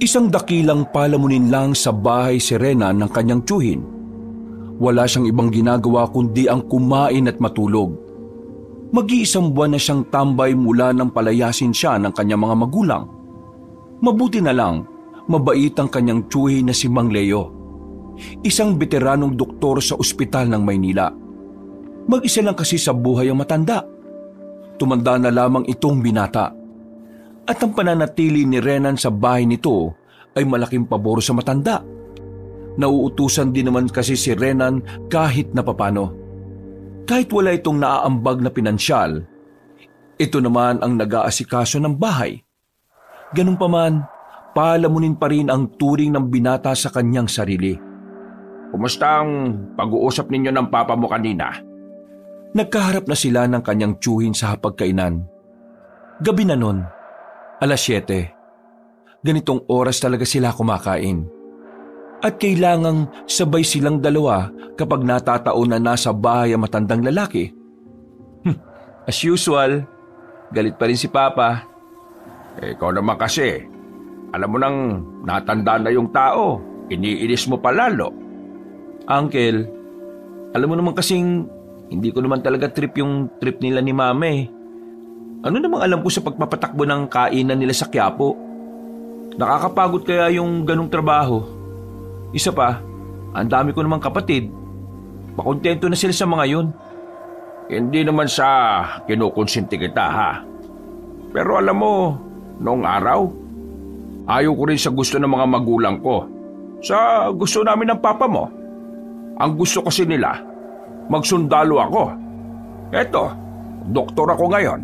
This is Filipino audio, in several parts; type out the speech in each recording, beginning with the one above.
Isang dakilang palamunin lang sa bahay si Renan ng kanyang tiyuhin. Wala siyang ibang ginagawa kundi ang kumain at matulog. Mag-iisang buwan na siyang tambay mula nang palayasin siya ng kanyang mga magulang. Mabuti na lang, mabait ang kanyang tiyuhin na si Mang Leo. Isang veteranong doktor sa ospital ng Maynila. Mag-isa lang kasi sa buhay ang matanda. Tumanda na lamang itong binata. At ang pananatili ni Renan sa bahay nito ay malaking pabor sa matanda. Nauutusan din naman kasi si Renan kahit na papano. Kahit wala itong naaambag na pinansyal, ito naman ang nag-aasikaso ng bahay. Ganun pa man, palamunin pa rin ang turing ng binata sa kanyang sarili. Kumusta ang pag-uusap ninyo ng papa mo kanina? Nagkaharap na sila ng kanyang tiyuhin sa hapagkainan. Gabi na nun, 7:00. Ganitong oras talaga sila kumakain. At kailangang sabay silang dalawa kapag natataon na nasa bahay ang matandang lalaki. As usual, galit pa rin si Papa. Ikaw naman kasi, alam mo nang natanda na yung tao, iniinis mo pa lalo. Uncle, alam mo naman kasing hindi ko naman talaga trip yung trip nila ni Mama eh. Ano namang alam ko sa pagpapatakbo ng kainan nila sa Quiapo? Nakakapagod kaya yung ganong trabaho. Isa pa, ang dami ko namang kapatid. Makontento na sila sa mga yun. Hindi naman sa kinukonsinti kita ha. Pero alam mo, noong araw, ayaw ko rin sa gusto ng mga magulang ko. Sa gusto namin ng papa mo. Ang gusto kasi nila, magsundalo ako. Eto, doktor ako ngayon.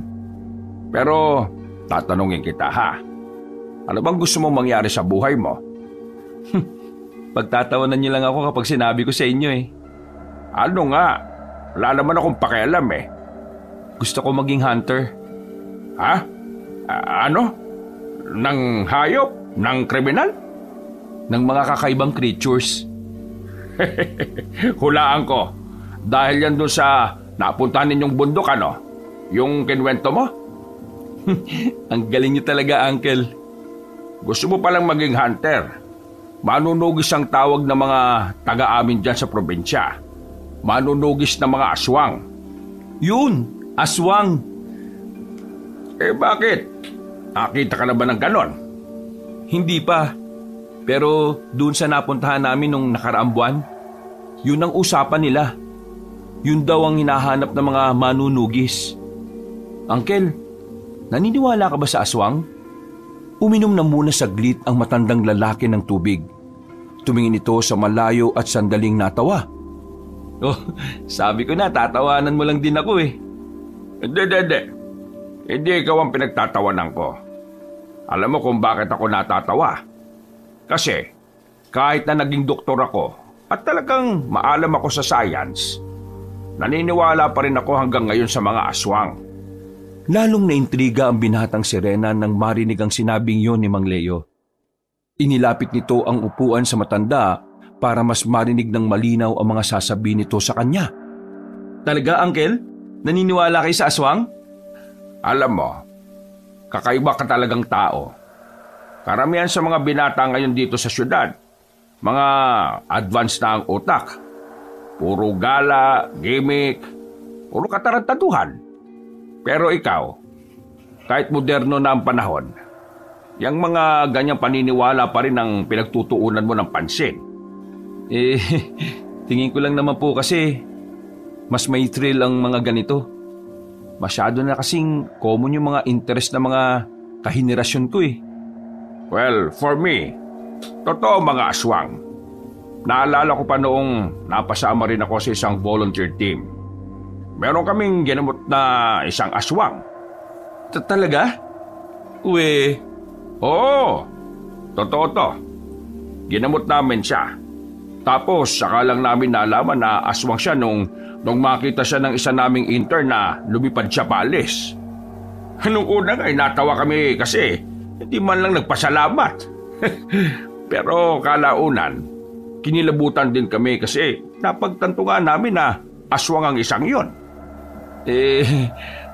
Pero tatanungin kita ha. Ano bang gusto mong mangyari sa buhay mo? Pagtatawanan niyo lang ako kapag sinabi ko sa inyo eh. Ano nga? Wala naman akong pakialam eh. Gusto ko maging hunter. Ha? Ano? Nang hayop? Nang kriminal? Ng mga kakaibang creatures. Hulaan ko. Dahil yan doon sa napuntahan ninyong bundok ano? Yung kinwento mo? Ang galing niyo talaga, Uncle. Gusto mo palang maging hunter. Manunugis ang tawag ng mga taga-amin dyan sa probinsya. Manunugis ng mga aswang. Yun, aswang. Eh bakit? Nakita ka na ba ng ganon? Hindi pa. Pero doon sa napuntahan namin nung nakaraang buwan, yun ang usapan nila. Yun daw ang hinahanap ng mga manunugis. Uncle, naniniwala ka ba sa aswang? Uminom na muna saglit ang matandang lalaki ng tubig. Tumingin ito sa malayo at sandaling natawa. Oh, sabi ko na, tatawanan mo lang din ako eh. Hindi. Hindi ikaw ang pinagtatawanan ko. Alam mo kung bakit ako natatawa? Kasi, kahit na naging doktor ako at talagang maalam ako sa science, naniniwala pa rin ako hanggang ngayon sa mga aswang. Lalong naintriga ang binatang si Renan nang marinig ang sinabing yon ni Mang Leo. Inilapit nito ang upuan sa matanda para mas marinig ng malinaw ang mga sasabihin nito sa kanya. Talaga, Uncle? Naniniwala kayo sa aswang? Alam mo, kakaiba ka talagang tao. Karamihan sa mga binata ngayon dito sa syudad, mga advanced na ang utak. Puro gala, gimmick, puro katarantaduhan. Pero ikaw, kahit moderno na ang panahon, yung mga ganyang paniniwala pa rin ang pinagtutuunan mo ng pansin. Eh, tingin ko lang naman po kasi mas may thrill ang mga ganito. Masyado na kasing common yung mga interest ng mga kahenerasyon ko eh. Well, for me, totoo mga aswang. Naalala ko pa noong napasama rin ako sa isang volunteer team. Meron kaming ginamot na isang aswang. Talaga? Uwe. Oo, totoo to. Ginamot namin siya. Tapos saka lang namin nalaman na aswang siya nung makita siya ng isa naming intern na lumipad siya paalis. Nung una ay natawa kami kasi hindi man lang nagpasalamat. Pero kalaunan, kinilabutan din kami kasi napagtanto nga namin na aswang ang isang yon. Eh,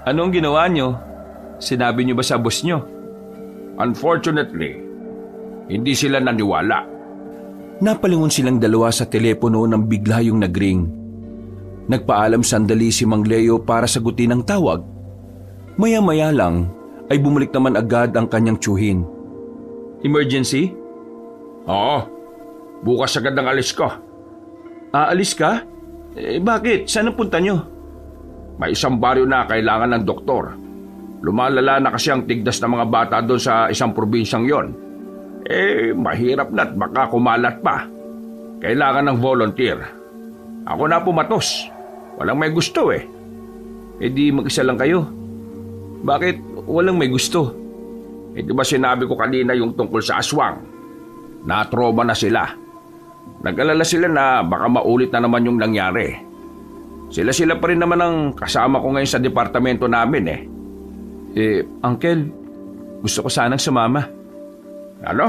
anong ginawa nyo? Sinabi nyo ba sa boss nyo? Unfortunately, hindi sila naniwala. Napalingon silang dalawa sa telepono nang bigla yung nagring. Nagpaalam sandali si Mang Leo para sagutin ang tawag. Maya-maya lang ay bumalik naman agad ang kanyang tiyuhin. Emergency? Oo, bukas agad ang alis ko. Aalis ka? Bakit? Saan ang punta nyo? May isang baryo na kailangan ng doktor. Lumalala na kasi ang tigdas ng mga bata doon sa isang probinsyang yon. Mahirap na't baka kumalat pa. Kailangan ng volunteer. Ako na pumatos. Walang may gusto eh. Di mag-isa lang kayo. Bakit walang may gusto? Di ba sinabi ko kanina yung tungkol sa aswang? Na-trauma na sila. Nag-alala sila na baka maulit na naman yung nangyari. Sila pa rin naman ang kasama ko ngayon sa departamento namin eh. Uncle, gusto ko sanang sumama. Ano?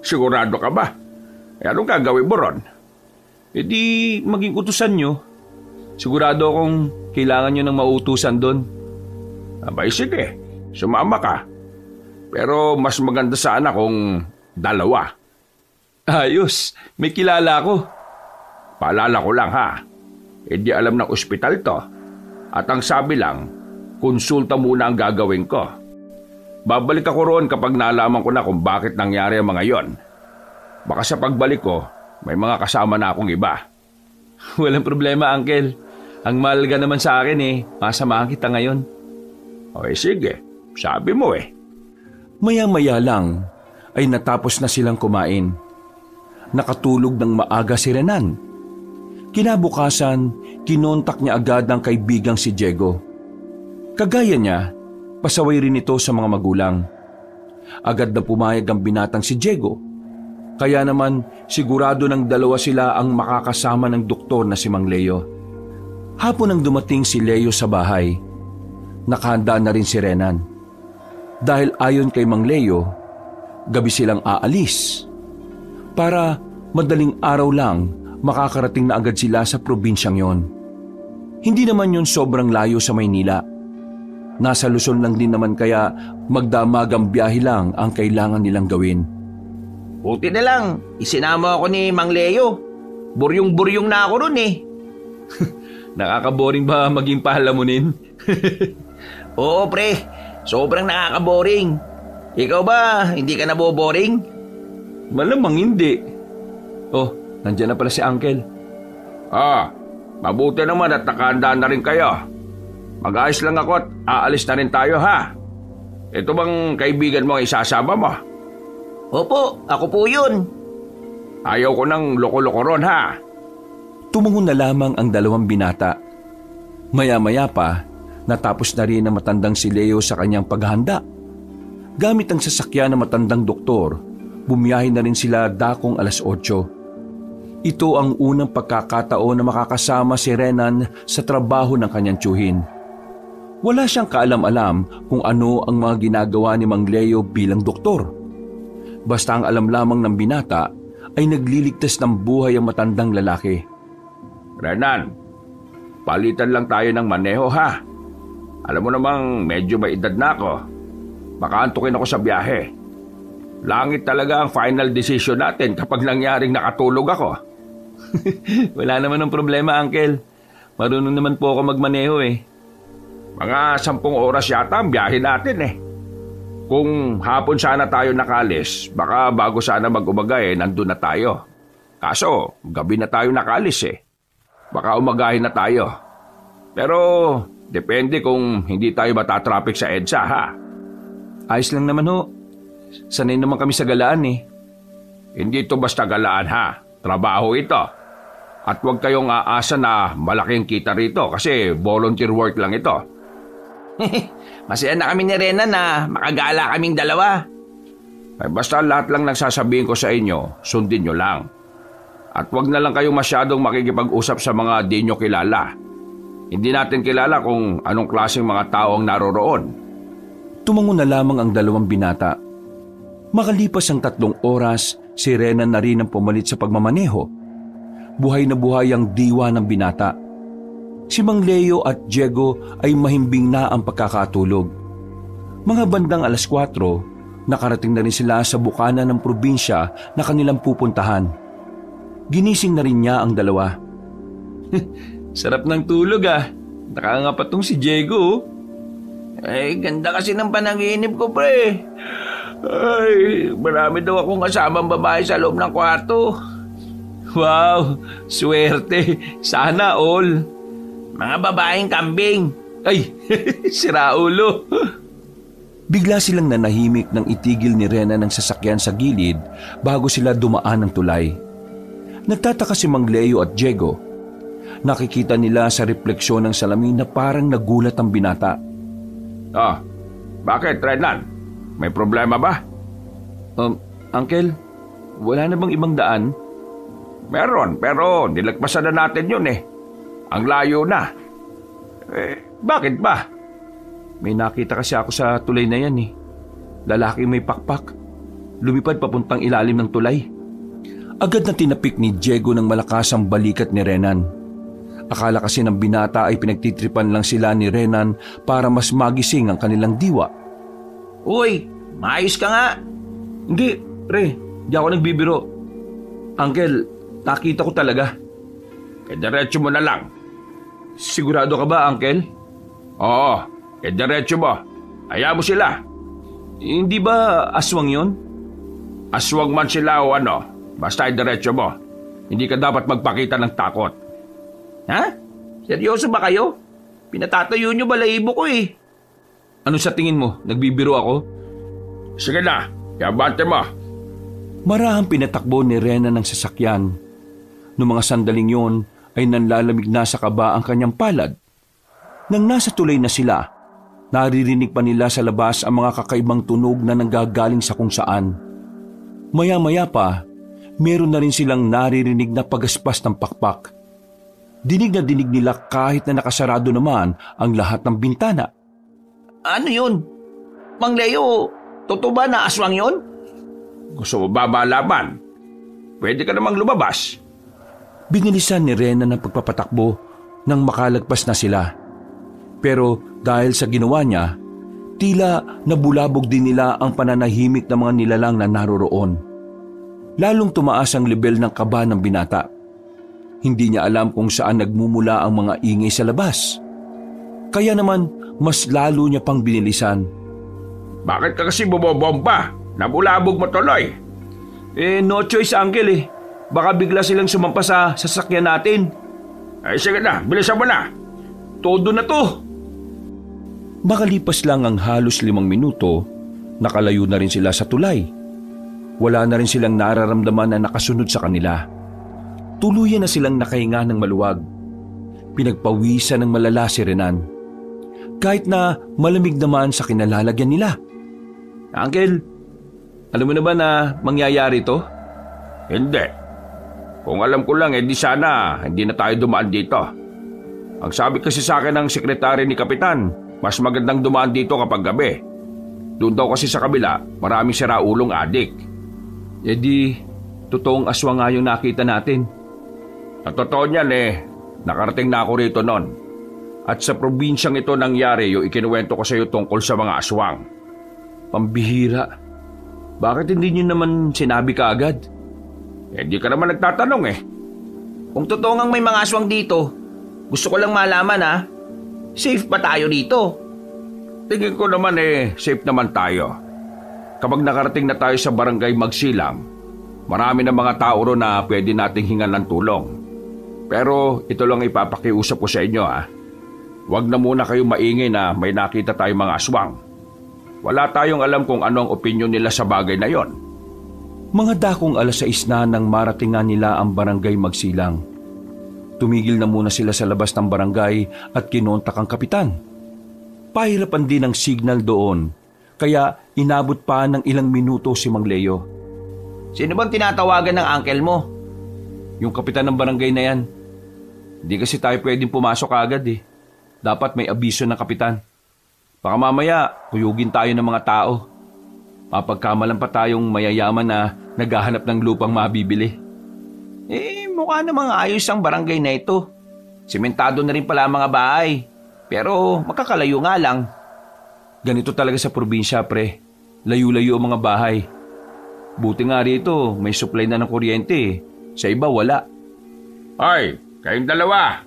Sigurado ka ba? Anong gagawin mo ron? Di maging utusan nyo. Sigurado akong kailangan nyo ng mautusan doon. Abay sige, sumama ka. Pero mas maganda sana kung dalawa. Ayos, may kilala ako. Paalala ko lang ha, di alam ng ospital to. At ang sabi lang, konsulta muna ang gagawin ko. Babalik ako roon kapag nalaman ko na kung bakit nangyari ang mga yon. Baka sa pagbalik ko, may mga kasama na akong iba. Walang problema, Uncle. Ang mahalaga naman sa akin masamahan kita ngayon. Sige, sabi mo eh. Maya-maya lang ay natapos na silang kumain. Nakatulog ng maaga si Renan. Kinabukasan, kinontak niya agad ang kaibigang si Diego. Kagaya niya, pasaway rin ito sa mga magulang. Agad na pumayag ang binatang si Diego. Kaya naman sigurado ng dalawa sila ang makakasama ng doktor na si Mang Leo. Hapon nang dumating si Leo sa bahay, nakahanda na rin si Renan. Dahil ayon kay Mang Leo, gabi silang aalis. Para madaling araw lang makakarating na agad sila sa probinsyang yon. Hindi naman yon sobrang layo sa Maynila. Nasa Luzon lang din naman kaya magdamagang biyahe lang ang kailangan nilang gawin. Buti na lang, isinama ako ni Mang Leo. Buryong-buryong na ako ron eh. Nakakaboring ba maging pahalamunin? Oo pre, sobrang nakakaboring. Ikaw ba, hindi ka naboboring? Malamang hindi. Oh, nandiyan na pala si Uncle. Mabuti naman at nakahanda na rin kayo. Mag-ayos lang ako at aalis na rin tayo ha. Ito bang kaibigan mo ang isasama mo? Opo, ako po yun. Ayaw ko ng loko-loko ron ha. Tumungo na lamang ang dalawang binata. Maya-maya pa, natapos na rin ang matandang si Leo sa kanyang paghahanda. Gamit ang sasakyan ng matandang doktor, bumiyahe na rin sila dakong 8:00. Ito ang unang pagkakataon na makakasama si Renan sa trabaho ng kanyang tiyuhin. Wala siyang kaalam-alam kung ano ang mga ginagawa ni Mang Leo bilang doktor. Basta ang alam lamang ng binata ay nagliligtas ng buhay ang matandang lalaki. Renan, palitan lang tayo ng maneho ha. Alam mo namang medyo may edad na ako. Baka antukin ako sa biyahe. Langit talaga ang final decision natin kapag nangyaring nakatulog ako. Wala naman ng problema, Uncle. Marunong naman po ako magmaneho eh. Mga 10 oras yata ang biyahe natin eh. Kung hapon sana tayo nakalis, baka bago sana mag-umaga nandun na tayo. Kaso, gabi na tayo nakalis eh. Baka umagahin na tayo. Pero, depende kung hindi tayo matatraffic sa EDSA ha. Ayos lang naman ho. Sanay naman kami sa galaan eh. Hindi ito basta galaan ha. Trabaho ito. At huwag kayong aasa na malaking kita rito kasi volunteer work lang ito. Masaya na kami ni Renan na makagala kaming dalawa. Ay basta lahat lang nagsasabihin ko sa inyo, sundin nyo lang. At huwag na lang kayo masyadong makikipag-usap sa mga di nyo kilala. Hindi natin kilala kung anong klaseng mga tao ang naroroon. Tumango na lamang ang dalawang binata. Makalipas ang 3 oras, si Renan na rin ang pumalit sa pagmamaneho. Buhay na buhay ang diwa ng binata. Si Mang Leo at Diego ay mahimbing na ang pagkakatulog. Mga bandang 4:00, Nakarating na rin sila sa bukana ng probinsya na kanilang pupuntahan. Ginising na rin niya ang dalawa. Sarap ng tulog ah. Nakangapa tong si Diego. Ay, ganda kasi ng panaginip ko, pre. Ay, marami daw akong kasamang babae sa loob ng kwarto. Wow, swerte. Sana all. Mga babaeng kambing. Ay, si Raulo. Bigla silang nanahimik nang itigil ni Rena ng sasakyan sa gilid bago sila dumaan ng tulay. Nagtataka si Mang Leo at Diego. Nakikita nila sa refleksyon ng salamin na parang nagulat ang binata. Bakit, Renan? May problema ba? Uncle, wala na bang ibang daan? Meron, pero nilagpasan na natin yun eh. Ang layo na. Bakit ba? May nakita kasi ako sa tulay na yan eh. Lalaki may pakpak. Lumipad papuntang ilalim ng tulay. Agad na tinapik ni Diego ng malakas ang balikat ni Renan. Akala kasi ng binata ay pinagtitripan lang sila ni Renan para mas magising ang kanilang diwa. Uy, maayos ka nga. Hindi, pre. Di ako nagbibiro. Uncle, nakita ko talaga. Diretso mo na lang. Sigurado ka ba, Uncle? Oo, diretso mo. Hayaan mo sila. Hindi ba aswang yon? Aswang man sila o ano, basta diretso mo. Hindi ka dapat magpakita ng takot. Ha? Seryoso ba kayo? Pinatatayo nyo balahibo ko eh. Ano sa tingin mo? Nagbibiro ako? Sige na, yabante mo. Marahang pinatakbo ni Rena ng sasakyan. Noong mga sandaling yon ay nanlalamig na sa kaba ang kanyang palad. Nang nasa tulay na sila, naririnig pa nila sa labas ang mga kakaibang tunog na nanggagaling sa kung saan. Maya-maya pa, meron na rin silang naririnig na pagaspas ng pakpak. Dinig na dinig nila kahit na nakasarado naman ang lahat ng bintana. Ano yun? Mang Leo, totoo ba na aswang yun? Gusto mo ba malaman? Pwede ka namang lumabas. Binilisan ni Rena ng pagpapatakbo nang makalagpas na sila. Pero dahil sa ginawa niya, tila nabulabog din nila ang pananahimik ng mga nilalang na naroroon. Lalong tumaas ang level ng kaba ng binata. Hindi niya alam kung saan nagmumula ang mga ingay sa labas. Kaya naman, mas lalo niya pang binilisan. Bakit ka kasi bumobomba? Nabulabog mo tuloy. No choice, Uncle eh. Baka bigla silang sumampa sa sasakyan natin. Ay sige na, bilisan mo na. Todo na to. Makalipas lang ang halos 5 minuto, nakalayo na rin sila sa tulay. Wala na rin silang nararamdaman na nakasunod sa kanila. Tuluyan na silang nakahinga ng maluwag. Pinagpawisan ng malala si Renan. Kahit na malamig naman sa kinalalagyan nila. Uncle, alam mo na ba na mangyayari to? Hindi. Kung alam ko lang, di sana hindi na tayo dumaan dito. Ang sabi kasi sa akin ng sekretary ni Kapitan, mas magandang dumaan dito kapag gabi. Doon daw kasi sa kabila, maraming siraulong adik. Di, totoong aswang nga yung nakita natin. At totoo niyan nakarating na ako rito noon. At sa probinsyang ito nangyari yung ikinuwento ko sa iyo tungkol sa mga aswang. Pambihira. Bakit hindi niyo naman sinabi kaagad? Di ka naman nagtatanong Kung totoo ngang may mga aswang dito, gusto ko lang malaman safe ba tayo dito? Tingin ko naman safe naman tayo. Kapag nakarating na tayo sa barangay Magsilang, marami na mga tao ro na pwede nating hingan ng tulong. Pero ito lang ipapakiusap ko sa inyo Huwag na muna kayo maingay na may nakita tayong mga aswang. Wala tayong alam kung ano ang opinyon nila sa bagay na yon. Mga dakong 6:00 na nang maratingan nila ang barangay Magsilang. Tumigil na muna sila sa labas ng barangay at kinontak ang kapitan. Pahirapan din ang signal doon, kaya inabot pa ng ilang minuto si Mang Leo. Sino bang tinatawagan ng uncle mo? Yung kapitan ng barangay na yan. Hindi kasi tayo pwedeng pumasok agad Dapat may abiso ng kapitan. Baka mamaya, kuyugin tayo ng mga tao. Mapagkamalan pa tayong mayayaman na naghahanap ng lupang mabibili. Mukha namang ayos ang barangay na ito. Sementado na rin pala ang mga bahay. Pero makakalayo nga lang. Ganito talaga sa probinsya, pre. Layo-layo ang mga bahay. Buti nga rito, may supply na ng kuryente. Sa iba, wala. Hoy, kayong dalawa.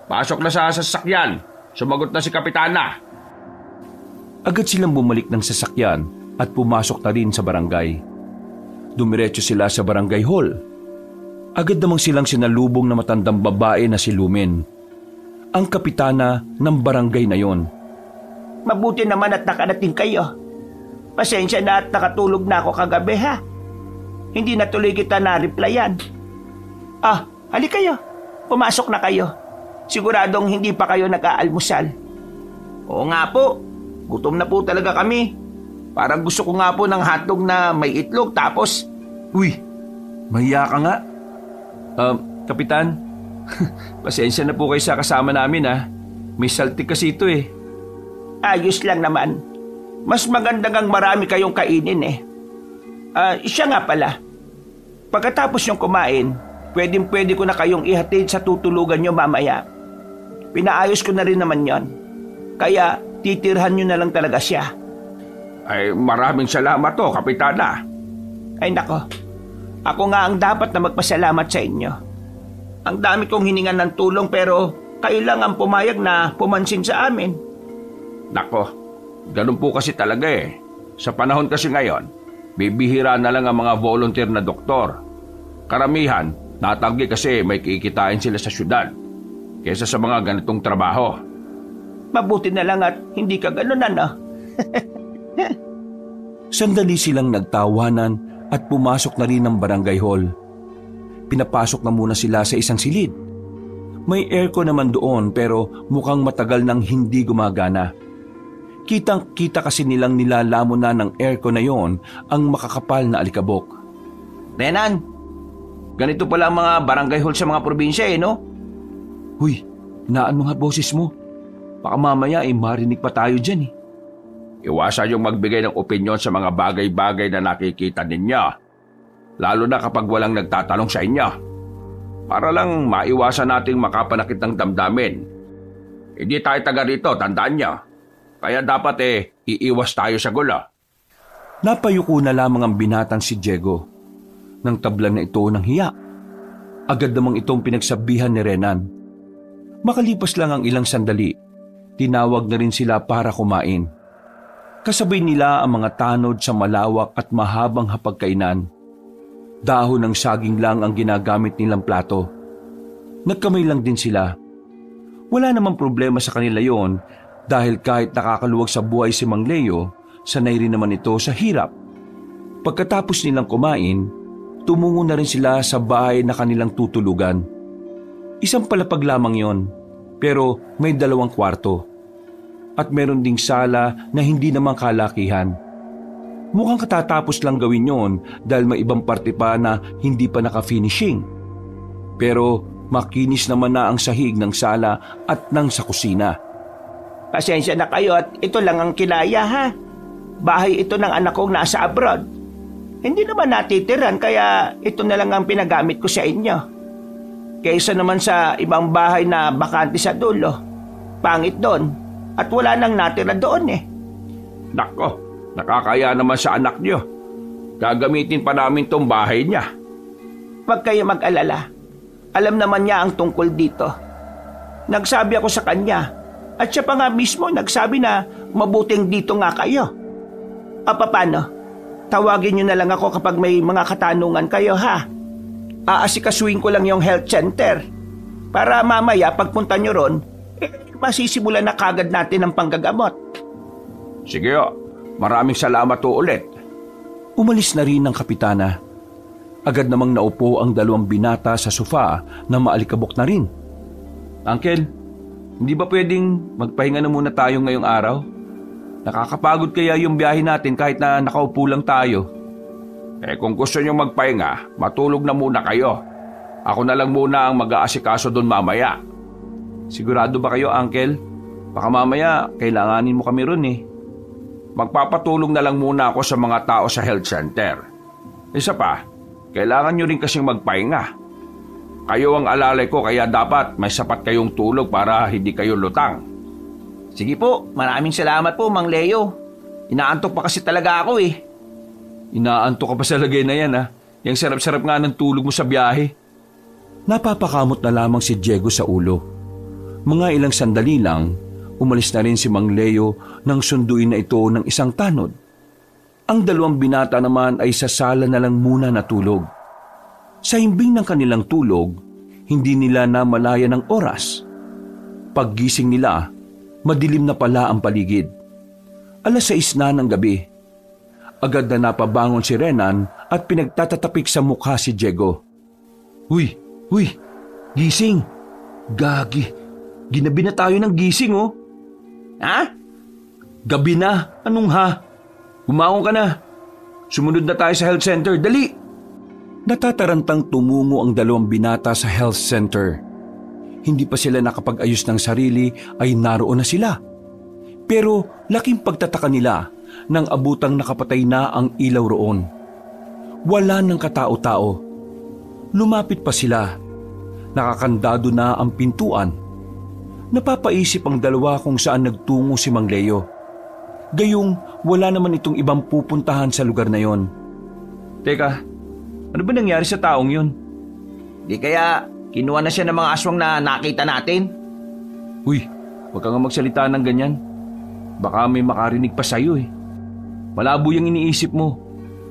Pasok na sa sasakyan. Sumagot na si Kapitana. Agad silang bumalik ng sasakyan at pumasok na rin sa barangay. Dumiretso sila sa barangay hall. Agad namang silang sinalubong na matandang babae na si Lumen, ang kapitana ng barangay na yon. Mabuti naman at nakarating kayo. Pasensya na at nakatulog na ako kagabi ha. Hindi na tuloy kita na-replyan. Halika kayo. Pumasok na kayo. Siguradong hindi pa kayo nag-aalmusal. Oo nga po. Gutom na po talaga kami. Parang gusto ko nga po ng hotdog na may itlog tapos... Uy, mahiya ka nga. Kapitan, pasensya na po kayo sa kasama namin ha. May saltik kasi ito eh. Ayos lang naman. Mas maganda ngang marami kayong kainin eh. Siya nga pala. Pagkatapos niyong kumain, pwede ko na kayong ihatid sa tutulugan niyo mamaya. Pinaayos ko na rin naman yon. Kaya titirhan niyo na lang talaga siya. Ay, maraming salamat to, Kapitana. Ay nako, ako nga ang dapat na magpasalamat sa inyo. Ang dami kong hiningan ng tulong pero kayo lang ang pumayag na pumansin sa amin. Nako, ganun po kasi talaga eh. Sa panahon kasi ngayon, bibihira na lang ang mga volunteer na doktor. Karamihan, natanggi kasi may kikitain sila sa syudad kaysa sa mga ganitong trabaho. Mabuti na lang at hindi ka ganun ano. Sandali silang nagtawanan at pumasok na rin ng barangay hall. Pinapasok na muna sila sa isang silid. May aircon naman doon pero mukhang matagal nang hindi gumagana. Kitang-kita kasi nilang nilalamon na ng aircon na yon ang makakapal na alikabok. Renan, ganito pala ang mga barangay hall sa mga probinsya eh, no? Huy, naano nga boses mo? Baka mamaya marinig pa tayo dyan eh. Iwasan yung magbigay ng opinyon sa mga bagay-bagay na nakikita ninyo. Lalo na kapag walang nagtatanong sa inyo. Para lang maiwasan nating makapanakit ng damdamin. Hindi tayo taga rito, tandaan nyo. Kaya dapat iiwas tayo sa gulo. Napayuko na lamang ang binatang si Diego. Nang tablan na ito ng hiya. Agad namang itong pinagsabihan ni Renan. Makalipas lang ang ilang sandali, tinawag na rin sila para kumain. Kasabay nila ang mga tanod sa malawak at mahabang hapagkainan. Dahon ng saging lang ang ginagamit nilang plato. Nagkamay lang din sila. Wala namang problema sa kanila yon dahil kahit nakakaluwag sa buhay si Mang Leo, sanay rin naman ito sa hirap. Pagkatapos nilang kumain, tumungo na rin sila sa bahay na kanilang tutulugan. Isang palapag lamang yon, pero may 2 kwarto. At meron ding sala na hindi naman kalakihan. Mukhang katatapos lang gawin yon dahil may ibang parte pa na hindi pa naka-finishing. Pero makinis naman na ang sahig ng sala at ng sa kusina. Pasensya na kayo at ito lang ang kinaya ha. Bahay ito ng anak kong nasa abroad. Hindi naman natitiran kaya ito na lang ang pinagamit ko sa inyo. Kaysa naman sa ibang bahay na bakante sa dulo. Pangit doon. At wala nang natira doon eh. Nako, nakakaya naman sa anak nyo. Gagamitin pa namin tong bahay niya. Huwag kayo mag-alala. Alam naman niya ang tungkol dito. Nagsabi ako sa kanya. At siya pa nga mismo nagsabi na mabuting dito nga kayo. Paano? Tawagin niyo na lang ako kapag may mga katanungan kayo ha. Aasikasuin ko lang yung health center. Para mamaya pagpunta niyo ron, masisimulan na kagad natin ang panggagamot. Sige o, maraming salamat o ulit. Umalis na rin ang kapitana. Agad namang naupo ang 2 binata sa sofa na maalikabok na rin. Uncle, hindi ba pwedeng magpahinga na muna tayo ngayong araw? Nakakapagod kaya yung biyahe natin kahit na nakaupo lang tayo. Kung gusto nyo magpahinga, matulog na muna kayo. Ako na lang muna ang mag-aasikaso doon mamaya. Sigurado ba kayo, Uncle? Baka mamaya kailanganin mo kami ron eh. Magpapatulong na lang muna ako sa mga tao sa health center. Isa pa, kailangan nyo rin kasing magpahinga. Kayo ang alalay ko kaya dapat may sapat kayong tulog para hindi kayo lutang. Sige po, maraming salamat po Mang Leo. Inaantok pa kasi talaga ako eh. Inaantok ka pa sa lagay na yan ha. Yung sarap-sarap nga ng tulog mo sa biyahe. Napapakamot na lamang si Diego sa ulo. Mga ilang sandali lang, umalis na rin si Mang Leo nang sunduin na ito ng isang tanod. Ang dalawang binata naman ay sa sala na lang muna natulog. Sa himbing ng kanilang tulog, hindi nila namalaya ng oras. Paggising nila, madilim na pala ang paligid. 6:00 na ng gabi. Agad na napabangon si Renan at pinagtatatapik sa mukha si Diego. Uy, gising. Gagi, ginabi na tayo ng gising oh. Ha? Gabi na, anong ha? Umangon ka na. Sumunod na tayo sa health center, dali! Natatarantang tumungo ang dalawang binata sa health center. Hindi pa sila nakapag-ayos ng sarili ay naroon na sila. Pero laking pagtataka nila nang abutang nakapatay na ang ilaw roon. Wala nang katao-tao. Lumapit pa sila. Nakakandado na ang pintuan. Napapaisip ang dalawa kung saan nagtungo si Mang Leo. Gayong wala naman itong ibang pupuntahan sa lugar na yon. Teka, ano ba nangyari sa taong yun? Di kaya kinuha na siya ng mga aswang na nakita natin? Uy, huwag ka nga magsalita ng ganyan. Baka may makarinig pa sa'yo eh. Malabo yung iniisip mo.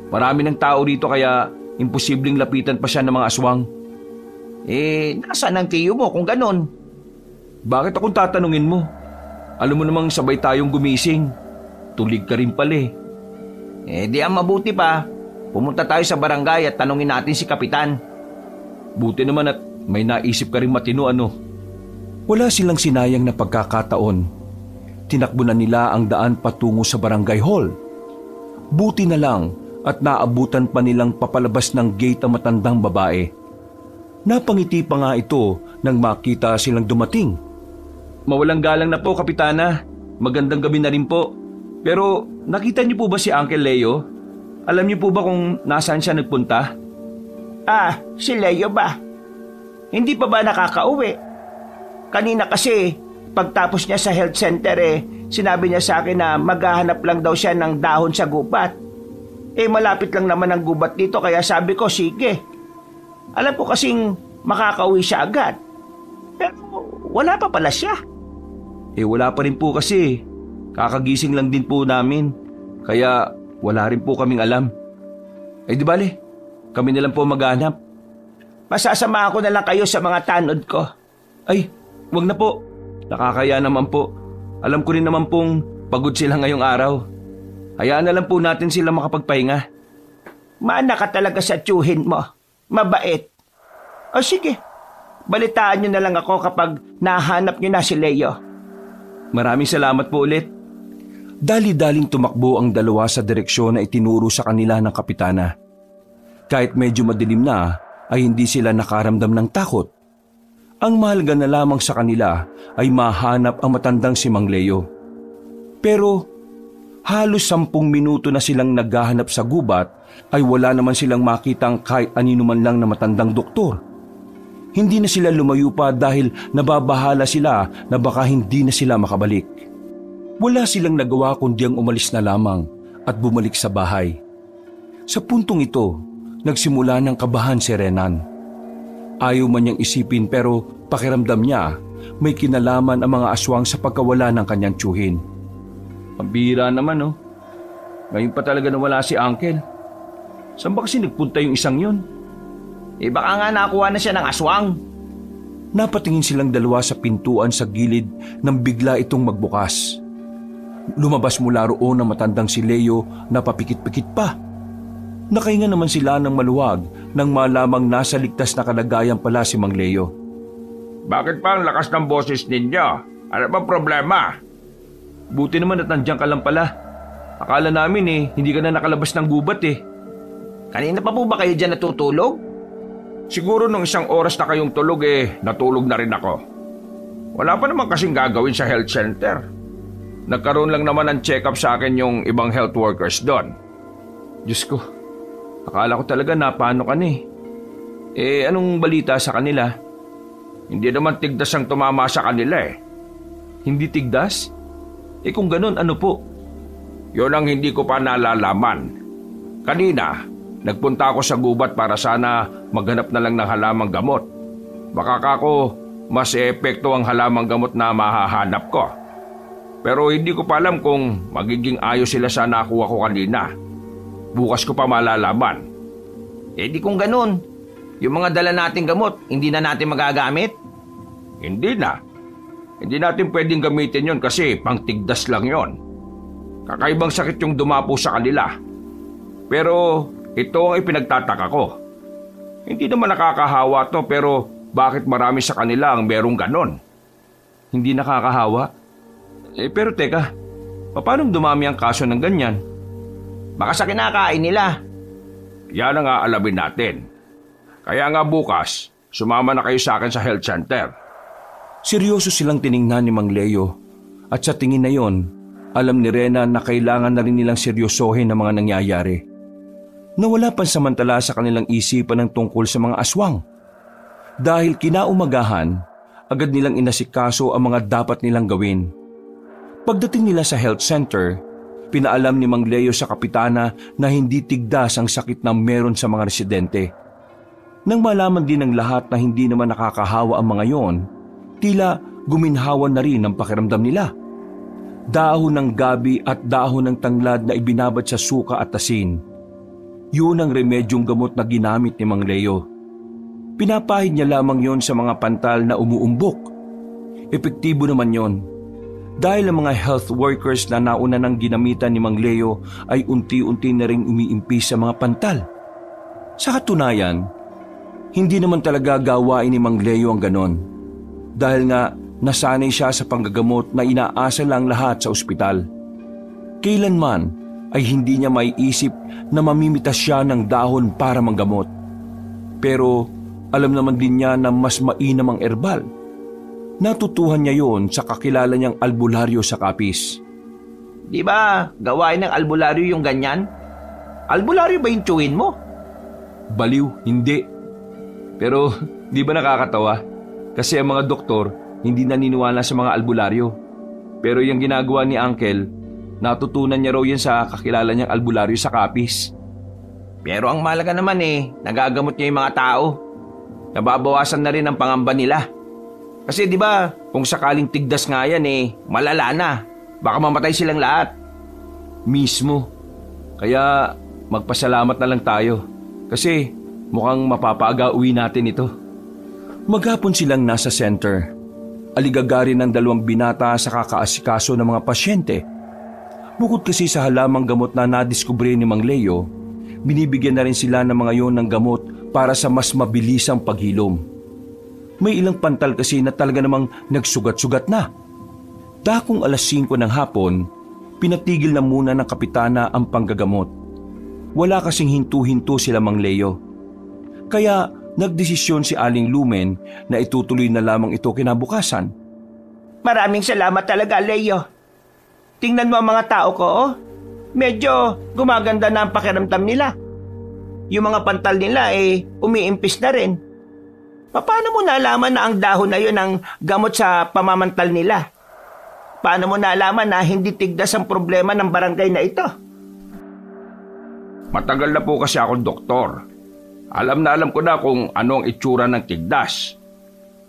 Marami ng tao rito kaya imposibleng lapitan pa siya ng mga aswang. Nasaan ang tiyo mo kung ganon? Bakit akong tatanungin mo? Alam mo namang sabay tayong gumising. Tulig ka rin pala eh. Di ang mabuti pa. Pumunta tayo sa barangay at tanungin natin si Kapitan. Buti naman at may naisip ka rin matino ano. Wala silang sinayang na pagkakataon. Tinakbo na nila ang daan patungo sa barangay hall. Buti na lang at naabutan pa nilang papalabas ng gate ang matandang babae. Napangiti pa nga ito nang makita silang dumating. Mawalang galang na po, Kapitana. Magandang gabi na rin po. Pero nakita niyo po ba si Uncle Leo? Alam niyo po ba kung nasaan siya nagpunta? Si Leo ba? Hindi pa ba nakakauwi? Kanina kasi, pagtapos niya sa health center sinabi niya sa akin na maghahanap lang daw siya ng dahon sa gubat. Malapit lang naman ang gubat dito kaya sabi ko, sige. Alam ko kasing makakauwi siya agad. Pero wala pa pala siya. Wala pa rin po kasi. Kakagising lang din po namin. Kaya wala rin po kaming alam. Di bale, kami na lang po maghanap. Masasama ko na lang kayo sa mga tanod ko. Ay, wag na po. Nakakaya naman po. Alam ko rin naman pong pagod sila ngayong araw. Hayaan na lang po natin sila makapagpahinga. Maana ka talaga sa tiyuhin mo. Mabait. O sige, balitaan niyo na lang ako kapag nahanap niyo na si Leo. Maraming salamat po ulit. Dali-daling tumakbo ang dalawa sa direksyon na itinuro sa kanila ng kapitana. Kahit medyo madilim na, ay hindi sila nakaramdam ng takot. Ang mahalaga na lamang sa kanila ay mahanap ang matandang si Mang Leo. Pero halos 10 minuto na silang naghahanap sa gubat ay wala naman silang makitang kahit anino man lang na matandang doktor. Hindi na sila lumayo pa dahil nababahala sila na baka hindi na sila makabalik. Wala silang nagawa kundi ang umalis na lamang at bumalik sa bahay. Sa puntong ito, nagsimula ng kabahan si Renan. Ayaw man niyang isipin pero pakiramdam niya may kinalaman ang mga aswang sa pagkawala ng kanyang tiyuhin. Pambihira naman oh. Ngayon pa talaga nawala si Uncle. Saan ba kasi nagpunta yung isang yun? Baka nga nakuha na siya ng aswang. Napatingin silang dalawa sa pintuan sa gilid nang bigla itong magbukas. Lumabas mula roon ang matandang si Leo na papikit-pikit pa. Nakahinga naman sila ng maluwag nang malamang nasa ligtas na kalagayan pala si Mang Leo. Bakit pa ang lakas ng boses ninyo? Ano bang problema? Buti naman at nandiyan ka lang pala. Akala namin hindi ka na nakalabas ng gubat Kanina pa po ba kayo dyan natutulog? Siguro nung 1 oras na kayong tulog natulog na rin ako. Wala pa naman kasing gagawin sa health center. Nagkaroon lang naman ng check-up sa akin yung ibang health workers doon. Diyos ko, akala ko talaga napano ka na anong balita sa kanila? Hindi naman tigdas ang tumama sa kanila Hindi tigdas? Kung ganun, ano po? Yon ang hindi ko pa nalalaman. Kanina, nagpunta ako sa gubat para sana maghanap na lang ng halamang gamot. Baka kako mas epekto ang halamang gamot na mahahanap ko. Pero hindi ko pa alam kung magiging ayos sila sa nakuha ko kanina. Bukas ko pa malalaman. Di kung ganun, yung mga dala nating gamot, hindi na natin magagamit? Hindi na. Hindi natin pwedeng gamitin yon kasi pangtigdas lang yon. Kakaibang sakit yung dumapo sa kanila. Pero ito ang ipinagtataka ko. Hindi naman nakakahawa to pero bakit marami sa kanila ang merong ganon? Hindi nakakahawa? Pero teka, paano dumami ang kaso ng ganyan? Baka sa kinakain nila. Yan ang aalamin natin. Kaya nga bukas, sumama na kayo sa akin sa health center. Seryoso silang tiningnan ni Mang Leo. At sa tingin na yon, alam ni Rena na kailangan na rin nilang seryosohin ang mga nangyayari. Nawala pansamantala sa kanilang isipan ng tungkol sa mga aswang. Dahil kinaumagahan, agad nilang inasikaso ang mga dapat nilang gawin. Pagdating nila sa health center, pinaalam ni Mang Leo sa kapitana na hindi tigdas ang sakit na meron sa mga residente. Nang malaman din ng lahat na hindi naman nakakahawa ang mga yon, tila guminhawan na rin ang pakiramdam nila. Dahon ng gabi at dahon ng tanglad na ibinabad sa suka at asin. Yun ang remedyong gamot na ginamit ni Mang Leo. Pinapahid niya lamang yon sa mga pantal na umuumbok. Epektibo naman yon. Dahil ang mga health workers na nauna ng ginamitan ni Mang Leo ay unti-unti na ring umiimpis sa mga pantal. Sa katunayan, hindi naman talaga gawain ni Mang Leo ang ganon. Dahil nga nasanay siya sa panggagamot na inaasa lang lahat sa ospital. Kailanman ay hindi niya maiisip na mamimitas siya ng dahon para manggamot. Pero alam naman din niya na mas mainam ang herbal. Natutuhan niya yon sa kakilala niyang albularyo sa Capiz. Di ba gawain ng albularyo yung ganyan? Albularyo ba yung tsuhin mo? Baliw, hindi. Pero di ba nakakatawa? Kasi ang mga doktor hindi naniniwala sa mga albularyo. Pero yung ginagawa ni Uncle, natutunan niya raw yan sa kakilala niyang albularyo sa Capiz. Pero ang malaga naman nagagamot niya yung mga tao. Nababawasan na rin ang pangamba nila. Kasi di ba kung sakaling tigdas nga yan malala na. Baka mamatay silang lahat. Mismo. Kaya magpasalamat na lang tayo. Kasi mukhang mapapaaga-uwi natin ito. Maghapon silang nasa center. Aligagarin ng 2 binata sa kakaasikaso ng mga pasyente. Bukod kasi sa halamang gamot na nadiskubre ni Mang Leo, binibigyan na rin sila ng mga yon ng gamot para sa mas mabilisang paghilom. May ilang pantal kasi na talaga namang nagsugat-sugat na. Dakong 5:00 ng hapon, pinatigil na muna ng kapitana ang panggagamot. Wala kasing hintu-hinto sila Mang Leo. Kaya nagdesisyon si Aling Lumen na itutuloy na lamang ito kinabukasan. Maraming salamat talaga, Leo. Tingnan mo ang mga tao ko, Medyo gumaganda na ang pakiramdam nila. Yung mga pantal nila umiimpis na rin. Paano mo nalaman na ang dahon na yun ang gamot sa pamamantal nila? Paano mo nalaman na hindi tigdas ang problema ng barangay na ito? Matagal na po kasi akong doktor. Alam na alam ko na kung ano ang itsura ng tigdas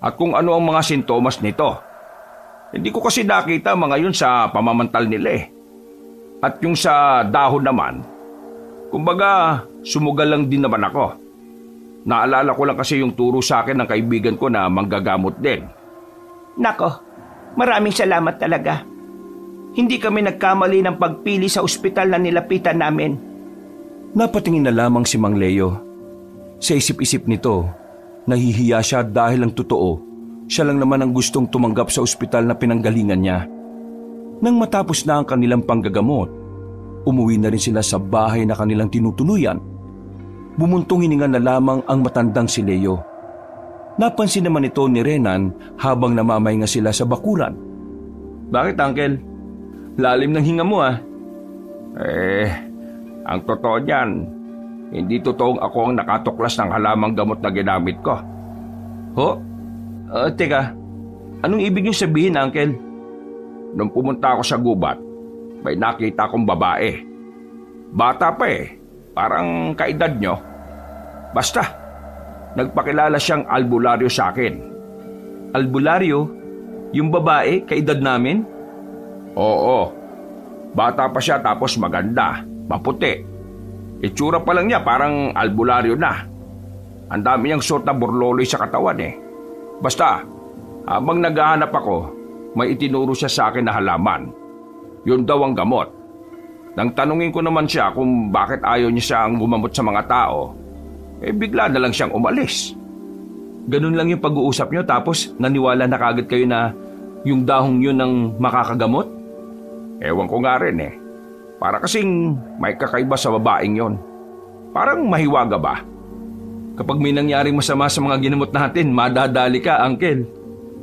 at kung ano ang mga sintomas nito. Hindi ko kasi nakita mga yun sa pamamantal nila At yung sa dahon naman, kumbaga sumugal lang din naman ako. Naalala ko lang kasi yung turo sa akin ng kaibigan ko na manggagamot din. Nako, maraming salamat talaga. Hindi kami nagkamali ng pagpili sa ospital na nilapitan namin. Napatingin na lamang si Mang Leo. Sa isip-isip nito, nahihiya siya dahil ang totoo, siya lang naman ang gustong tumanggap sa ospital na pinanggalingan niya. Nang matapos na ang kanilang panggagamot, umuwi na rin sila sa bahay na kanilang tinutuluyan. Bumuntong hininga na lamang ang matandang si Leo. Napansin naman ito ni Renan habang namamahinga sila sa bakuran. Bakit, Uncle? Lalim ng hinga mo Ang totoo niyan, hindi totoong ako ang nakatuklas ng halamang gamot na ginamit ko. Teka, anong ibig niyo sabihin, Uncle? Nung pumunta ako sa gubat, may nakita kong babae. Bata pa eh, parang kaedad nyo. Basta, nagpakilala siyang albularyo sa akin. Albularyo? Yung babae, kaedad namin? Oo, bata pa siya tapos maganda, maputi. Itsura pa lang niya parang albularyo na. Ang dami niyang suot na burloloy sa katawan eh. Basta, habang naghahanap ako, may itinuro siya sa akin na halaman. Yun daw ang gamot. Nang tanungin ko naman siya kung bakit ayaw niya siyang gumamot sa mga tao, bigla na lang siyang umalis. Ganun lang yung pag-uusap niyo tapos naniwala na kagad kayo na yung dahong yun ang makakagamot? Ewan ko nga rin eh. Para kasing may kakaiba sa babaeng yon. Parang mahiwaga ba? Kapag may nangyaring masama sa mga ginamot natin, madadali ka, Uncle.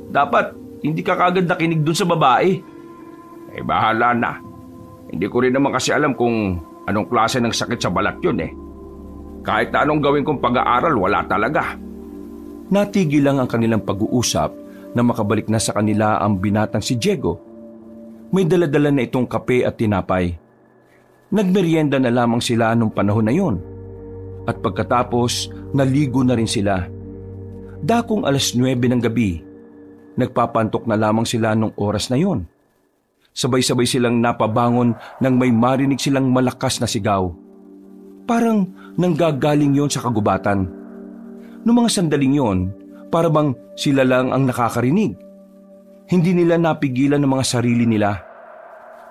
Dapat hindi ka kagad nakinig dun sa babae. Bahala na. Hindi ko rin naman kasi alam kung anong klase ng sakit sa balat yun eh. Kahit na anong gawin kong pag-aaral, wala talaga. Natigil lang ang kanilang pag-uusap na makabalik na sa kanila ang binatang si Diego. May daladala na itong kape at tinapay. Nagmeryenda na lamang sila nung panahon na yon. At pagkatapos, naligo na rin sila. Dakong 9:00 ng gabi, nagpapantok na lamang sila nung oras na yon. Sabay-sabay silang napabangon nang may marinig silang malakas na sigaw. Parang nanggagaling yon sa kagubatan. Noong mga sandaling yon, para bang sila lang ang nakakarinig. Hindi nila napigilan ng mga sarili nila.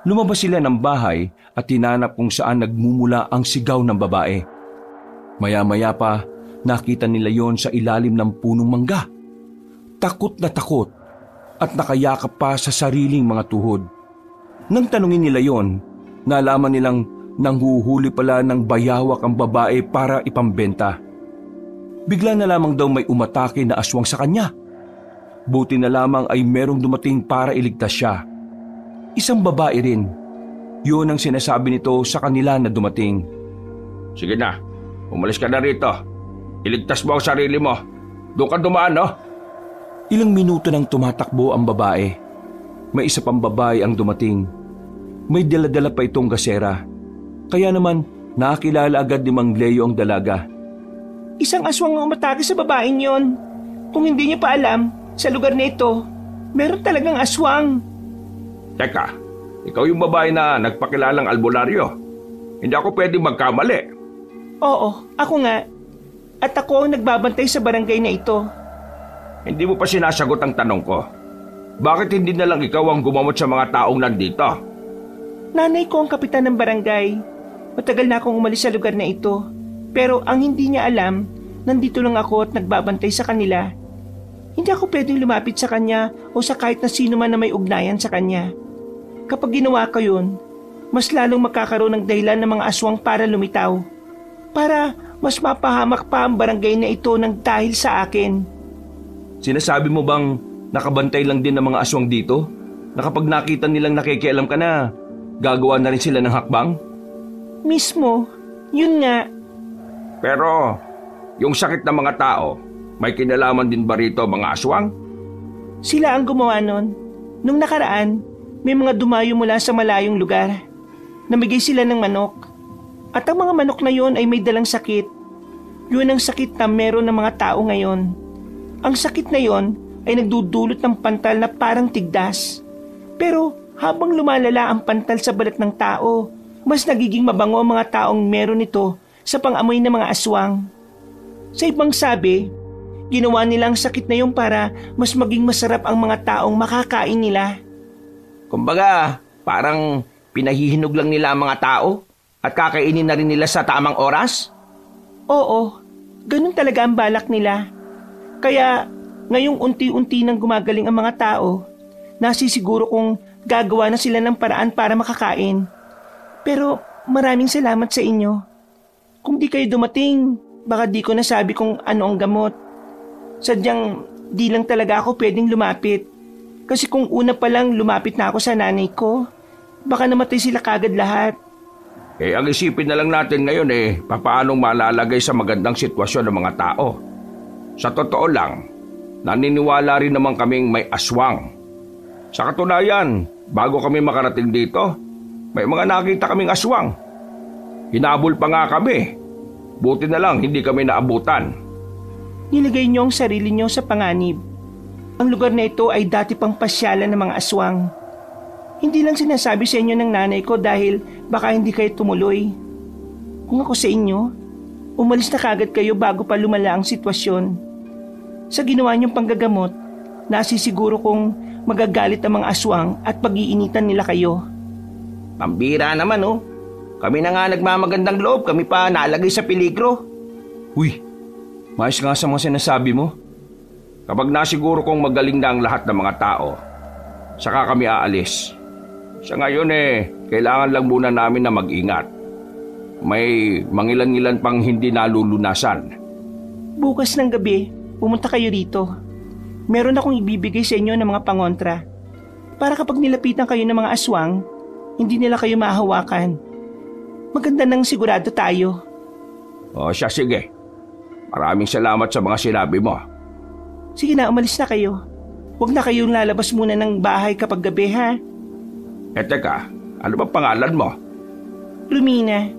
Lumabas sila ng bahay at tinanap kung saan nagmumula ang sigaw ng babae. Maya-maya pa, nakita nila yon sa ilalim ng punong mangga. Takot na takot at nakayakap pa sa sariling mga tuhod. Nang tanungin nila yon, nalaman nilang nanghuhuli pala ng bayawak ang babae para ipambenta. Bigla na lamang daw may umatake na aswang sa kanya. Buti na lamang ay merong dumating para iligtas siya. Isang babae rin. Yun ang sinasabi nito sa kanila na dumating. Sige na, umalis ka na rito. Iligtas mo ang sarili mo. Doon ka dumaan, no? Ilang minuto nang tumatakbo ang babae. May isa pang babae ang dumating. May dala-dala pa itong gasera. Kaya naman, nakakilala agad ni Mang Leo ang dalaga. Isang aswang ang umatake sa babaeng yon. Kung hindi niyo pa alam, sa lugar na ito, meron talagang aswang. Teka, ikaw yung babae na nagpakilalang albularyo. Hindi ako pwedeng magkamali. Oo, ako nga. At ako ang nagbabantay sa barangay na ito. Hindi mo pa sinasagot ang tanong ko. Bakit hindi na lang ikaw ang gumamot sa mga taong nandito? Nanay ko ang kapitan ng barangay. Matagal na akong umalis sa lugar na ito. Pero ang hindi niya alam, nandito lang ako at nagbabantay sa kanila. Hindi ako pwedeng lumapit sa kanya o sa kahit na sino man na may ugnayan sa kanya. Kapag ginawa ko yun, mas lalong magkakaroon ng dahilan ng mga aswang para lumitaw. Para mas mapahamak pa ang barangay na ito ng dahil sa akin. Sinasabi mo bang nakabantay lang din ng mga aswang dito? Na kapag nakita nilang nakikialam ka na, gagawa na rin sila ng hakbang? Mismo, yun nga. Pero, yung sakit ng mga tao, may kinalaman din ba rito mga aswang? Sila ang gumawa nun. Nung nakaraan, may mga dumayo mula sa malayong lugar. Namigay sila ng manok. At ang mga manok na yon ay may dalang sakit. Yun ang sakit na meron ng mga tao ngayon. Ang sakit na yon ay nagdudulot ng pantal na parang tigdas. Pero habang lumalala ang pantal sa balat ng tao, mas nagiging mabango ang mga taong meron nito sa pang-amoy ng mga aswang. Sa ibang sabi, ginawa nila ang sakit na yun para mas maging masarap ang mga taong makakain nila. Kumbaga, parang pinahihinog lang nila ang mga tao at kakainin na rin nila sa tamang oras? Oo, ganun talaga ang balak nila. Kaya ngayong unti-unti nang gumagaling ang mga tao, nasisiguro kong gagawa na sila ng paraan para makakain. Pero maraming salamat sa inyo. Kung di kayo dumating, baka di ko nasabi kung ano ang gamot. Sadyang di lang talaga ako pwedeng lumapit. Kasi kung una pa lang lumapit na ako sa nanay ko, baka namatay sila kagad lahat. Ang isipin na lang natin ngayon papaanong malalagay sa magandang sitwasyon ng mga tao. Sa totoo lang, naniniwala rin naman kaming may aswang. Sa katunayan, bago kami makarating dito, May mga nakita kaming aswang. Hinabol pa nga kami. Buti na lang hindi kami naabutan. Nilagay niyo ang sarili niyo sa panganib. Ang lugar na ito ay dati pang pasyalan ng mga aswang. Hindi lang sinasabi sa inyo ng nanay ko dahil baka hindi kayo tumuloy. Kung ako sa inyo, umalis na kagad kayo bago pa lumala ang sitwasyon. Sa ginawa niyong panggagamot, nasisiguro kong magagalit ang mga aswang at pag-iinitan nila kayo. Pambira naman oh. Kami na nga nagmamagandang loob, kami pa nalagay sa peligro. Uy, maayos nga sa mga sinasabi mo. Kapag nasiguro kong magaling na ang lahat ng mga tao, saka kami aalis. Sa ngayon kailangan lang muna namin na mag-ingat. May mangilan-ngilan pang hindi nalulunasan. Bukas ng gabi, pumunta kayo rito. Meron akong ibibigay sa inyo ng mga pangontra. Para kapag nilapitan kayo ng mga aswang, hindi nila kayo mahawakan. Maganda nang sigurado tayo. O siya, sige. Maraming salamat sa mga sinabi mo. Sige na, umalis na kayo. Huwag na kayong lalabas muna ng bahay kapag gabi, ha? Teka, ano ba pangalan mo? Rumina.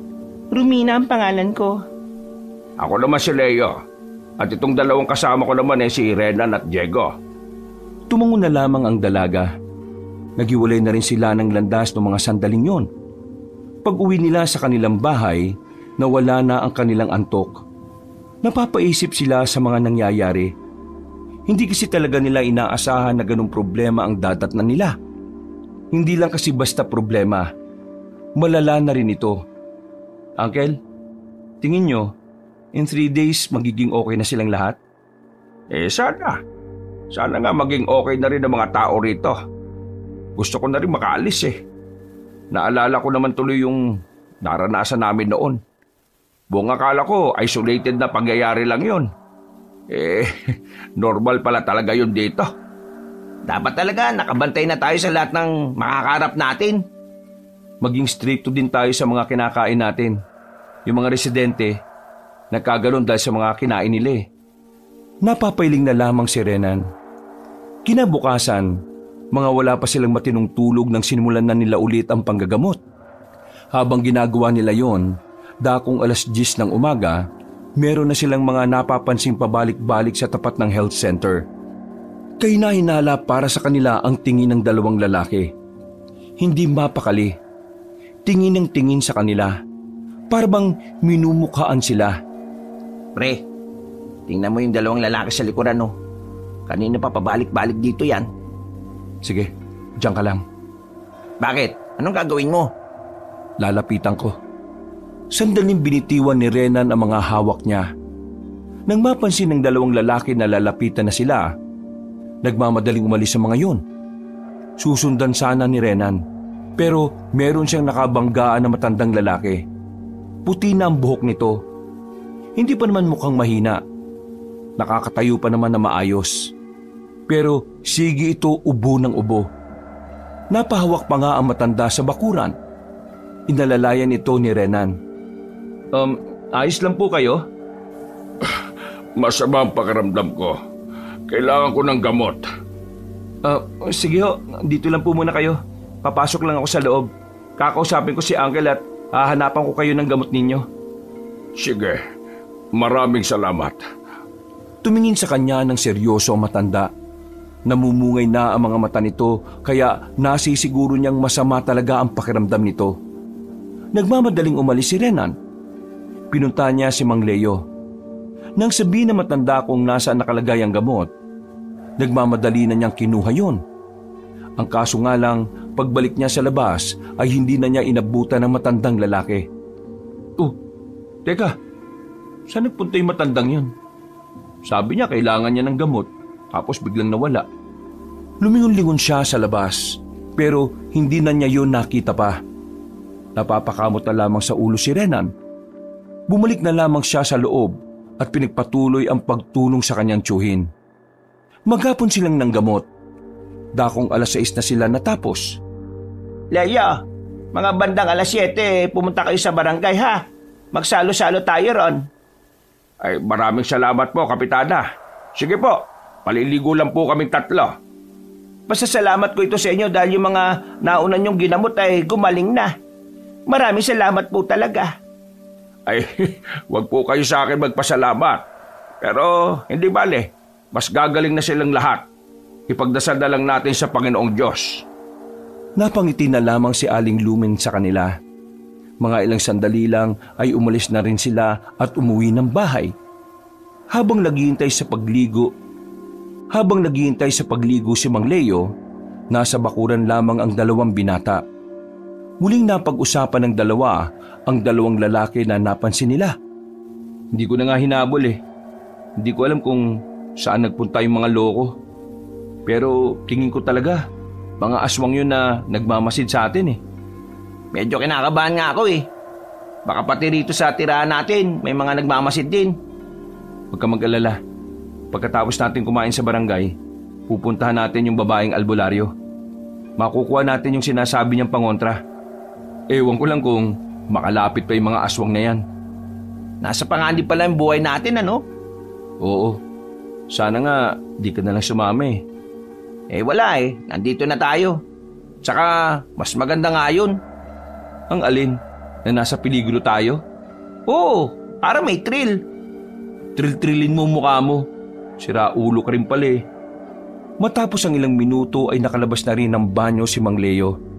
Rumina ang pangalan ko. Ako naman si Leo. At itong dalawang kasama ko naman si Renan at Diego. Tumango na lamang ang dalaga. Naghiwalay na rin sila ng landas ng mga sandaling yon. Pag-uwi nila sa kanilang bahay, nawala na ang kanilang antok. Napapaisip sila sa mga nangyayari. Hindi kasi talaga nila inaasahan na ganung problema ang dadatnan nila. Hindi lang kasi basta problema. Malala na rin ito. Uncle, tingin nyo, in 3 days magiging okay na silang lahat? Sana. Sana nga maging okay na rin ang mga tao rito. Gusto ko na rin makaalis Naalala ko naman tuloy yung naranasan namin noon. Buong akala ko isolated na pangyayari lang yun. Normal pala talaga yun dito. Dapat talaga nakabantay na tayo sa lahat ng makakarap natin. Maging stricto din tayo sa mga kinakain natin. Yung mga residente, nagkaganon dahil sa mga kinain nila Napapailing na lamang si Renan. Kinabukasan, mga wala pa silang matinong tulog nang sinimulan na nila ulit ang panggagamot. Habang ginagawa nila yon, dakong 10:00 ng umaga, meron na silang mga napapansing pabalik-balik sa tapat ng health center. Kahinahinala para sa kanila ang tingin ng dalawang lalaki. Hindi mapakali. Tingin ng tingin sa kanila. Para bang minumukhaan sila. Pre, tingnan mo yung dalawang lalaki sa likuran Kanina pa pabalik-balik dito yan. Sige, diyan ka lang. Bakit? Anong gagawin mo? Lalapitan ko. Sandaling binitiwan ni Renan ang mga hawak niya. Nang mapansin ng dalawang lalaki na lalapitan na sila, nagmamadaling umalis sa mga yun. Susundan sana ni Renan, pero meron siyang nakabanggaan na matandang lalaki. Puti na ang buhok nito. Hindi pa naman mukhang mahina. Nakakatayo pa naman na maayos. Pero sige ito ubo ng ubo. Napahawak pa nga ang matanda sa bakuran. Inalalayan ito ni Renan. Ayos lang po kayo? Masama ang pakiramdam ko. Kailangan ko ng gamot. Sige ho, dito lang po muna kayo. Papasok lang ako sa loob. Kakausapin ko si Uncle at hahanapan ko kayo ng gamot ninyo. Sige, maraming salamat. Tumingin sa kanya ng seryoso ang matanda. Namumungay na ang mga mata nito kaya nasisiguro niyang masama talaga ang pakiramdam nito. Nagmamadaling umalis si Renan. Pinunta niya si Mang Leo. Nang sabihin na matanda kung nasaan nakalagay ang gamot, nagmamadali na niyang kinuha yon. Ang kaso nga lang, pagbalik niya sa labas ay hindi na niya inabutan ng matandang lalaki. Teka, saan nagpunta yung matandang yun? Sabi niya kailangan niya ng gamot, tapos biglang nawala. Lumingon-lingon siya sa labas, pero hindi na niya yun nakita pa. Napapakamot na lamang sa ulo si Renan. Bumalik na lamang siya sa loob at pinagpatuloy ang pagtulong sa kanyang tiyuhin. Maghapon silang ng gamot. Dakong 6:00 na sila natapos. Leo, mga bandang 7:00, pumunta kayo sa barangay, ha? Magsalo-salo tayo ron. Ay, maraming salamat po, Kapitana. Sige po, paliligo lang po kaming 3. Pasasalamat ko ito sa inyo dahil yung mga nauna niyong ginamot ay gumaling na. Maraming salamat po talaga. Ay, wag po kayo sa akin magpasalamat. Pero hindi bale, mas gagaling na silang lahat. Ipagdasal na lang natin sa Panginoong Diyos. Napangiti na lamang si Aling Lumen sa kanila. Mga ilang sandali lang ay umalis na rin sila at umuwi ng bahay. Habang naghihintay sa pagligo si Mang Leo, nasa bakuran lamang ang dalawang binata. Muling napag-usapan ng dalawa ang dalawang lalaki na napansin nila. Hindi ko na nga hinabol eh. Hindi ko alam kung saan nagpunta yung mga loko. Pero tingin ko talaga, mga aswang yun na nagmamasid sa atin eh. Medyo kinakabahan nga ako eh. Baka pati rito sa tirahan natin, may mga nagmamasid din. Huwag ka mag-alala. Pagkatapos natin kumain sa barangay, pupuntahan natin yung babaeng albularyo. Makukuha natin yung sinasabi niyang pangontra. Ewan ko lang kung makalapit pa yung mga aswang na yan. Nasa panganib pala yung buhay natin, ano? Oo. Sana nga di ka na lang sumama eh. Wala eh. Nandito na tayo. Tsaka mas maganda nga yun. Ang alin? Na nasa peligro tayo? Oo, para may thrill. Tril-trilin mo mukha mo. Sira ulo ka rin pala eh. Matapos ang ilang minuto ay nakalabas na rin ng banyo si Mang Leo.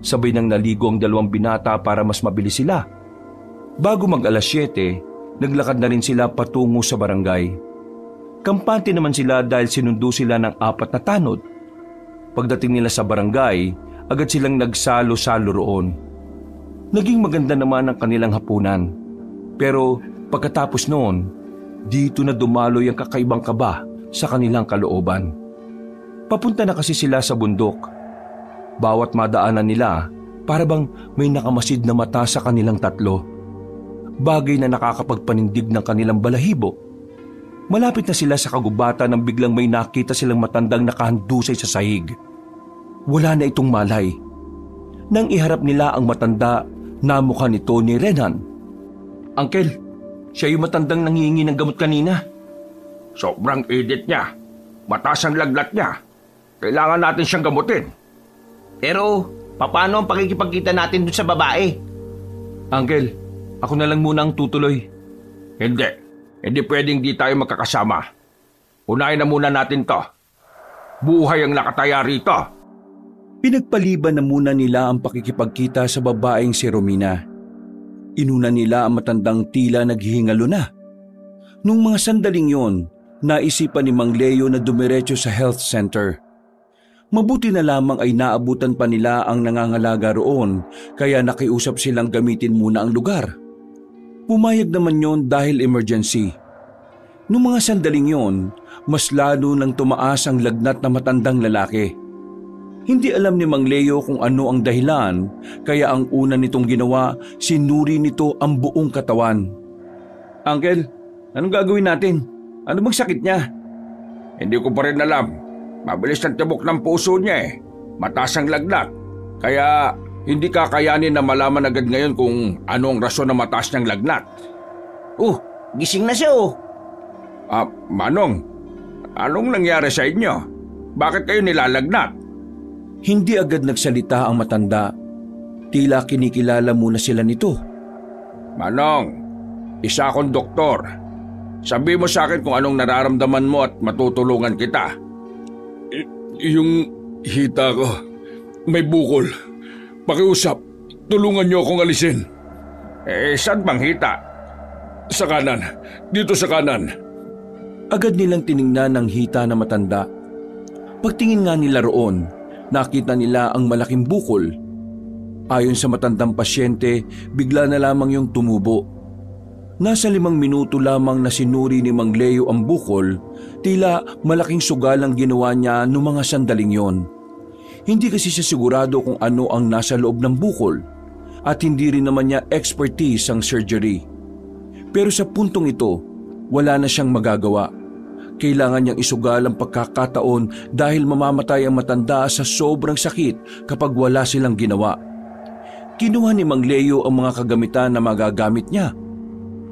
Sabay nang naligo ang dalawang binata para mas mabilis sila. Bago mag-alas 7, naglakad na rin sila patungo sa barangay. Kampante naman sila dahil sinundo sila ng 4 na tanod. Pagdating nila sa barangay, agad silang nagsalo-salo roon. Naging maganda naman ang kanilang hapunan. Pero pagkatapos noon, dito na dumaloy ang kakaibang kaba sa kanilang kalooban. Papunta na kasi sila sa bundok. Bawat madaanan nila, para bang may nakamasid na mata sa kanilang tatlo. Bagay na nakakapagpanindig ng kanilang balahibo. Malapit na sila sa kagubatan nang biglang may nakita silang matandang nakahandusay sa sahig. Wala na itong malay. Nang iharap nila ang matanda, namukha nito ni Renan. Uncle, siya yung matandang nangihingi ng gamot kanina. Sobrang edit niya. Mataas ang laglat niya. Kailangan natin siyang gamutin. Pero, paano ang pakikipagkita natin dun sa babae? Uncle, ako na lang muna ang tutuloy. Hindi pwedeng di tayo magkakasama. Unahin na muna natin to. Buhay ang nakataya rito. Pinagpaliban na muna nila ang pakikipagkita sa babaeng si Romina. Inuna nila ang matandang tila naghihingalo na. Nung mga sandaling yon, naisipan ni Mang Leo na dumiretso sa health center. Mabuti na lamang ay naabutan pa nila ang nangangalaga roon kaya nakiusap silang gamitin muna ang lugar. Pumayag naman yon dahil emergency. Noong mga sandaling yon, mas lalo nang tumaas ang lagnat na matandang lalaki. Hindi alam ni Mang Leo kung ano ang dahilan kaya ang una nitong ginawa, sinuri nito ang buong katawan. Uncle, anong gagawin natin? Ano bang sakit niya? Hindi ko pa rin alam. Mabilis ang tibok ng puso niya eh. Mataas ang lagnat. Kaya hindi kakayanin na malaman agad ngayon kung ano ang rason na mataas niyang lagnat. Gising na siya oh. Manong, anong nangyari sa inyo? Bakit kayo nilalagnat? Hindi agad nagsalita ang matanda. Tila kinikilala muna sila nito. Manong, isa akong doktor. Sabi mo sa akin kung anong nararamdaman mo at matutulungan kita. Yung hita ko, may bukol. Pakiusap, tulungan niyo akong alisin. Saan bang hita? Sa kanan, dito sa kanan. Agad nilang tiningnan ang hita na matanda. Pagtingin nga nila roon, nakita nila ang malaking bukol. Ayon sa matandang pasyente, bigla na lamang yung tumubo. Nasa 5 minuto lamang na sinuri ni Mang Leo ang bukol, tila malaking sugal ang ginawa niya noong mga sandaling yon. Hindi kasi siya sigurado kung ano ang nasa loob ng bukol at hindi rin naman niya expertise ang surgery. Pero sa puntong ito, wala na siyang magagawa. Kailangan niyang isugal ang pagkakataon dahil mamamatay ang matanda sa sobrang sakit kapag wala silang ginawa. Kinuha ni Mang Leo ang mga kagamitan na magagamit niya.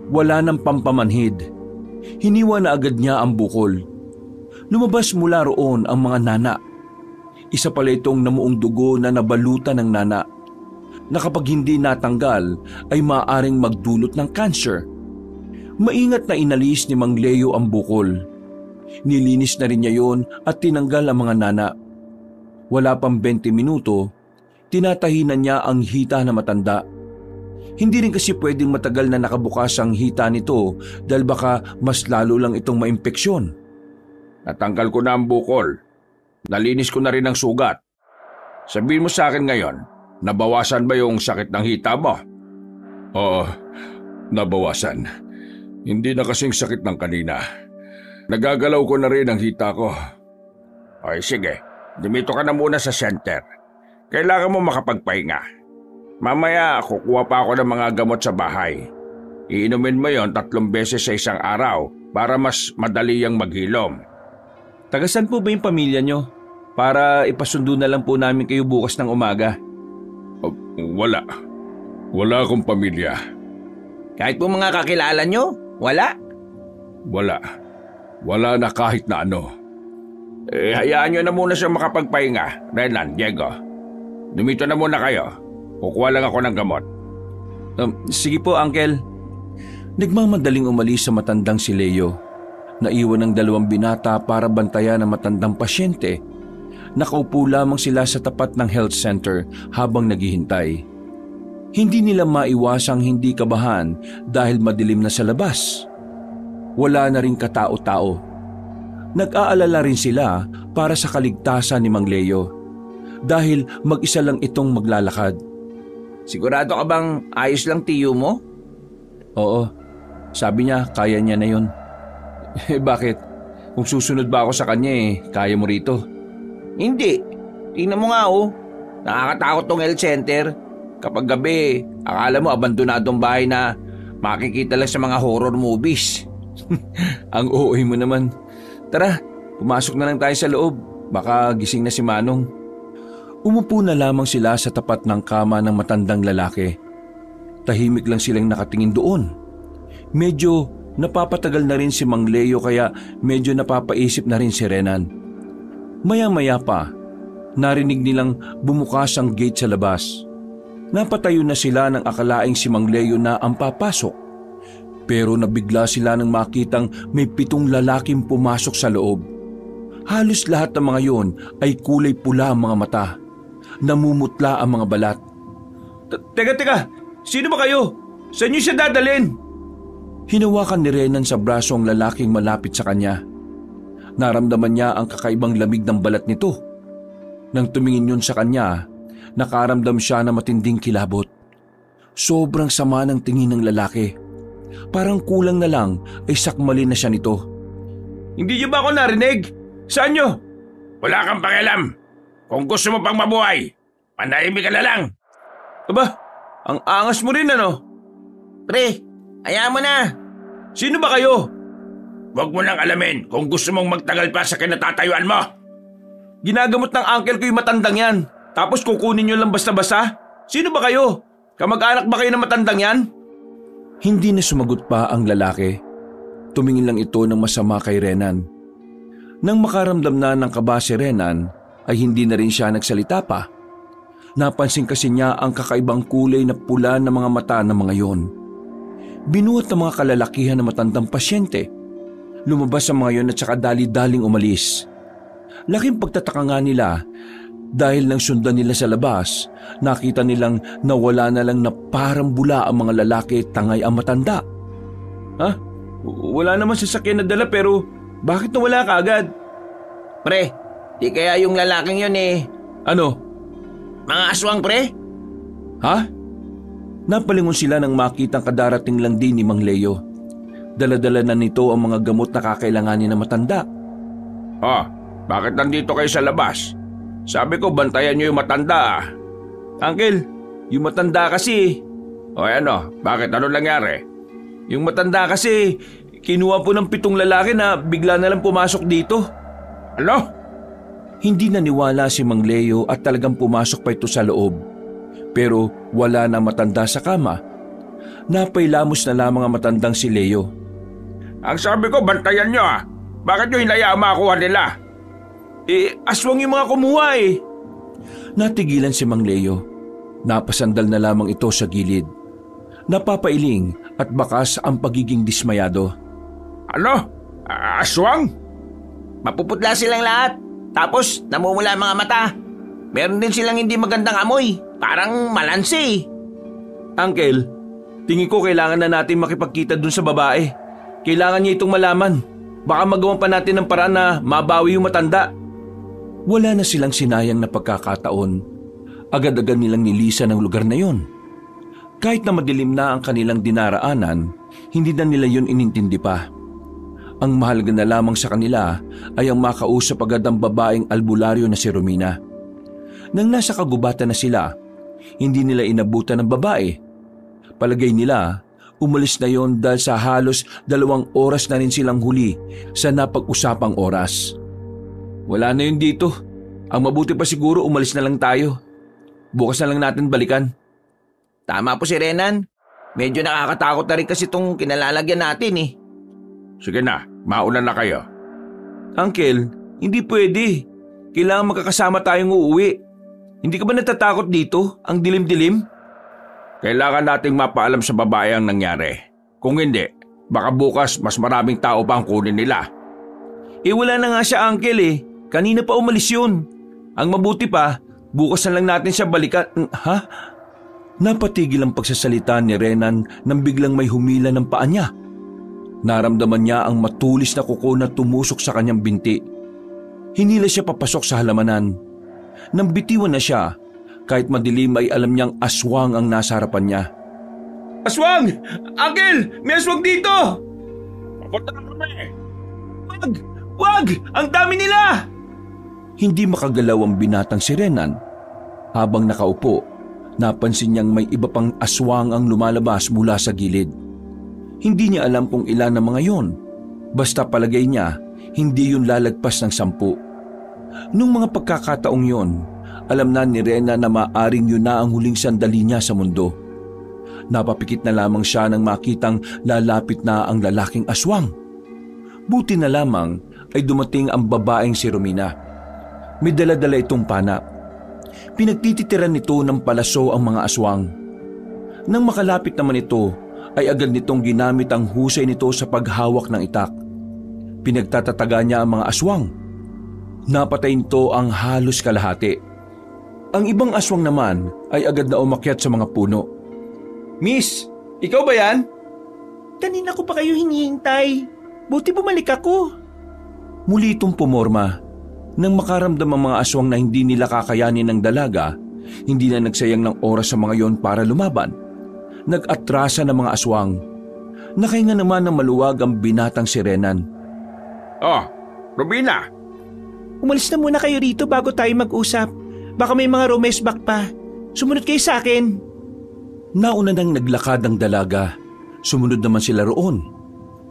Wala nang pampamanhid. Hiniwa na agad niya ang bukol. Lumabas mula roon ang mga nana. Isa pala itong namuong dugo na nabalutan ng nana. na kapag hindi natanggal ay maaaring magdulot ng cancer. Maingat na inalis ni Mang Leo ang bukol. Nilinis na rin niya yon at tinanggal ang mga nana. Wala pang 20 minuto, tinatahinan niya ang hita na matanda. Hindi rin kasi pwedeng matagal na nakabukas ang hita nito dahil baka mas lalo lang itong maimpeksyon. Natanggal ko na ang bukol. Nalinis ko na rin ang sugat. Sabihin mo sa akin ngayon, nabawasan ba yung sakit ng hita mo? Oo, nabawasan. Hindi na kasing sakit ng kanina. Nagagalaw ko na rin ang hita ko. Okay, sige. Dumito ka na muna sa center. Kailangan mo makapagpahinga. Mamaya, kukuha pa ako ng mga gamot sa bahay. Iinumin mo yon 3 beses sa isang araw para mas madali yang maghilom. Tagasan po ba yung pamilya nyo? Para ipasundo na lang po namin kayo bukas ng umaga. Wala. Wala akong pamilya. Kahit po mga kakilala nyo, wala? Wala. Wala na kahit na ano. Hayaan nyo na muna siya makapagpahinga. Renan, Diego. Dumito na muna kayo. Kukuha lang ako ng gamot. Sige po, Uncle. Nagmamadaling umalis sa matandang si Leo. Naiwan ng 2 binata para bantayan ang matandang pasyente. Nakaupo lamang sila sa tapat ng health center habang naghihintay. Hindi nila maiwasang hindi kabahan dahil madilim na sa labas. Wala na rin katao-tao. Nag-aalala rin sila para sa kaligtasan ni Mang Leo dahil mag-isa lang itong maglalakad. Sigurado ka bang ayos lang tiyo mo? Oo, sabi niya kaya niya na yun. Bakit? Kung susunod ba ako sa kanya kaya mo rito? Hindi. Tingnan mo nga nakakatakot tong health center. Kapag gabi, akala mo abandonadong bahay na makikita lang sa mga horror movies. Ang OA mo naman. Tara, pumasok na lang tayo sa loob. Baka gising na si Manong. Umupo na lamang sila sa tapat ng kama ng matandang lalaki. Tahimik lang silang nakatingin doon. Medyo napapatagal na rin si Mang Leo kaya medyo napapaisip na rin si Renan. Maya-maya pa, narinig nilang bumukas ang gate sa labas. Napatayo na sila nang akalaing si Mang Leo na ang papasok. Pero nabigla sila nang makitang may 7 lalaking pumasok sa loob. Halos lahat ng mga yon ay kulay pula ang mga mata. Namumutla ang mga balat. Teka, sino ba kayo? Saan niyo siya dadalhin? Hinawakan ni Renan sa braso ang lalaking malapit sa kanya. Naramdaman niya ang kakaibang lamig ng balat nito. Nang tumingin yun sa kanya, nakaramdam siya na matinding kilabot. Sobrang sama ng tingin ng lalaki. Parang kulang na lang ay sakmali na siya nito. Hindi niyo ba ako narinig? Saan niyo? Wala kang pakialam. Kung gusto mo pang mabuhay, panahimik ka na lang. Aba, ang angas mo rin Pre, hayaan mo na. Sino ba kayo? Huwag mo nang alamin kung gusto mong magtagal pa sa kinatatayuan mo. Ginagamot ng uncle ko yung matandang yan. Tapos kukunin niyo lang basta-basta? Sino ba kayo? Kamag-anak ba kayo ng matandang yan? Hindi na sumagot pa ang lalaki. Tumingin lang ito ng masama kay Renan. Nang makaramdam na ng kaba si Renan, ay hindi na rin siya nagsalita pa. Napansin kasi niya ang kakaibang kulay na pula ng mga mata ng mga yon. Binuhat ng mga kalalakihan na matandang pasyente. Lumabas ang mga yon at saka dali-daling umalis. Laking pagtataka nga nila dahil nang sundan nila sa labas, nakita nilang nawala na lang na parang bula ang mga lalaki tangay ang matanda. Ha? Wala naman sasakyan na dala pero bakit nawala ka agad? Pre, di kaya yung lalaking yun Ano? mga aswang pre? Ha? Napalingon sila nang makitang kadarating lang din ni Mang Leo. Dala-dala na nito ang mga gamot na kakailanganin ng matanda. Bakit nandito kayo sa labas? Sabi ko bantayan niyo yung matanda. Uncle, yung matanda kasi. O ano, bakit? Ano nangyari? Yung matanda kasi, kinuha po ng 7 lalaki na bigla na lang pumasok dito. Ano? Hindi naniwala si Mang Leo at talagang pumasok pa ito sa loob. Pero wala na matanda sa kama. Napailamos na lamang ang matandang si Leo. Ang sabi ko, bantayan nyo Bakit nyo hinayaan makuha nila? Aswang yung mga kumuha Natigilan si Mang Leo. Napasandal na lamang ito sa gilid. Napapailing at bakas ang pagiging dismayado. Ano? Aswang? Mapuputla silang lahat. Tapos namumula ang mga mata. Meron din silang hindi magandang amoy. Parang malansi. Uncle, tingin ko kailangan na natin makipagkita dun sa babae. Kailangan niya itong malaman. Baka magawan pa natin ng paraan na mabawi yung matanda. Wala na silang sinayang na pagkakataon. Agad-agad nilang nilisan ang lugar na yon. Kahit na madilim na ang kanilang dinaraanan, hindi na nila yun inintindi pa. Ang mahalaga na lamang sa kanila ay ang makausap agad ang babaeng albularyo na si Romina. Nang nasa kagubatan na sila, hindi nila inabutan ng babae. Palagay nila, umalis na yon dahil sa halos 2 oras na rin silang huli sa napag-usapang oras. Wala na yun dito. Ang mabuti pa siguro umalis na lang tayo. Bukas na lang natin balikan. Tama po si Renan. Medyo nakakatakot na rin kasi itong kinalalagyan natin eh. Sige na, mauna na kayo. Uncle, hindi pwede. Kailangan magkakasama tayong uuwi. Hindi ka ba natatakot dito? Ang dilim-dilim? Kailangan nating mapaalam sa babae ang nangyari. Kung hindi, baka bukas mas maraming tao pa ang kunin nila. Wala na nga siya, Uncle eh. Kanina pa umalis yun. Ang mabuti pa, bukas na lang natin siya balikan. Ha? Napatigil ang pagsasalita ni Renan nang biglang may humila ng paa niya. Naramdaman niya ang matulis na kuko na tumusok sa kanyang binti. Hinila siya papasok sa halamanan. Nang bitiwan na siya, kahit madilim ay alam niyang aswang ang nasa harapan niya. Aswang! Uncle! May aswang dito! Papunta na kami! Wag! Wag! Ang dami nila! Hindi makagalaw ang binatang si Renan. Habang nakaupo, napansin niyang may iba pang aswang ang lumalabas mula sa gilid. Hindi niya alam kung ilan ang mga yon. Basta palagay niya, hindi yun lalagpas ng 10. Nung mga pagkakataong yon, alam na ni Rena na maaring yun na ang huling sandali niya sa mundo. Napapikit na lamang siya nang makitang lalapit na ang lalaking aswang. Buti na lamang ay dumating ang babaeng si Romina. May dala-dala itong pana. Pinagtititiran nito ng palaso ang mga aswang. Nang makalapit naman ito, ay agad nitong ginamit ang husay nito sa paghawak ng itak. Pinagtatataga niya ang mga aswang. Napatay nito ang halos kalahati. Ang ibang aswang naman ay agad na umakyat sa mga puno. Miss, ikaw ba yan? Kanina ko pa kayo hinihintay. Buti bumalik ako. Muli itong pumorma. Nang makaramdam ang mga aswang na hindi nila kakayanin ng dalaga, hindi na nagsayang ng oras sa mga yon para lumaban. Nag-atrasa ng mga aswang. Nakahinga naman ng maluwag ang binatang si Renan. Oh, Romina! Umalis na muna kayo rito bago tayo mag-usap. Baka may mga rumesbak pa. Sumunod kayo sa akin. Nauna nang naglakad ang dalaga. Sumunod naman sila roon.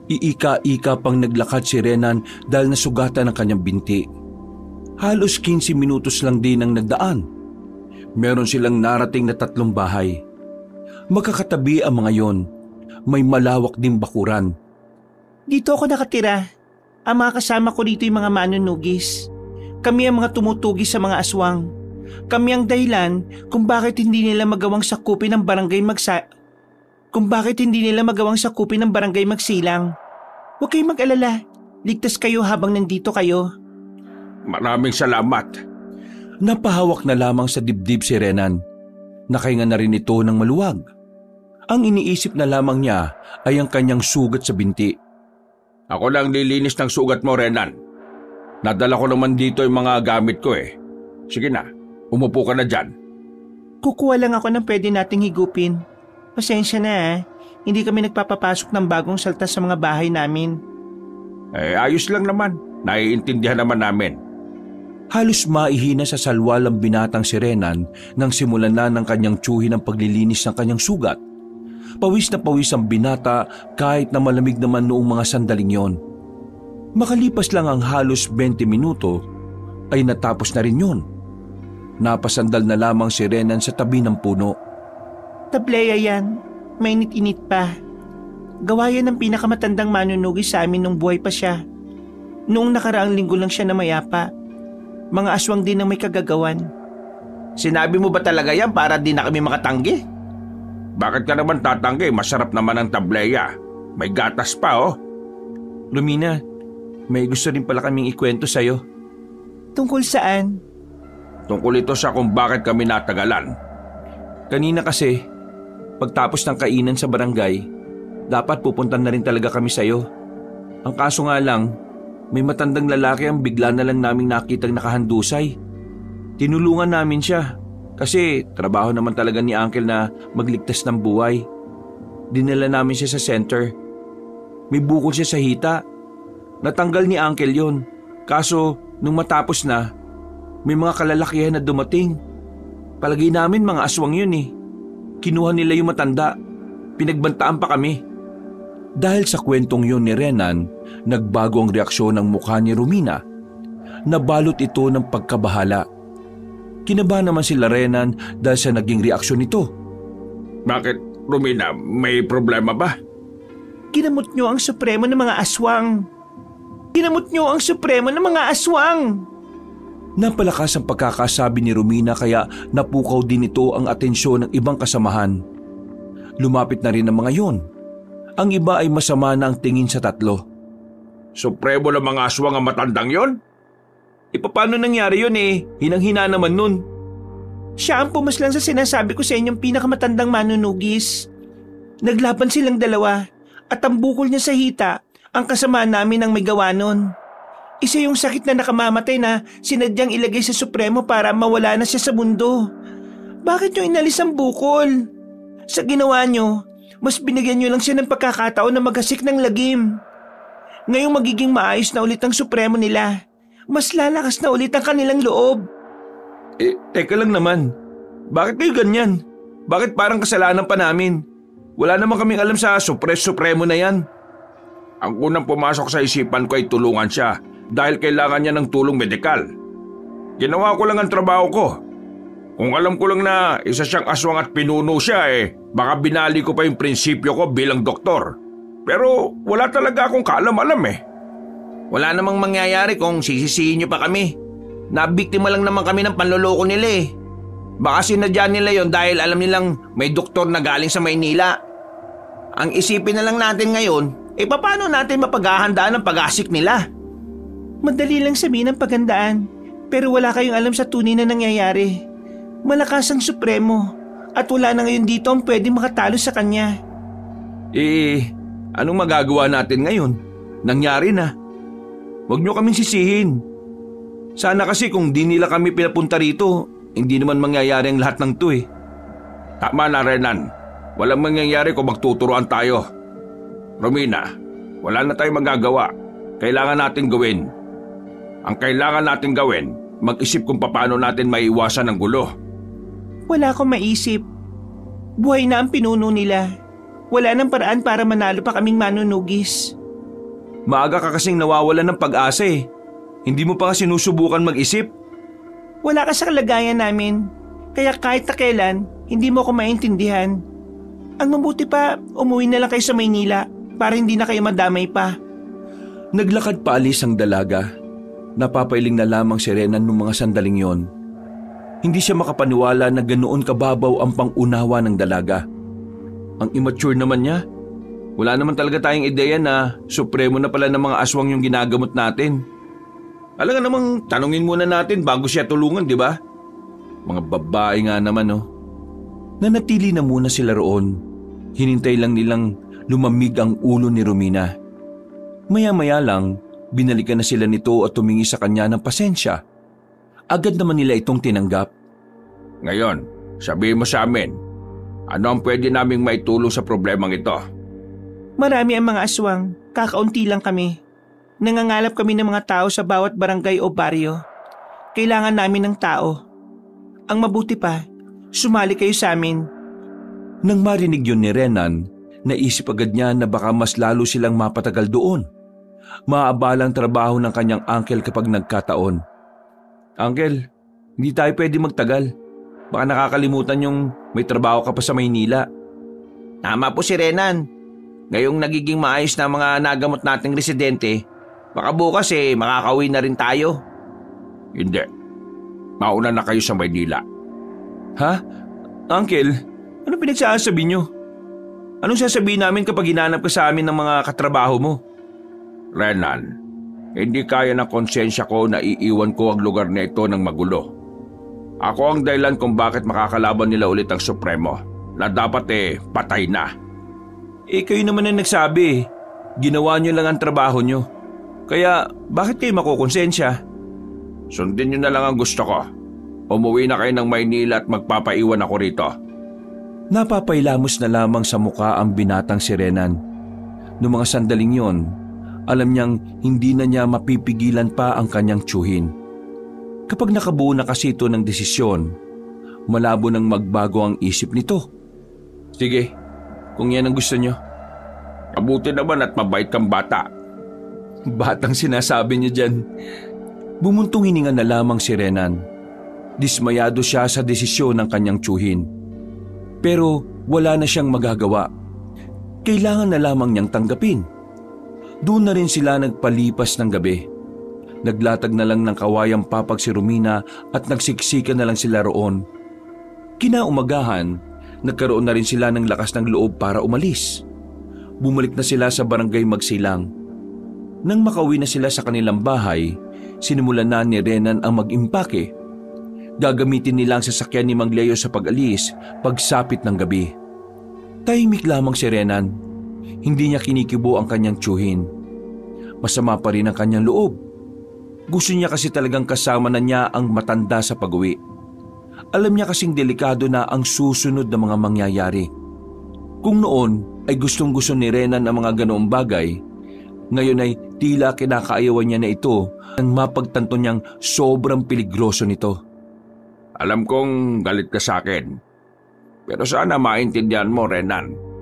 Iika-ika pang naglakad si Renan dahil nasugatan ang kanyang binti. Halos 15 minutos lang din ang nagdaan. Meron silang narating na 3 bahay. Magkakatabi ang mga yon. May malawak din bakuran. Dito ako nakatira. Ang mga kasama ko dito yung mga manunugis. Kami ang mga tumutugis sa mga aswang. Kami ang dahilan kung bakit hindi nila magawang sakupin ng barangay magsilang. Huwag kayong mag-alala. Ligtas kayo habang nandito kayo. Maraming salamat. Napahawak na lamang sa dibdib si Renan. Nakahinga na rin ito ng maluwag. Ang iniisip na lamang niya ay ang kanyang sugat sa binti. Ako lang lilinis ng sugat mo, Renan. Nadala ko naman dito yung mga gamit ko eh. Sige na, umupo ka na dyan. Kukuha lang ako ng pwede nating higupin. Pasensya na hindi kami nagpapapasok ng bagong salta sa mga bahay namin. Ayos lang naman. Naiintindihan naman namin. Halos maihina sa salwal ang binatang si Renan nang simulan na ng kanyang tiyuhin ang paglilinis ng kanyang sugat. Pawis na pawis ang binata kahit na malamig naman noong mga sandaling yon. Makalipas lang ang halos 20 minuto ay natapos na rin yun. Napasandal na lamang si Renan sa tabi ng puno. Tableya yan. Mainit-init pa. Gawa yan ng pinakamatandang manunugis sa amin nung buhay pa siya. Noong nakaraang linggo lang siya na mayapa. Mga aswang din ang may kagagawan. Sinabi mo ba talaga yan para di na kami makatanggi? Bakit ka naman tatanggi? Masarap naman ang tableya. May gatas pa oh. Romina, may gusto rin pala kaming ikwento sa'yo. Tungkol saan? Tungkol ito sa kung bakit kami natagalan. Kanina kasi, pagtapos ng kainan sa barangay, dapat pupunta na rin talaga kami sa'yo. Ang kaso nga lang, may matandang lalaki ang bigla na lang naming nakitang nakahandusay. Tinulungan namin siya kasi trabaho naman talaga ni Uncle na magligtas ng buhay. Dinala namin siya sa center. May bukol siya sa hita. Natanggal ni Uncle yon. Kaso nung matapos na, may mga kalalakihan na dumating. Palagay namin mga aswang yun eh. Kinuha nila yung matanda. Pinagbantaan pa kami. Dahil sa kwentong yun ni Renan, nagbago ang reaksyon ng mukha ni Romina. Nabalot ito ng pagkabahala. Kinabahan naman sila Renan dahil sa naging reaksyon nito. Bakit, Romina? May problema ba? Ginamot nyo ang supremo ng mga aswang. Ginamot nyo ang supremo ng mga aswang. Napalakas ang pagkakasabi ni Romina kaya napukaw din ito ang atensyon ng ibang kasamahan. Lumapit na rin ang mga yon. Ang iba ay masama na ang tingin sa tatlo. Supremo ng mga aswang ang matandang yon? Paano nangyari yun eh? Hinang-hina naman nun. Siya ang pumaslang sa sinasabi ko sa inyong pinakamatandang manunugis. Naglaban silang dalawa at ang bukol niya sa hita ang kasamaan namin ang may gawa nun. Isa yung sakit na nakamamatay na sinadyang ilagay sa supremo para mawala na siya sa mundo. Bakit nyo inalis ang bukol? Sa ginawa nyo, mas binigyan nyo lang siya ng pagkakataon na maghasik ng lagim. Ngayong magiging maayos na ulit ang supremo nila. Mas lalakas na ulit ang kanilang loob. Teka lang naman. Bakit kayo ganyan? Bakit parang kasalanan pa namin? Wala naman kaming alam sa supremo na yan. Ang unang pumasok sa isipan ko ay tulungan siya dahil kailangan niya ng tulong medikal. Ginawa ko lang ang trabaho ko. Kung alam ko lang na isa siyang aswang at pinuno siya baka binali ko pa yung prinsipyo ko bilang doktor. Pero wala talaga akong kaalam-alam Wala namang mangyayari kung sisisihin niyo pa kami. Nabiktima lang naman kami ng panloloko nila Baka sinadya nila yon dahil alam nilang may doktor na galing sa Maynila. Ang isipin na lang natin ngayon, paano natin mapaghahandaan ang pag-asik nila? Madali lang sabihin ang paghandaan, pero wala kayong alam sa tunay na nangyayari. Malakas ang supremo at wala na ngayon dito ang pwedeng makatalo sa kanya. Anong magagawa natin ngayon? Nangyari na. Huwag nyo kaming sisihin. Sana kasi kung di nila kami pinapunta rito, hindi naman mangyayari ang lahat ng to Tama na, Renan. Walang mangyayari kung magtuturoan tayo. Romina, wala na tayong magagawa. Kailangan natin gawin. Ang kailangan natin gawin, mag-isip kung paano natin maiiwasan ang gulo. Wala akong maisip. Buhay na ang pinuno nila. Wala nang paraan para manalo pa kaming manunugis. Maaga ka kasing nawawalan ng pag-asa Hindi mo pa nga sinusubukan mag-isip. Wala ka sa kalagayan namin. Kaya kahit na kailan, hindi mo ako maintindihan. Ang mabuti pa, umuwi na lang kayo sa Maynila para hindi na kayo madamay pa. Naglakad paalis ang dalaga. Napapailing na lamang si Renan nung mga sandaling yon. Hindi siya makapaniwala na ganoon kababaw ang pangunawa ng dalaga. Ang immature naman niya. Wala naman talaga tayong ideya na supremo na pala ng mga aswang yung ginagamot natin. Alam nga namang tanungin muna natin bago siya tulungan, di ba? Mga babae nga naman, Nanatili na muna sila roon. Hinintay lang nilang lumamig ang ulo ni Romina. Maya-maya lang, binalikan na sila nito at tumingi sa kanya ng pasensya. Agad naman nila itong tinanggap. Ngayon, sabihin mo sa amin, ano ang pwede naming maitulong sa problemang ito? Marami ang mga aswang, kakaunti lang kami. Nangangalap kami ng mga tao sa bawat barangay o baryo. Kailangan namin ng tao. Ang mabuti pa, sumali kayo sa amin. Nang marinig yun ni Renan, naisip agad niya na baka mas lalo silang mapatagal doon. Maabalang trabaho ng kanyang uncle kapag nagkataon. Uncle, hindi tayo pwede magtagal. Baka nakakalimutan yung may trabaho ka pa sa Maynila. Tama po si Renan. Ngayong nagiging maayos na mga nagamot nating residente, baka bukas makakauwi na rin tayo. Hindi. Mauna na kayo sa Maynila. Ha? Uncle, ano pinagsasabi nyo? Anong sasabihin namin kapag hinanap ka sa amin ng mga katrabaho mo? Renan, hindi kaya ng konsensya ko na iiwan ko ang lugar na ito ng magulo. Ako ang dahilan kung bakit makakalaban nila ulit ang Supremo na dapat patay na. Kayo naman ang nagsabi. Ginawa nyo lang ang trabaho nyo. Kaya bakit kayo makukonsensya? Sundin nyo na lang ang gusto ko. Umuwi na kayo ng Maynila at magpapaiwan ako rito. Napapailamos na lamang sa muka ang binatang si Renan. Noong mga sandaling yon, alam niyang hindi na niya mapipigilan pa ang kanyang tiyuhin. Kapag nakabuo na kasi ito ng desisyon, malabo nang magbago ang isip nito. Sige, kung yan ang gusto nyo. Mabuti naman at mabait kang bata. Batang sinasabi niyo dyan. Bumuntong hininga na lamang si Renan. Dismayado siya sa desisyon ng kanyang tiyuhin. Pero wala na siyang magagawa. Kailangan na lamang niyang tanggapin. Doon na rin sila nagpalipas ng gabi. Naglatag na lang ng kawayang papag si Romina at nagsiksika na lang sila roon. Kinaumagahan, nagkaroon na rin sila ng lakas ng loob para umalis. Bumalik na sila sa barangay Magsilang. Nang makauwi na sila sa kanilang bahay, sinimulan na ni Renan ang mag-impake. Gagamitin nila ang sasakyan ni Mang Leo sa pag-alis pagsapit ng gabi. Tahimik lamang si Renan. Hindi niya kinikibo ang kanyang tiyuhin. Masama pa rin ang kanyang loob. Gusto niya kasi talagang kasama na niya ang matanda sa pag-uwi. Alam niya kasing delikado na ang susunod na mga mangyayari. Kung noon ay gustong-gusto ni Renan ang mga ganoong bagay, ngayon ay tila kinakaayawan niya na ito nang mapagtanto niyang sobrang peligroso nito. Alam kong galit ka sa akin. Pero sana maintindihan mo, Renan.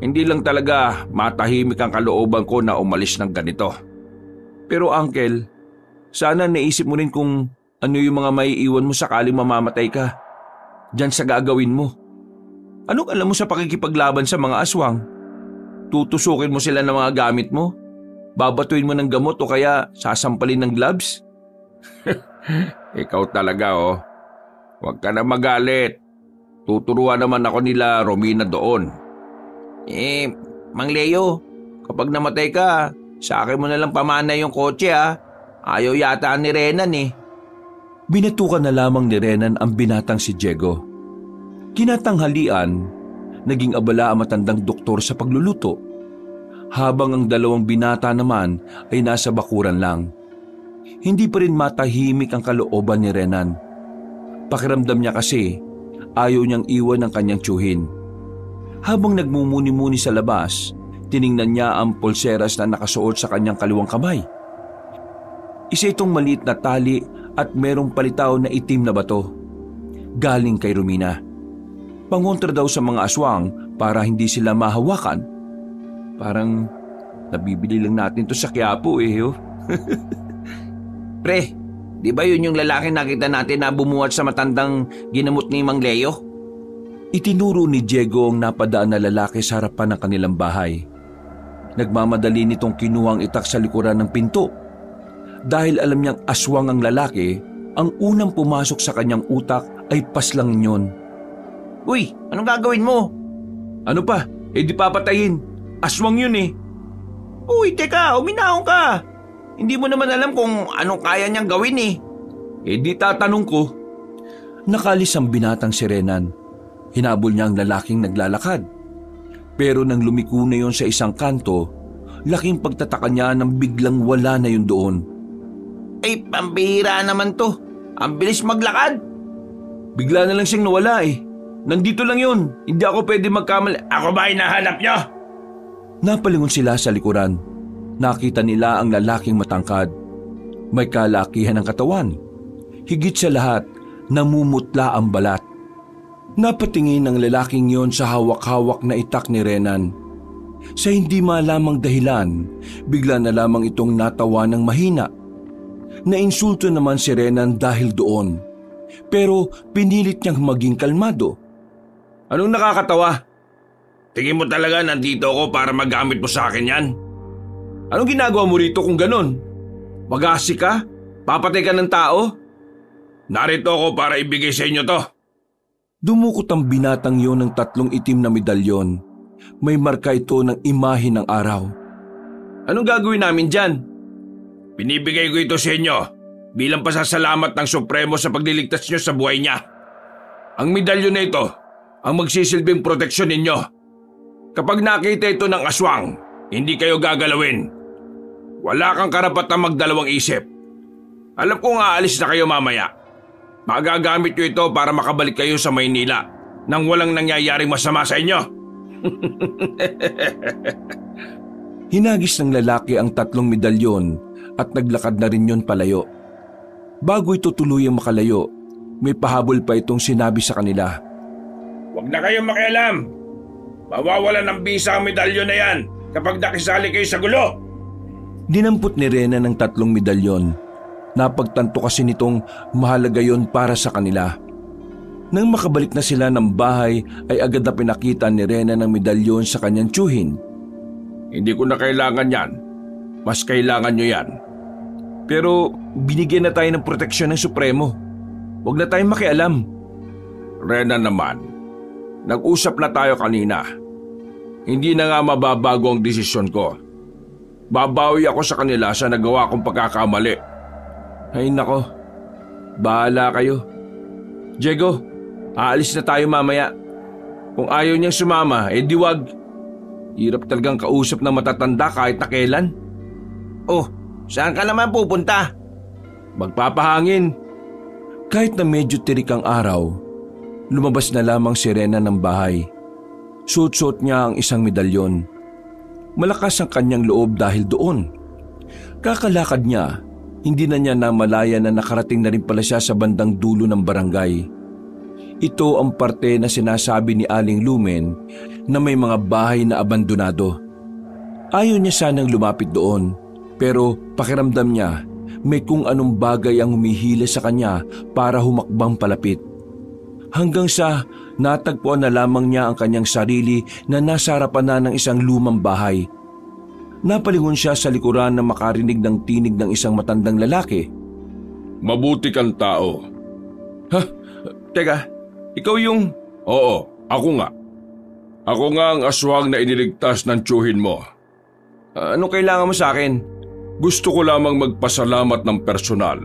Hindi lang talaga matahimik ang kalooban ko na umalis ng ganito. Pero Uncle, sana naisip mo rin kung ano yung mga maiiwan mo sakaling mamamatay ka. Diyan sa gagawin mo. Anong alam mo sa pakikipaglaban sa mga aswang? Tutusukin mo sila ng mga gamit mo? Babatuin mo ng gamot o kaya sasampalin ng gloves? Ikaw talaga Huwag ka na magalit. Tuturuan naman ako nila Romina doon. Mang Leo, kapag namatay ka, sa akin mo nalang pamana yung kotse ha. Ayaw yata ni Renan Binatukan na lamang ni Renan ang binatang si Diego. Kinatanghalian, naging abala ang matandang doktor sa pagluluto. Habang ang dalawang binata naman ay nasa bakuran lang. Hindi pa rin matahimik ang kalooban ni Renan. Pakiramdam niya kasi ayaw niyang iwan ang kanyang tiyuhin. Habang nagmumuni-muni sa labas, tiningnan niya ang pulseras na nakasuot sa kanyang kaliwang kamay. Isa itong maliit na tali at merong palitaw na itim na bato. Galing kay Romina. Pangontra daw sa mga aswang para hindi sila mahawakan. Parang nabibili lang natin to sa Quiapo Pre, di ba yun yung lalaki nakita natin na bumuhat sa matandang ginamot ni Mang Leo? Itinuro ni Diego ang napadaan na lalaki sa harapan ng kanilang bahay. Nagmamadali nitong kinuhang itak sa likuran ng pinto. Dahil alam niyang aswang ang lalaki, ang unang pumasok sa kanyang utak ay paslangin yun. Uy, anong gagawin mo? Ano pa? Di papatayin. Aswang yun Uy, teka, uminahon ka. Hindi mo naman alam kung anong kaya niyang gawin di tatanong ko. Nakalis ang binatang si Renan. Hinabol niya ang lalaking naglalakad. Pero nang lumiko na yon sa isang kanto, laking pagtataka niya nang biglang wala na yun doon. Pambihira naman to. Ang bilis maglakad. Bigla na lang siyang nawala Nandito lang yun. Hindi ako pwede magkamali. Ako ba hinahanap niyo? Napalingon sila sa likuran. Nakita nila ang lalaking matangkad. May kalakihan ng katawan. Higit sa lahat, namumutla ang balat. Napatingin ang lalaking yon sa hawak-hawak na itak ni Renan. Sa hindi malamang dahilan, bigla na lamang itong natawa ng mahina. Nainsulto naman si Renan dahil doon. Pero pinilit niyang maging kalmado. Anong nakakatawa? Tingin mo talaga nandito ako para magamit mo sa akin yan? Anong ginagawa mo rito kung ganon? Mag-aasi ka? Papatay ka ng tao? Narito ako para ibigay sa inyo to. Dumukot ang binatang yon ng 3 itim na medalyon. May marka ito ng imahe ng araw. Anong gagawin namin dyan? Binibigay ko ito sa inyo bilang pasasalamat ng Supremo sa pagliligtas nyo sa buhay niya. Ang medalyon na ito ang magsisilbing proteksyon ninyo. Kapag nakita ito ng aswang, hindi kayo gagalawin. Wala kang karapatang magdalawang isip. Alam kong aalis na kayo mamaya. Magagamit nyo ito para makabalik kayo sa Maynila nang walang nangyayaring masama sa inyo. Hinagis ng lalaki ang 3 medalyon at naglakad na rin yon palayo. Bago ito tuluyang makalayo, may pahabol pa itong sinabi sa kanila. Huwag na kayong makialam. Mawawalan ng bisa ang medalyon na yan kapag nakisali kayo sa gulo. Dinampot ni Rena ng 3 medalyon. Napagtanto kasi nitong mahalaga yon para sa kanila. Nang makabalik na sila ng bahay ay agad na pinakita ni Rena ng medalyon sa kanyang tiyuhin. Hindi ko na kailangan yan. Mas kailangan nyo yan. Pero binigyan na tayo ng proteksyon ng Supremo. Huwag na tayong makialam. Rena naman, nag-usap na tayo kanina. Hindi na nga mababago ang desisyon ko. Babawi ako sa kanila sa nagawa kong pagkakamali. Ay nako, bahala kayo. Diego, aalis na tayo mamaya. Kung ayaw niyang sumama, di wag. Hirap talagang kausap ng matatanda kahit na kailan. Oh, saan ka naman pupunta? Magpapahangin. Kahit na medyo tirik ang araw, lumabas na lamang si Rena ng bahay. Suot-suot niya ang isang medalyon. Malakas ang kanyang loob dahil doon. Kakalakad niya, hindi na niya namalaya na nakarating na rin pala siya sa bandang dulo ng barangay. Ito ang parte na sinasabi ni Aling Lumen na may mga bahay na abandonado. Ayaw niya sanang lumapit doon, pero pakiramdam niya may kung anong bagay ang humihila sa kanya para humakbang palapit. Hanggang sa natagpuan na lamang niya ang kanyang sarili na nasa harapan na ng isang lumang bahay. Napalingon siya sa likuran na makarinig ng tinig ng isang matandang lalaki. Mabuti kang tao. Ha? Teka, ikaw yung… Oo, ako nga. Ako nga ang aswang na iniligtas ng tiyuhin mo. Anong kailangan mo sa akin? Gusto ko lamang magpasalamat ng personal.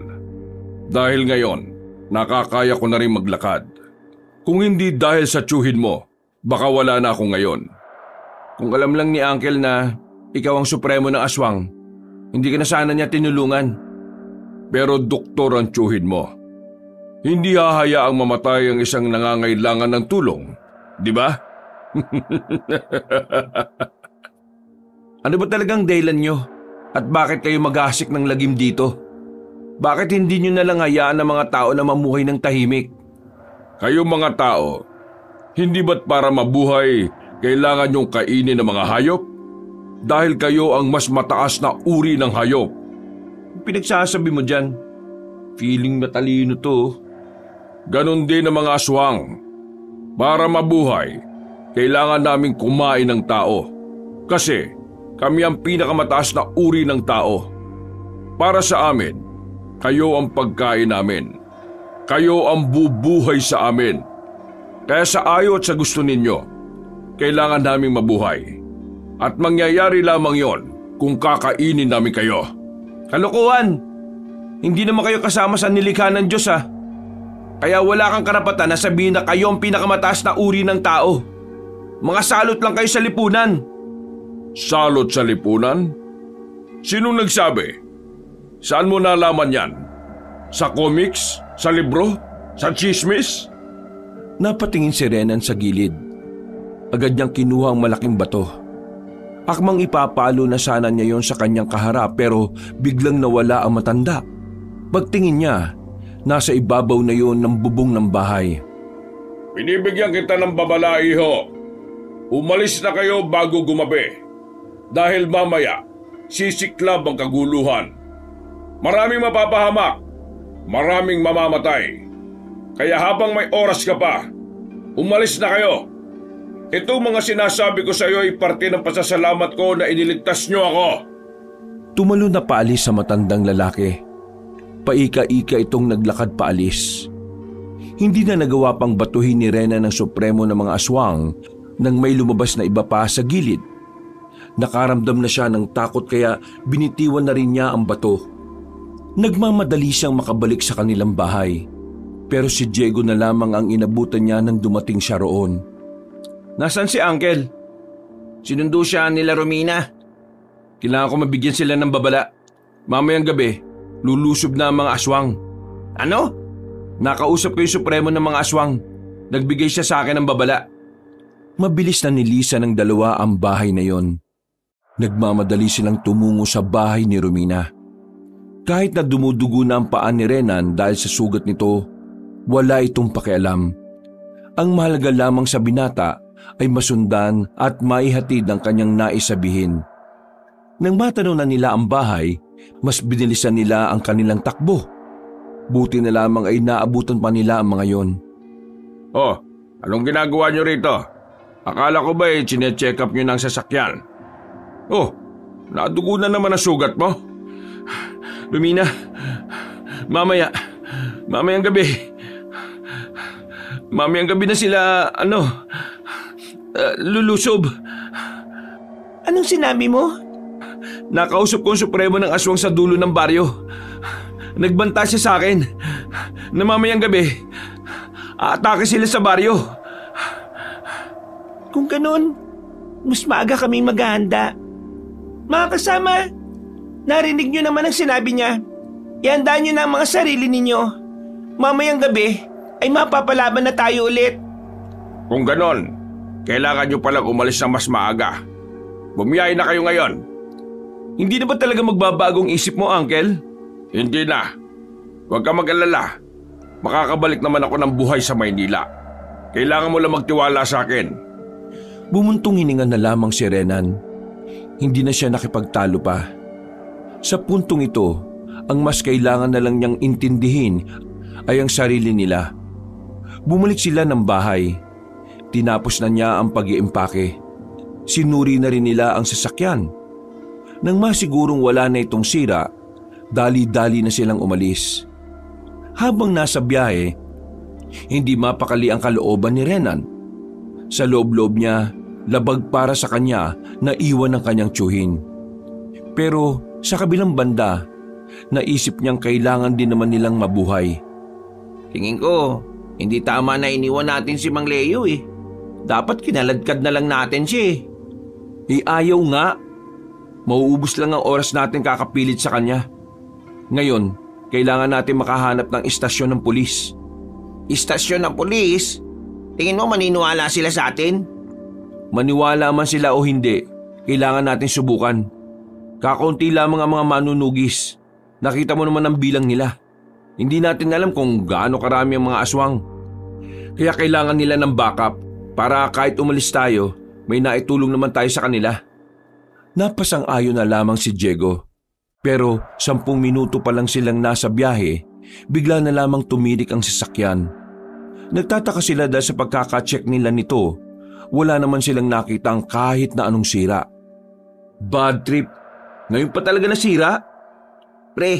Dahil ngayon, nakakaya ko na rin maglakad. Kung hindi dahil sa tiyuhin mo, baka wala na ako ngayon. Kung alam lang ni Uncle na ikaw ang supremo ng aswang, hindi ka na sana niya tinulungan. Pero doktor ang tiyuhin mo. Hindi hahayaang mamatay ang isang nangangailangan ng tulong, di ba? Ano ba talagang dahilan nyo? At bakit kayo maghasik ng lagim dito? Bakit hindi nyo nalang hayaan ang mga tao na mamuhay ng tahimik? Kayo mga tao, hindi ba't para mabuhay kailangan nyong kainin ng mga hayop? Dahil kayo ang mas mataas na uri ng hayop. Pinagsasabi mo dyan, feeling matalino to. Ganon din ang mga aswang. Para mabuhay, kailangan naming kumain ng tao. Kasi kami ang pinakamataas na uri ng tao. Para sa amin, kayo ang pagkain namin. Kayo ang bubuhay sa amin. Kaya sa ayaw at sa gusto ninyo, kailangan naming mabuhay. At mangyayari lamang yon kung kakainin namin kayo. Kalokohan! Hindi naman kayo kasama sa nilikha ng Diyos ha. Kaya wala kang karapatan na sabihin na kayo ang pinakamataas na uri ng tao. Mga salot lang kayo sa lipunan. Salot sa lipunan? Sinong nagsabi? Saan mo nalaman yan? Sa comics? Sa libro? Sa chismis? Napatingin si Renan sa gilid. Agad niyang kinuha ang malaking bato. Akmang ipapalo na sana niya yon sa kanyang kaharap pero biglang nawala ang matanda. Pagtingin niya, nasa ibabaw na yon ng bubong ng bahay. Binibigyan kita ng babala, iho. Umalis na kayo bago gumabi. Dahil mamaya, sisiklab ang kaguluhan. Maraming mapapahamak. Maraming mamamatay. Kaya habang may oras ka pa, umalis na kayo. Itong mga sinasabi ko sa iyo ay parte ng pasasalamat ko na iniligtas niyo ako. Tumalo na paalis sa matandang lalaki. Paika-ika itong naglakad paalis. Hindi na nagawa pang batuhin ni Rena ng supremo ng mga aswang nang may lumabas na iba pa sa gilid. Nakaramdam na siya ng takot kaya binitiwan na rin niya ang bato. Nagmamadali siyang makabalik sa kanilang bahay. Pero si Diego na lamang ang inabutan niya nang dumating siya roon. Nasaan si Uncle? Sinundo siya nila Romina. Kailangan ko mabigyan sila ng babala. Mamayang gabi, lulusob na ang mga aswang. Ano? Nakausap ko yung supremo ng mga aswang. Nagbigay siya sa akin ng babala. Mabilis na nilisan ng dalawa ang bahay na yon. Nagmamadali silang tumungo sa bahay ni Romina. Kahit na dumudugo na ang paa ni Renan dahil sa sugat nito, wala itong pakialam. Ang mahalaga lamang sa binata ay masundan at maihatid ang kanyang nais sabihin. Nang matanaw na nila ang bahay, mas binilisan nila ang kanilang takbo. Buti na lamang ay naabutan pa nila ang mga yon. Oh, anong ginagawa niyo rito? Akala ko ba chinecheck up niyo ng sasakyan? Oh, nadugo na naman ang sugat mo. Lumina, mamayang gabi. Mamayang gabi na sila, lulusob. Anong sinabi mo? Nakausap ko ang supremo ng aswang sa dulo ng baryo. Nagbanta siya sa akin na mamayang gabi, aatake sila sa baryo. Kung ganun, mas maaga kaming maghahanda. Mga kasama, narinig nyo naman ang sinabi niya. Ihanda nyo na ang mga sarili ninyo. Mamayang gabi ay mapapalaban na tayo ulit. Kung ganon, kailangan nyo palang umalis na mas maaga. Bumiyay na kayo ngayon. Hindi na ba talaga magbabagong isip mo, Uncle? Hindi na. Huwag ka mag-alala. Makakabalik naman ako ng buhay sa Maynila. Kailangan mo lang magtiwala sa akin. Bumuntong hininga na lamang si Renan. Hindi na siya nakipagtalo pa. Sa puntong ito, ang mas kailangan na lang niyang intindihin ay ang sarili nila. Bumalik sila ng bahay. Tinapos na niya ang pag-iimpake. Sinuri na rin nila ang sasakyan. Nang masigurong wala na itong sira, dali-dali na silang umalis. Habang nasa biyahe, hindi mapakali ang kalooban ni Renan. Sa loob-loob niya, labag para sa kanya na iwan ang kanyang tiyuhin. Pero sa kabilang banda, naisip niyang kailangan din naman nilang mabuhay. Tingin ko, hindi tama na iniwan natin si Mang Leo eh. Dapat kinaladkad na lang natin siya eh. Ayaw nga. Mauubos lang ang oras natin kakapilit sa kanya. Ngayon, kailangan natin makahanap ng istasyon ng pulis. Istasyon ng pulis? Tingin mo maniniwala sila sa atin? Maniwala man sila o hindi, kailangan natin subukan. Kakaunti lamang ang mga manunugis. Nakita mo naman ang bilang nila. Hindi natin alam kung gaano karami ang mga aswang. Kaya kailangan nila ng backup para kahit umalis tayo, may naitulong naman tayo sa kanila. Napasang-ayon na lamang si Diego. Pero 10 minuto pa lang silang nasa biyahe, bigla na lamang tumirik ang sasakyan. Nagtataka sila dahil sa pagkakacheck nila nito, wala naman silang nakita ang kahit na anong sira. Bad trip. Ngayon pa talaga nasira? Pre,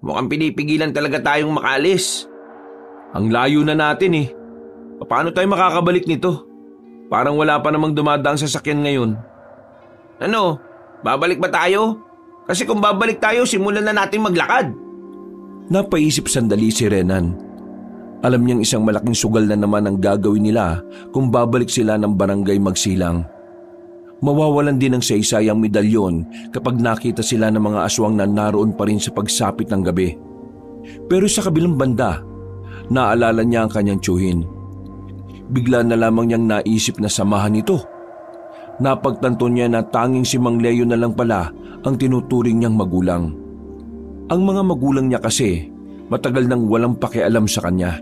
mukhang pinipigilan talaga tayong makaalis. Ang layo na natin eh. Paano tayo makakabalik nito? Parang wala pa namang dumadaang sasakyan ngayon. Ano? Babalik ba tayo? Kasi kung babalik tayo, simulan na natin maglakad. Napaisip sandali si Renan. Alam niyang isang malaking sugal na naman ang gagawin nila kung babalik sila ng barangay magsilang. Mawawalan din ng saysay ang medalyon kapag nakita sila ng mga aswang na naroon pa rin sa pagsapit ng gabi. Pero sa kabilang banda, naalala niya ang kanyang tiyuhin. Bigla na lamang niyang naisip na samahan ito. Napagtanto niya na tanging si Mang Leo na lang pala ang tinuturing niyang magulang. Ang mga magulang niya kasi matagal nang walang pakialam sa kanya.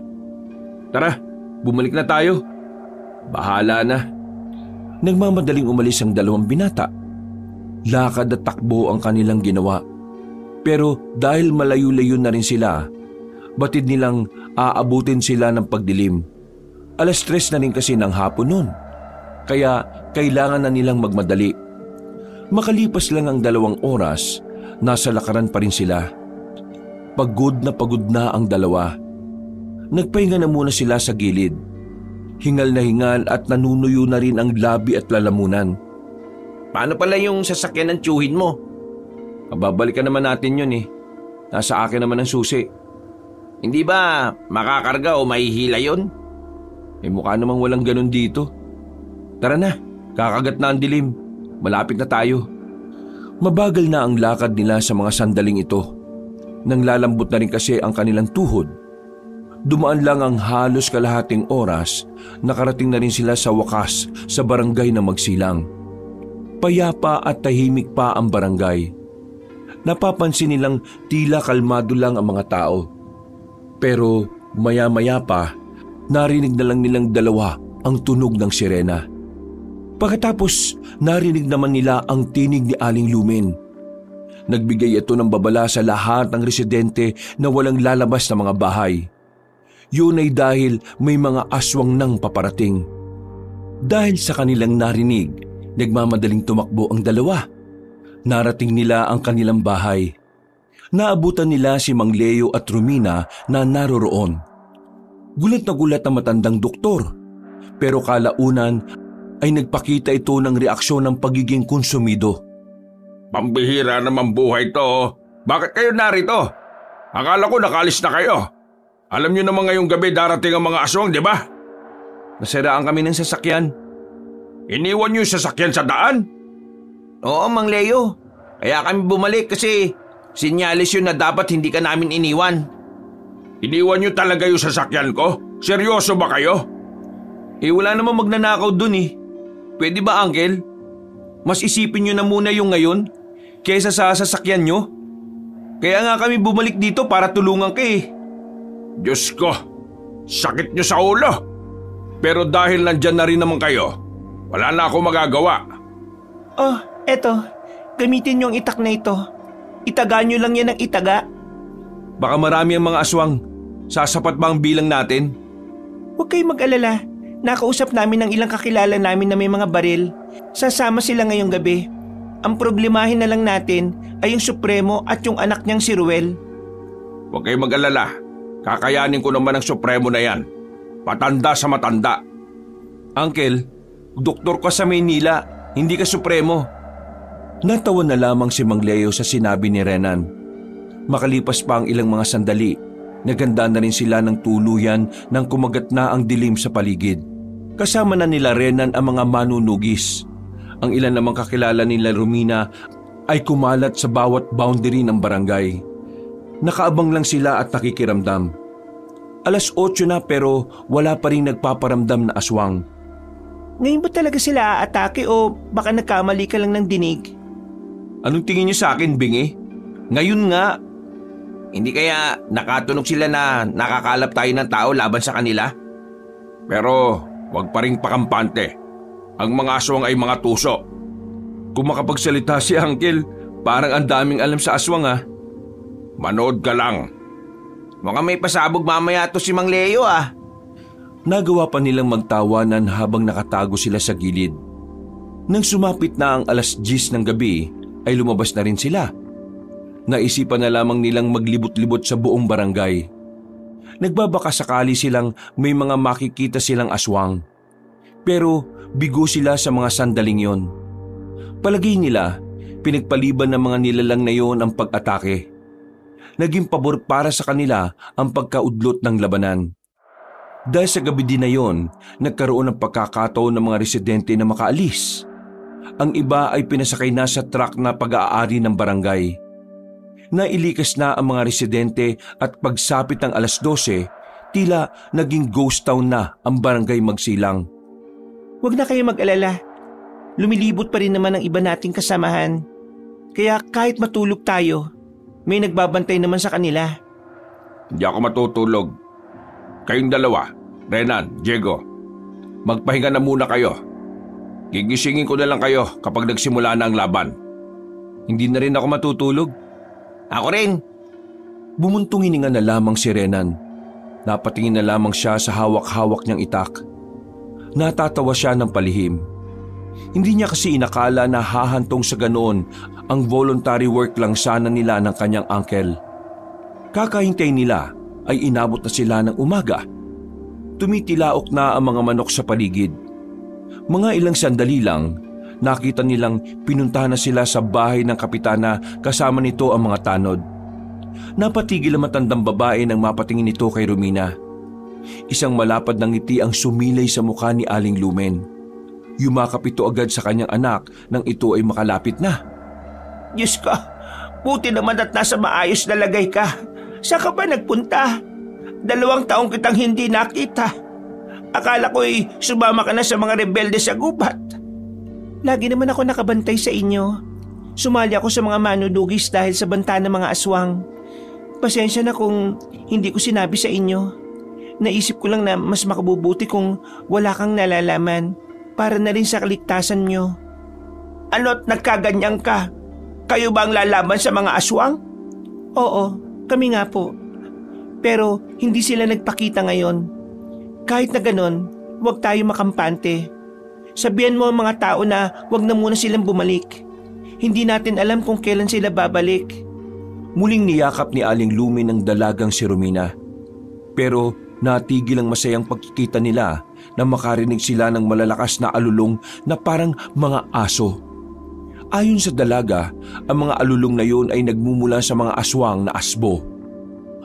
Tara, bumalik na tayo. Bahala na. Nagmamadaling umalis ang dalawang binata. Lakad at takbo ang kanilang ginawa. Pero dahil malayo-layo na rin sila, batid nilang aabutin sila ng pagdilim. 3:00 na rin kasi ng hapon noon. Kaya kailangan na nilang magmadali. Makalipas lang ang 2 oras, nasa lakaran pa rin sila. Pagod na ang dalawa. Nagpahinga na muna sila sa gilid. Hingal na hingal at nanunuyo na rin ang labi at lalamunan. Paano pala yung sasakyan ng tiyuhin mo? Mababalikan naman natin yun eh. Nasa akin naman ang susi. Hindi ba makakarga o mahihila yun? Mukha namang walang ganun dito. Tara na, kakagat na ang dilim. Malapit na tayo. Mabagal na ang lakad nila sa mga sandaling ito. Nang lalambot na rin kasi ang kanilang tuhod. Dumaan lang ang halos kalahating oras, nakarating na rin sila sa wakas sa barangay na Magsilang. Payapa at tahimik pa ang barangay. Napapansin nilang tila kalmado lang ang mga tao. Pero maya-maya pa, narinig na lang nilang dalawa ang tunog ng sirena. Pagkatapos, narinig naman nila ang tinig ni Aling Lumen. Nagbigay ito ng babala sa lahat ng residente na walang lalabas na mga bahay. Yun ay dahil may mga aswang nang paparating. Dahil sa kanilang narinig, nagmamadaling tumakbo ang dalawa. Narating nila ang kanilang bahay. Naabutan nila si Mang Leo at Romina na naroroon. Gulat na gulat ang matandang doktor. Pero kalaunan ay nagpakita ito ng reaksyon ng pagiging konsumido. Pambihira naman buhay to. Bakit kayo narito? Akala ko nakalis na kayo. Alam niyo naman ngayong gabi darating ang mga aswang, di ba? Nasiraan kami ng sasakyan. Iniwan niyo yung sasakyan sa daan? Oo, Mang Leo. Kaya kami bumalik kasi sinyalis yun na dapat hindi ka namin iniwan. Iniwan niyo talaga yung sasakyan ko? Seryoso ba kayo? Wala namang magnanakaw dun eh. Pwede ba, Uncle? Mas isipin nyo na muna yung ngayon kaysa sa sasakyan nyo. Kaya nga kami bumalik dito para tulungan ka eh. Diyos ko, sakit niyo sa ulo. Pero dahil nandyan na rin naman kayo, wala na ako magagawa. Oh, eto. Gamitin niyo ang itak na ito. Itaga niyo lang yan ng itaga. Baka marami ang mga aswang. Sasapat ba ang bilang natin? Huwag kayong mag-alala. Nakausap namin ng ilang kakilala namin na may mga baril. Sasama sila ngayong gabi. Ang problemahin na lang natin ay yung Supremo at yung anak niyang si Ruel. Huwag kayong mag-alala. Kakayanin ko naman ang Supremo na yan. Patanda sa matanda. Uncle, doktor ka sa Maynila, hindi ka Supremo. Natawa na lamang si Mang Leo sa sinabi ni Renan. Makalipas pa ang ilang mga sandali, naganda na rin sila ng tuluyan nang kumagat na ang dilim sa paligid. Kasama na nila Renan ang mga manunugis. Ang ilan namang kakilala nila Romina ay kumalat sa bawat boundary ng barangay. Nakaabang lang sila at nakikiramdam. 8:00 na pero wala pa rin nagpaparamdam na aswang. Ngayon ba talaga sila aatake o baka nagkamali ka lang ng dinig? Anong tingin niyo sa akin, Bingi? Ngayon nga. Hindi kaya nakatunog sila na nakakalap tayo ng tao laban sa kanila? Pero wag pa rin pakampante. Ang mga aswang ay mga tuso. Kung makapagsalita si Uncle, parang ang daming alam sa aswang ah. Manood ka lang. Mukhang may pasabog mamaya to si Mang Leo ah. Nagawa pa nilang magtawanan habang nakatago sila sa gilid. Nang sumapit na ang 10:00 ng gabi, ay lumabas na rin sila. Naisipan na lamang nilang maglibot-libot sa buong barangay. Nagbabaka sakali silang may mga makikita silang aswang. Pero bigo sila sa mga sandaling yon. Palagay nila, pinagpaliban ng mga nilalang na yon ang pag-atake. Naging pabor para sa kanila ang pagkaudlot ng labanan. Dahil sa gabi din na yon, nagkaroon ng pagkakataon ng mga residente na makaalis. Ang iba ay pinasakay na sa truck na pag-aari ng barangay. Nailikas na ang mga residente at pagsapit ng 12:00, tila naging ghost town na ang barangay Magsilang. Huwag na kayo mag-alala. Lumilibot pa rin naman ang iba nating kasamahan. Kaya kahit matulog tayo, may nagbabantay naman sa kanila. Hindi ako matutulog. Kayong dalawa, Renan, Diego, magpahinga na muna kayo. Gigisingin ko na lang kayo kapag nagsimula na ang laban. Hindi na rin ako matutulog. Ako rin. Bumuntong hininga na lamang si Renan. Napatingin na lamang siya sa hawak-hawak niyang itak. Natatawa siya ng palihim. Hindi niya kasi inakala na hahantong sa ganoon ang voluntary work lang sana nila ng kanyang uncle. Kakahintay nila ay inabot na sila ng umaga. Tumitilaok na ang mga manok sa paligid. Mga ilang sandali lang, nakita nilang pinuntahan na sila sa bahay ng kapitana kasama nito ang mga tanod. Napatigil ang matandang babae nang mapatingin nito kay Romina. Isang malapad na ngiti ang sumilay sa mukha ni Aling Lumen. Yumakap ito agad sa kanyang anak nang ito ay makalapit na. Diyos ko, buti naman at nasa maayos na lagay ka. Saan ka ba nagpunta? 2 taong kitang hindi nakita. Akala ko'y sumama ka na sa mga rebelde sa gubat. Lagi naman ako nakabantay sa inyo. Sumali ako sa mga manudugis dahil sa banta ng mga aswang. Pasensya na kung hindi ko sinabi sa inyo. Naisip ko lang na mas makabubuti kung wala kang nalalaman para na rin sa kaligtasan nyo. Ano't nagkaganyan ka? Kayo ba ang lalaban sa mga aswang? Oo, kami nga po. Pero hindi sila nagpakita ngayon. Kahit na ganon, huwag tayo makampante. Sabihan mo ang mga tao na huwag na muna silang bumalik. Hindi natin alam kung kailan sila babalik. Muling niyakap ni Aling Lumen ng dalagang si Romina. Pero natigil ang masayang pagkikita nila na makarinig sila ng malalakas na alulong na parang mga aso. Ayon sa dalaga, ang mga alulong na yun ay nagmumula sa mga aswang na asbo.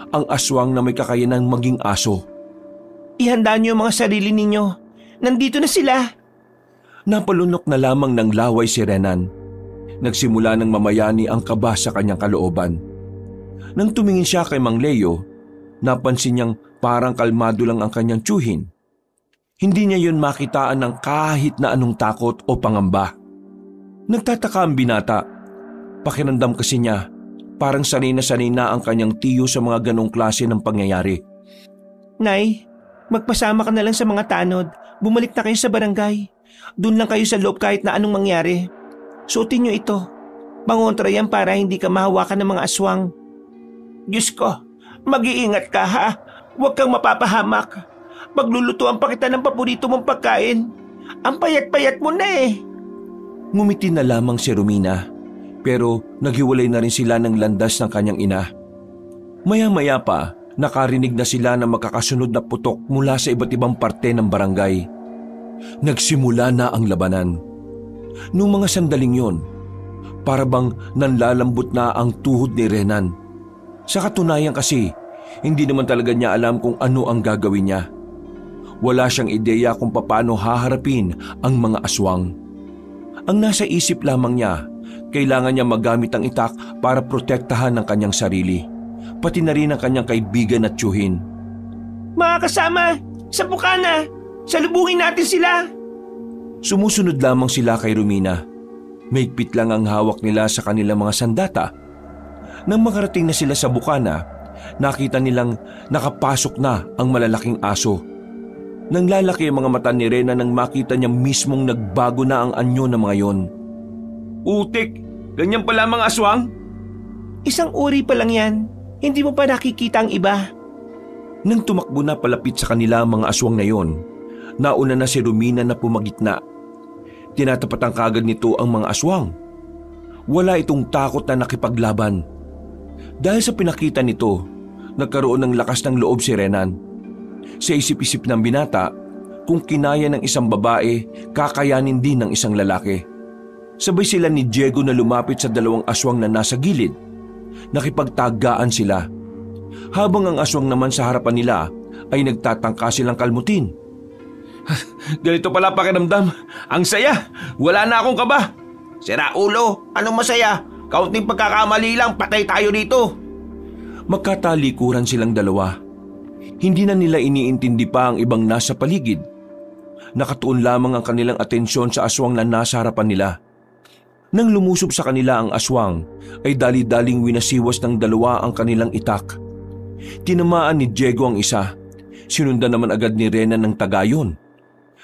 Ang aswang na may kakayanang maging aso. Ihanda niyo ang mga sarili ninyo. Nandito na sila. Napalunok na lamang ng laway si Renan. Nagsimula ng mamayani ang kaba sa kanyang kalooban. Nang tumingin siya kay Mang Leo, napansin niyang parang kalmado lang ang kanyang tiyuhin. Hindi niya yun makitaan ng kahit na anong takot o pangamba. Nagtataka ang binata. Pakiramdam kasi niya, parang sanay na ang kanyang tiyo sa mga ganong klase ng pangyayari. Nay, magpasama ka na lang sa mga tanod. Bumalik na kayo sa barangay. Doon lang kayo sa loob kahit na anong mangyari. Suotin niyo ito. Pangontra yan para hindi ka mahawakan ng mga aswang. Diyos ko, mag-iingat ka ha. Huwag kang mapapahamak. Maglulutuan pa kita ng paborito mong pagkain. Ang payat-payat mo na eh. Ngumiti na lamang si Romina, pero naghiwalay na rin sila ng landas ng kanyang ina. Maya-maya pa, nakarinig na sila ng magkakasunod na putok mula sa iba't ibang parte ng barangay. Nagsimula na ang labanan. Noong mga sandaling yon, para bang nanlalambot na ang tuhod ni Renan. Sa katunayan kasi, hindi naman talaga niya alam kung ano ang gagawin niya. Wala siyang ideya kung paano haharapin ang mga aswang. Ang nasa isip lamang niya, kailangan niya magamit ang itak para protektahan ang kanyang sarili, pati na rin ang kanyang kaibigan at tiyuhin. Mga kasama, sa bukana, salubungin natin sila. Sumusunod lamang sila kay Romina. Mahigpit lang ang hawak nila sa kanilang mga sandata. Nang makarating na sila sa bukana, nakita nilang nakapasok na ang malalaking aso. Nang lalaki ang mga mata ni Rena nang makita niya mismong nagbago na ang anyo ng mga yon. Utik, ganyan pala mga aswang? Isang uri pa lang yan. Hindi mo pa nakikita ang iba. Nang tumakbo na palapit sa kanila ang mga aswang na yon, nauna na si Romina na pumagitna. Tinatapatan kagad nito ang mga aswang. Wala itong takot na nakipaglaban. Dahil sa pinakita nito, nagkaroon ng lakas ng loob si Renan. Sa isip-isip ng binata, kung kinaya ng isang babae, kakayanin din ng isang lalaki. Sabay sila ni Diego na lumapit sa 2 aswang na nasa gilid. Nakipagtagaan sila. Habang ang aswang naman sa harapan nila ay nagtatangka silang kalmutin. Ganito pala pakiramdam. Ang saya, wala na akong kaba. Sira ulo, anong masaya? Kaunting pagkakamali lang, patay tayo dito. Magkatalikuran silang 2. Hindi na nila iniintindi pa ang ibang nasa paligid. Nakatuon lamang ang kanilang atensyon sa aswang na nasa harapan nila. Nang lumusob sa kanila ang aswang, ay dali-daling winasiwas ng 2 ang kanilang itak. Tinamaan ni Diego ang isa. Sinundan naman agad ni Rena ng tagayon.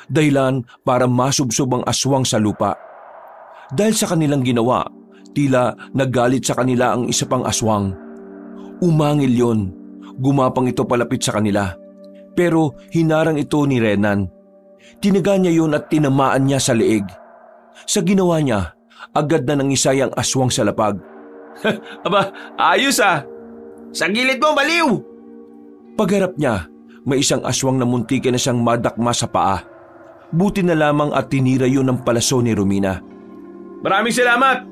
Dahilan para masubsob ang aswang sa lupa. Dahil sa kanilang ginawa, tila nagalit sa kanila ang isa pang aswang. Umangil yon. Gumapang ito palapit sa kanila. Pero hinarang ito ni Renan. Tinaga niya yun at tinamaan niya sa leeg. Sa ginawa niya, agad na nangisay ang aswang sa lapag. Aba, ayos ah! Sa gilid mo, baliw! Pagharap niya, may isang aswang na muntikan na siyang madakma sa paa. Buti na lamang at tinira yun ng palaso ni Romina. Maraming salamat!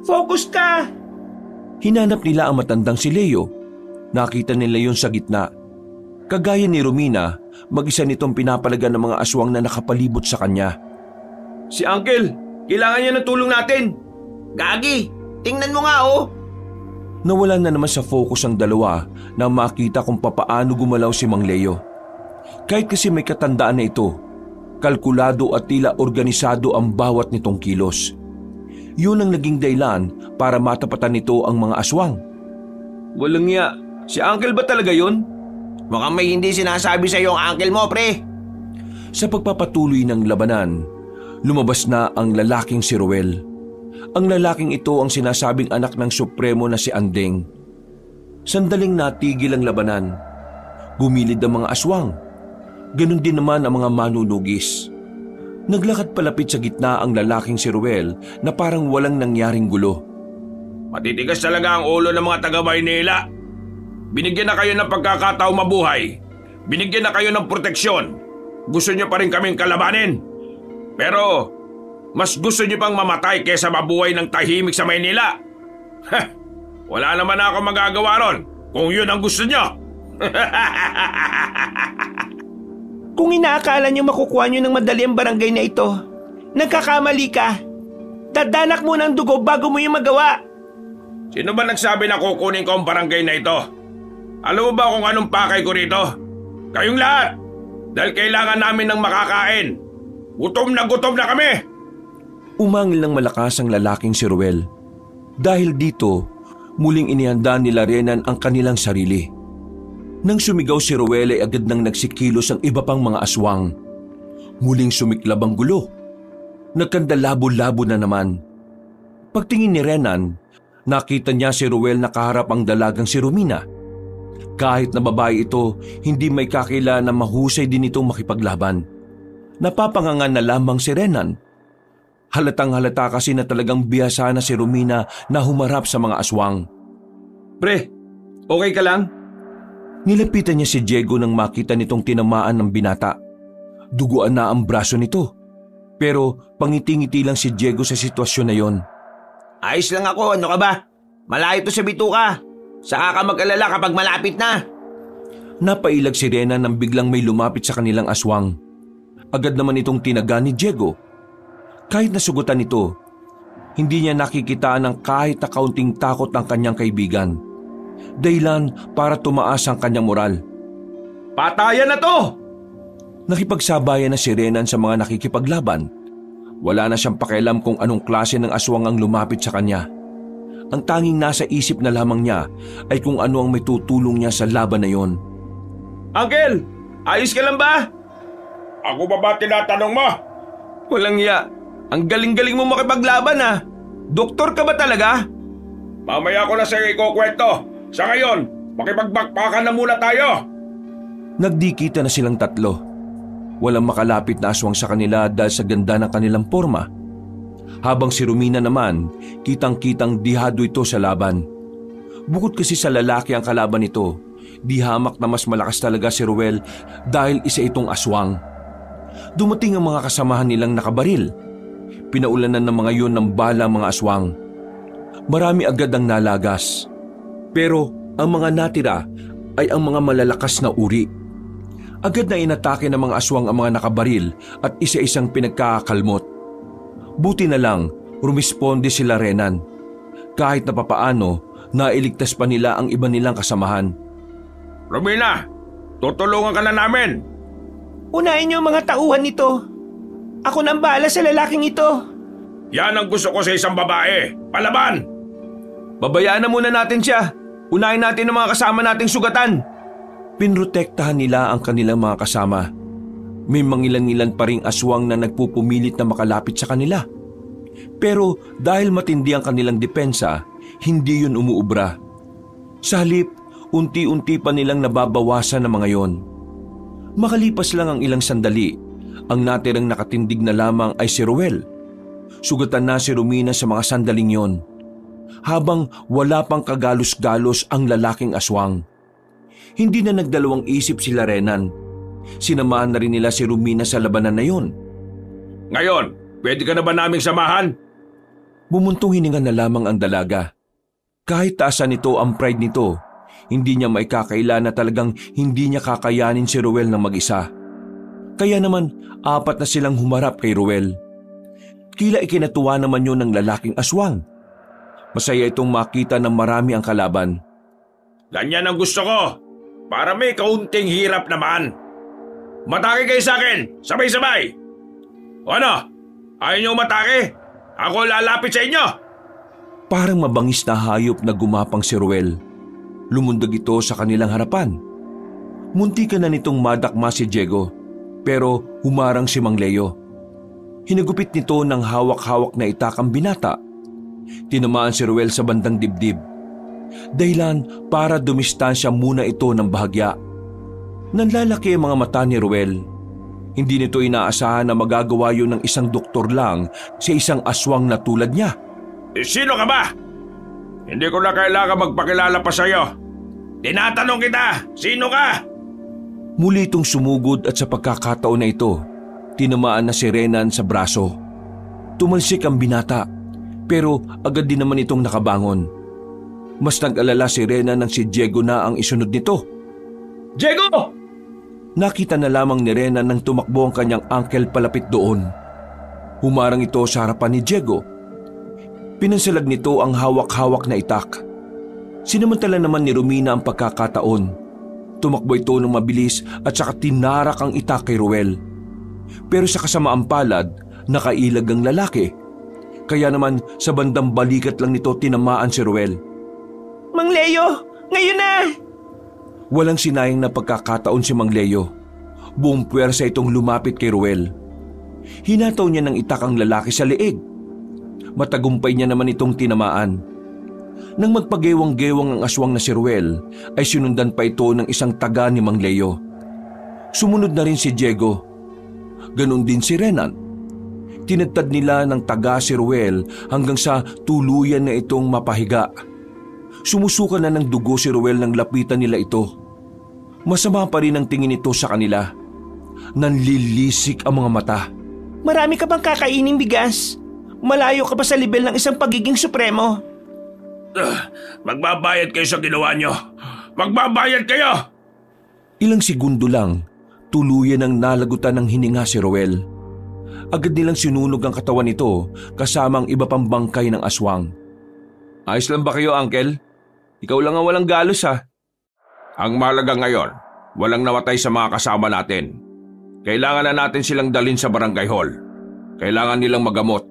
Focus ka! Hinanap nila ang matandang si Leo. Nakita nila yun sa gitna. Kagaya ni Romina, mag-isa nitong pinapalagan ng mga aswang na nakapalibot sa kanya. Si Uncle, kailangan niya ng tulong natin. Gagi, tingnan mo nga oh. Nawalan na naman sa focus ang dalawa nang makita kung papaano gumalaw si Mang Leo. Kahit kasi may katandaan na ito, kalkulado at tila organisado ang bawat nitong kilos. Yun ang naging dahilan para matapatan nito ang mga aswang. Walang iya, si Uncle ba talaga yun? Mukhang may hindi sinasabi sa iyo ang uncle mo, pre. Sa pagpapatuloy ng labanan, lumabas na ang lalaking si Ruel. Ang lalaking ito ang sinasabing anak ng Supremo na si Andeng. Sandaling natigil ang labanan. Bumilid ang mga aswang. Ganon din naman ang mga manunugis. Naglakad palapit sa gitna ang lalaking si Ruel na parang walang nangyaring gulo. Matitigas talaga ang ulo ng mga taga-Maynila. Binigyan na kayo ng pagkakataong mabuhay. Binigyan na kayo ng proteksyon. Gusto niyo pa rin kaming kalabanin. Pero mas gusto niyo pang mamatay kaysa mabuhay ng tahimik sa Maynila. Wala naman ako magagawa ron kung yun ang gusto niyo. Kung inaakala niyo makukuha niyo ng madali ang barangay na ito, nagkakamali ka. Dadanak mo ng dugo bago mo yung magawa. Sino ba nagsabi na kukunin ko ang barangay na ito? Alam mo ba kung anong pakay ko rito? Kayong lahat! Dahil kailangan namin ng makakain. Gutom na kami! Umangil ng malakas ang lalaking si Ruel. Dahil dito, muling inihanda nila Renan ang kanilang sarili. Nang sumigaw si Ruel ay agad nang nagsikilos ang iba pang mga aswang. Muling sumiklab ang gulo. Nagkandalabo-labo na naman. Pagtingin ni Renan, nakita niya si Ruel nakaharap ang dalagang si Romina. Kahit na babae ito, hindi may kakila na mahusay din itong makipaglaban. Napapangangan na lamang si Renan. Halatang halata kasi na talagang bihasa na si Romina na humarap sa mga aswang. Pre, okay ka lang? Nilapitan niya si Diego nang makita nitong tinamaan ng binata. Duguan na ang braso nito. Pero pangiti-ngiti lang si Diego sa sitwasyon na yon. Ayos lang ako, ano ka ba? Malayo to sa bituka. Saka ka mag-alala kapag malapit na. Napailag si Renan nang biglang may lumapit sa kanilang aswang. Agad naman itong tinaga ni Diego. Kahit nasugutan nito, hindi niya nakikitaan ng kahit na kaunting takot ang kanyang kaibigan. Dahilan para tumaas ang kanyang moral. Patayan na to! Nakipagsabayan na si Renan sa mga nakikipaglaban. Wala na siyang pakialam kung anong klase ng aswang ang lumapit sa kanya. Ang tanging nasa isip na lamang niya ay kung ano ang may tutulong niya sa laban na yon. Uncle, ayos ka lang ba? Ako ba tinatanong mo? Walang iya. Ang galing-galing mo makipaglaban ah. Doktor ka ba talaga? Mamaya ko na sa ikukwento. Sa ngayon, makipagbakbakan na muna tayo. Nagdikita na silang tatlo. Walang makalapit na aswang sa kanila dahil sa ganda ng kanilang porma. Habang si Romina naman, kitang-kitang dihado ito sa laban. Bukod kasi sa lalaki ang kalaban nito, di hamak na mas malakas talaga si Ruel dahil isa itong aswang. Dumating ang mga kasamahan nilang nakabaril. Pinaulanan ng mga yun ng bala mga aswang. Marami agad ang nalagas. Pero ang mga natira ay ang mga malalakas na uri. Agad na inatake ng mga aswang ang mga nakabaril at isa-isang pinagkakakalmot. Buti na lang, rumisponde sila Renan. Kahit na papaano, nailigtas pa nila ang iba nilang kasamahan. Romina, tutulungan ka na namin. Unahin niyo ang mga tauhan nito. Ako nang bahala sa lalaking ito. Yan ang gusto ko sa isang babae. Palaban! Babayaan na muna natin siya. Unahin natin ang mga kasama nating sugatan. Pinrotektahan nila ang kanilang mga kasama. May mangilan-ngilan pa ring aswang na nagpupumilit na makalapit sa kanila. Pero dahil matindi ang kanilang depensa, hindi yun umuubra. Sa halip, unti-unti pa nilang nababawasan ang mga yon. Makalipas lang ang ilang sandali, ang natirang nakatindig na lamang ay si Ruel. Sugatan na si Romina sa mga sandaling yon. Habang wala pang kagalos-galos ang lalaking aswang. Hindi na nagdalawang isip sila Renan. Sinamahan na rin nila si Romina sa labanan na yun. Ngayon, pwede ka na ba naming samahan? Bumuntong hininga na lamang ang dalaga. Kahit taasan nito ang pride nito, hindi niya maikakaila na talagang hindi niya kakayanin si Ruel ng mag-isa. Kaya naman, 4 na silang humarap kay Ruel. Kila ikinatuwa naman yun ng lalaking aswang. Masaya itong makita ng marami ang kalaban. Ganyan ang gusto ko, para may kaunting hirap naman. Matake kayo sa akin, sabay-sabay. O ano, ayaw niyo matake? Ako lalapit sa inyo. Parang mabangis na hayop na gumapang si Ruel. Lumundag ito sa kanilang harapan. Muntikan na nitong madakma si Diego, pero humarang si Mang Leo. Hinagupit nito ng hawak-hawak na itak ang binata. Tinamaan si Ruel sa bandang dibdib. Dahilan para dumistansya muna ito ng bahagya. Nanlalaki ang mga mata ni Ruel. Hindi nito inaasahan na magagawa yun ng isang doktor lang sa isang aswang na tulad niya. Sino ka ba? Hindi ko na kailangan magpakilala pa sa'yo. Tinatanong kita, sino ka? Muli itong sumugod at sa pagkakataon na ito, tinamaan na si Renan sa braso. Tumalsik ang binata, pero agad din naman itong nakabangon. Mas nag-alala si Renan nang si Diego na ang isunod nito. Diego! Nakita na lamang ni Renan nang tumakbo ang kanyang uncle palapit doon. Humarang ito sa harapan ni Diego. Pinansalag nito ang hawak-hawak na itak. Sinamantala naman ni Romina ang pagkakataon. Tumakbo ito ng mabilis at saka tinarak ang itak kay Ruel. Pero sa kasamaang palad, nakailag ang lalaki. Kaya naman sa bandang balikat lang nito tinamaan si Ruel. Mang Leo, ngayon na! Walang sinayang na pagkakataon si Mang Leo. Buong puwersa itong lumapit kay Ruel. Hinataw niya ng itak ang lalaki sa leeg. Matagumpay niya naman itong tinamaan. Nang magpagewang-gewang ang aswang na si Ruel, ay sinundan pa ito ng isang taga ni Mang Leo. Sumunod na rin si Diego. Ganon din si Renan. Tinadtad nila ng taga si Ruel hanggang sa tuluyan na itong mapahiga. Sumusuka na ng dugo si Ruel nang lapitan nila ito. Masama pa rin ang tingin nito sa kanila. Nanlilisik ang mga mata. Marami ka bang kakaining bigas? Malayo ka pa sa level ng isang pagiging supremo. Magbabayad kayo sa ginawa nyo. Magbabayad kayo! Ilang segundo lang, tuluyan ang nalagutan ng hininga si Ruel. Agad nilang sinunog ang katawan nito kasama ang iba pang bangkay ng aswang. Ayos lang ba kayo, Uncle? Ikaw lang ang walang galos, ha? Ang mahalaga ngayon, walang namatay sa mga kasama natin. Kailangan na natin silang dalhin sa barangay hall. Kailangan nilang magamot.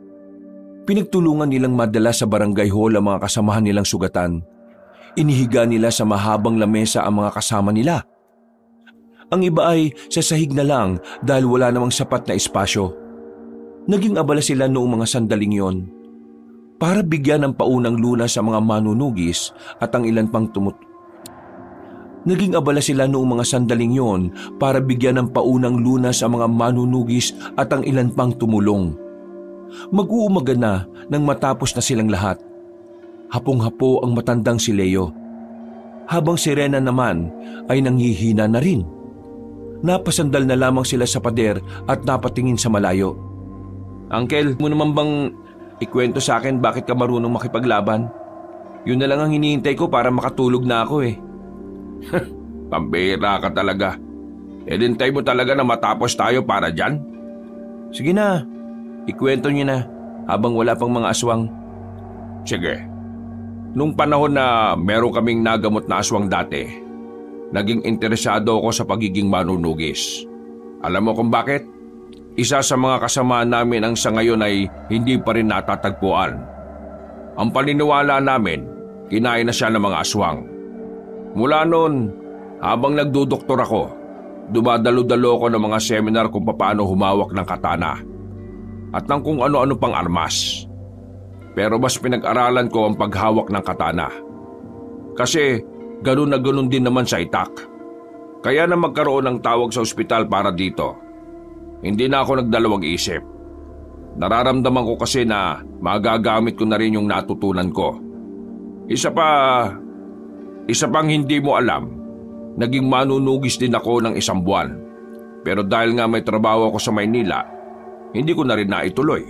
Pinagtulungan nilang madala sa barangay hall ang mga kasamahan nilang sugatan. Inihiga nila sa mahabang lamesa ang mga kasama nila. Ang iba ay sa sahig na lang dahil wala namang sapat na espasyo. Naging abala sila noong mga sandaling yon. Para bigyan ng paunang lunas sa mga manunugis at ang ilan pang Naging abala sila noong mga sandaling yon para bigyan ng paunang lunas sa mga manunugis at ang ilan pang tumulong. Mag-uumaga na nang matapos na silang lahat. Hapong-hapo ang matandang si Leo. Habang si Rena naman ay nanghihina na rin. Napasandal na lamang sila sa pader at napatingin sa malayo. Uncle, mo naman bang ikwento sa akin bakit ka marunong makipaglaban? Yun na lang ang hinihintay ko para makatulog na ako eh. Pambira ka talaga. Edintay mo talaga na matapos tayo para dyan? Sige na, ikwento niyo na habang wala pang mga aswang. Sige. Nung panahon na meron kaming nagamot na aswang dati, naging interesado ako sa pagiging manunugis. Alam mo kung bakit? Isa sa mga kasamaan namin ang sa ngayon ay hindi pa rin natatagpuan. Ang paniniwala namin, kinain na siya ng mga aswang. Mula noon, habang nagdudoktor ako, dumadalo-dalo ako ng mga seminar kung paano humawak ng katana at ng kung ano-ano pang armas. Pero mas pinag-aralan ko ang paghawak ng katana. Kasi ganun na ganun din naman sa itak. Kaya na magkaroon ng tawag sa ospital para dito. Hindi na ako nagdalawang isip. Nararamdaman ko kasi na magagamit ko na rin yung natutunan ko. Isa pang hindi mo alam, naging manunugis din ako ng 1 buwan. Pero dahil nga may trabaho ako sa Maynila, hindi ko na rin naituloy.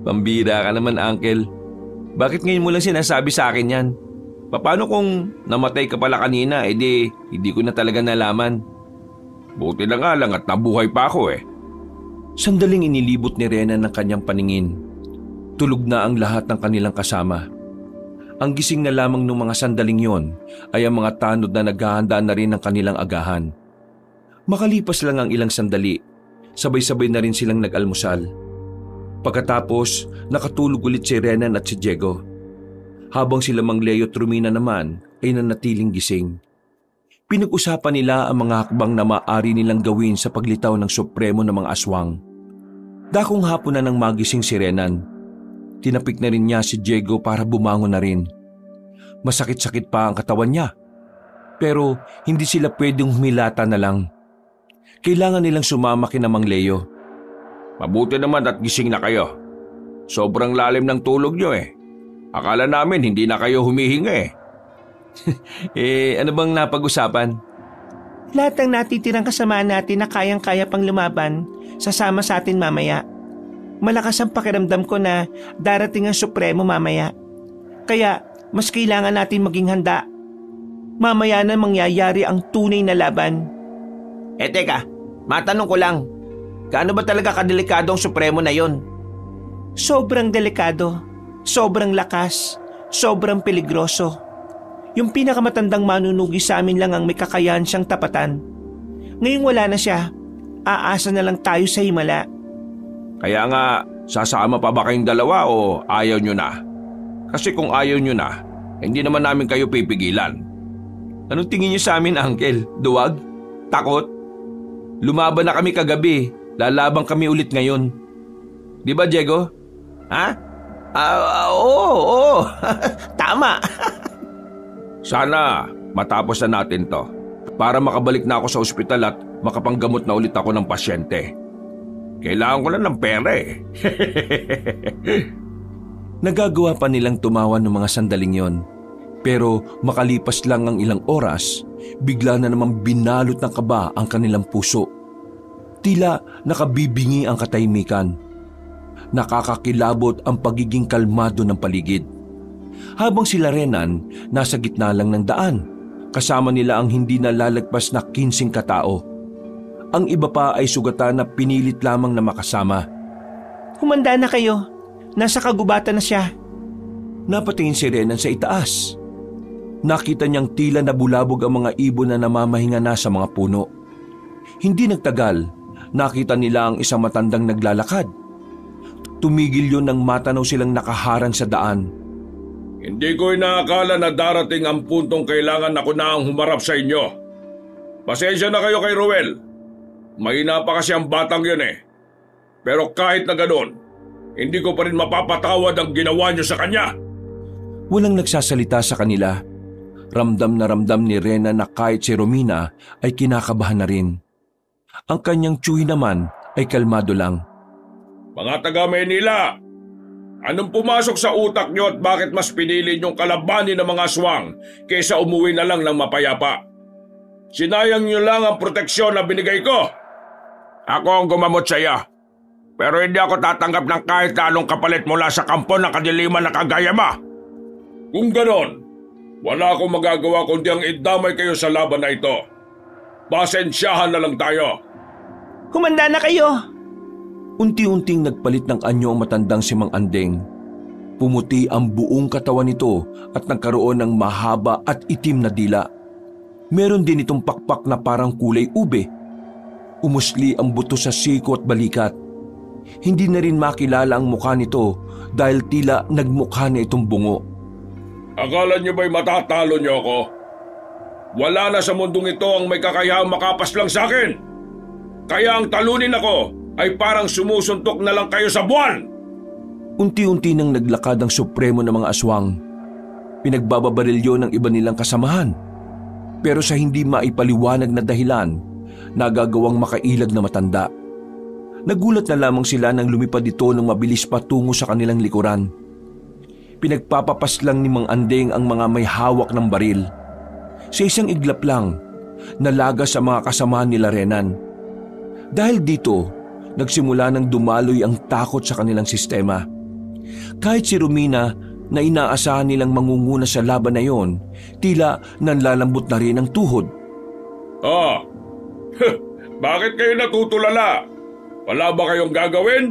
Pambira ka naman, Uncle. Bakit ngayon mo lang sinasabi sa akin yan? Paano kung namatay ka pala kanina, hindi ko na talaga nalaman. Buti na nga lang at nabuhay pa ako eh. Sandaling inilibot ni Renan ng kanyang paningin. Tulog na ang lahat ng kanilang kasama. Ang gising na lamang ng mga sandaling yon ay ang mga tanod na naghahanda na rin ng kanilang agahan. Makalipas lang ang ilang sandali, sabay-sabay na rin silang nag-almusal. Pagkatapos, nakatulog ulit si Renan at si Diego. Habang sila Mang Leo at Romina naman ay nanatiling gising. Pinag-usapan nila ang mga hakbang na maaari nilang gawin sa paglitaw ng supremo ng mga aswang. Dakong hapon na nang magising si Renan. Tinapik na rin niya si Diego para bumangon na rin. Masakit-sakit pa ang katawan niya. Pero hindi sila pwedeng humilata na lang. Kailangan nilang sumama kina Mang Leo. Mabuti naman at gising na kayo. Sobrang lalim ng tulog nyo eh. Akala namin hindi na kayo humihinga eh. Ano bang napag-usapan? Lahat ng natitirang kasamaan natin na kayang-kaya pang lumaban, sasama sa atin mamaya. Malakas ang pakiramdam ko na darating ang Supremo mamaya. Kaya mas kailangan natin maging handa. Mamaya na mangyayari ang tunay na laban. Teka, matanong ko lang. Gaano ba talaga kadelikado ang Supremo na yon? Sobrang delikado, sobrang lakas, sobrang peligroso. Yung pinakamatandang manunugi sa amin lang ang may kakayahan siyang tapatan. Ngayong wala na siya, aasa na lang tayo sa himala. Kaya nga, sasama pa ba kayong dalawa o ayaw nyo na? Kasi kung ayaw nyo na, hindi naman namin kayo pipigilan. Anong tingin niyo sa amin, Uncle? Duwag? Takot? Lumaban na kami kagabi. Lalabang kami ulit ngayon. Di ba, Diego? Ha? Oo. Tama. Sana matapos na natin to para makabalik na ako sa ospital at makapanggamot na ulit ako ng pasyente. Kailangan ko lang ng pera eh. Nagagawa pa nilang tumawa ng mga sandaling yon. Pero makalipas lang ang ilang oras, bigla na namang binalot ng kaba ang kanilang puso. Tila nakabibingi ang katahimikan. Nakakakilabot ang pagiging kalmado ng paligid. Habang sila Renan, nasa gitna lang ng daan. Kasama nila ang hindi nalalagpas na 15 katao. Ang iba pa ay sugatan na pinilit lamang na makasama. Humanda na kayo. Nasa kagubatan na siya. Napatingin si Renan sa itaas. Nakita niyang tila nabulabog ang mga ibon na namamahinga na sa mga puno. Hindi nagtagal, nakita nila ang isang matandang naglalakad. Tumigil yun nang matanaw silang nakaharang sa daan. Hindi ko inaakala na darating ang puntong kailangan ako na ang humarap sa inyo. Pasensya na kayo kay Ruel. Mahina pa kasi ang batang yun eh. Pero kahit na ganoon, hindi ko pa rin mapapatawad ang ginawa niyo sa kanya. Walang nagsasalita sa kanila. Ramdam na ramdam ni Rena na kahit si Romina ay kinakabahan na rin. Ang kanyang tsuhi naman ay kalmado lang. Mga taga Maynila, anong pumasok sa utak niyo at bakit mas pinili niyong kalabanin ng mga aswang kaysa umuwi na lang ng mapayapa? Sinayang niyo lang ang proteksyon na binigay ko. Ako ang gumamot sa iyo. Pero hindi ako tatanggap ng kahit anong kapalit mula sa kampo ng kadiliman na kagaya mo. Kung ganon, wala akong magagawa kundi ang idamay kayo sa laban na ito. Pasensyahan na lang tayo. Humanda na kayo. Unti-unting nagpalit ng anyo ang matandang si Mang Andeng. Pumuti ang buong katawan nito at nagkaroon ng mahaba at itim na dila. Meron din itong pakpak na parang kulay ube. Umusli ang buto sa siko at balikat. Hindi na rin makilala ang mukha nito dahil tila nagmukha na itong bungo. Akala niyo ba'y matatalo niyo ako? Wala na sa mundong ito ang may kakayahang makapas lang sa akin. Kaya ang talunin ako ay parang sumusuntok na lang kayo sa buwan. Unti-unti nang naglakad ang supremo ng mga aswang. Pinagbababarilyo ng iba nilang kasamahan. Pero sa hindi maipaliwanag na dahilan, nagagawang makailag na matanda. Nagulat na lamang sila nang lumipad ito ng mabilis patungo sa kanilang likuran. Pinagpapapas lang ni Mang Andeng ang mga may hawak ng baril. sa isang iglap lang, nalagas sa mga kasama nila Renan. Dahil dito, nagsimula ng dumaloy ang takot sa kanilang sistema. Kahit si Romina na inaasahan nilang mangunguna sa laban na yon, tila nanlalambot na rin ang tuhod. Bakit kayo natutulala? Wala ba kayong gagawin?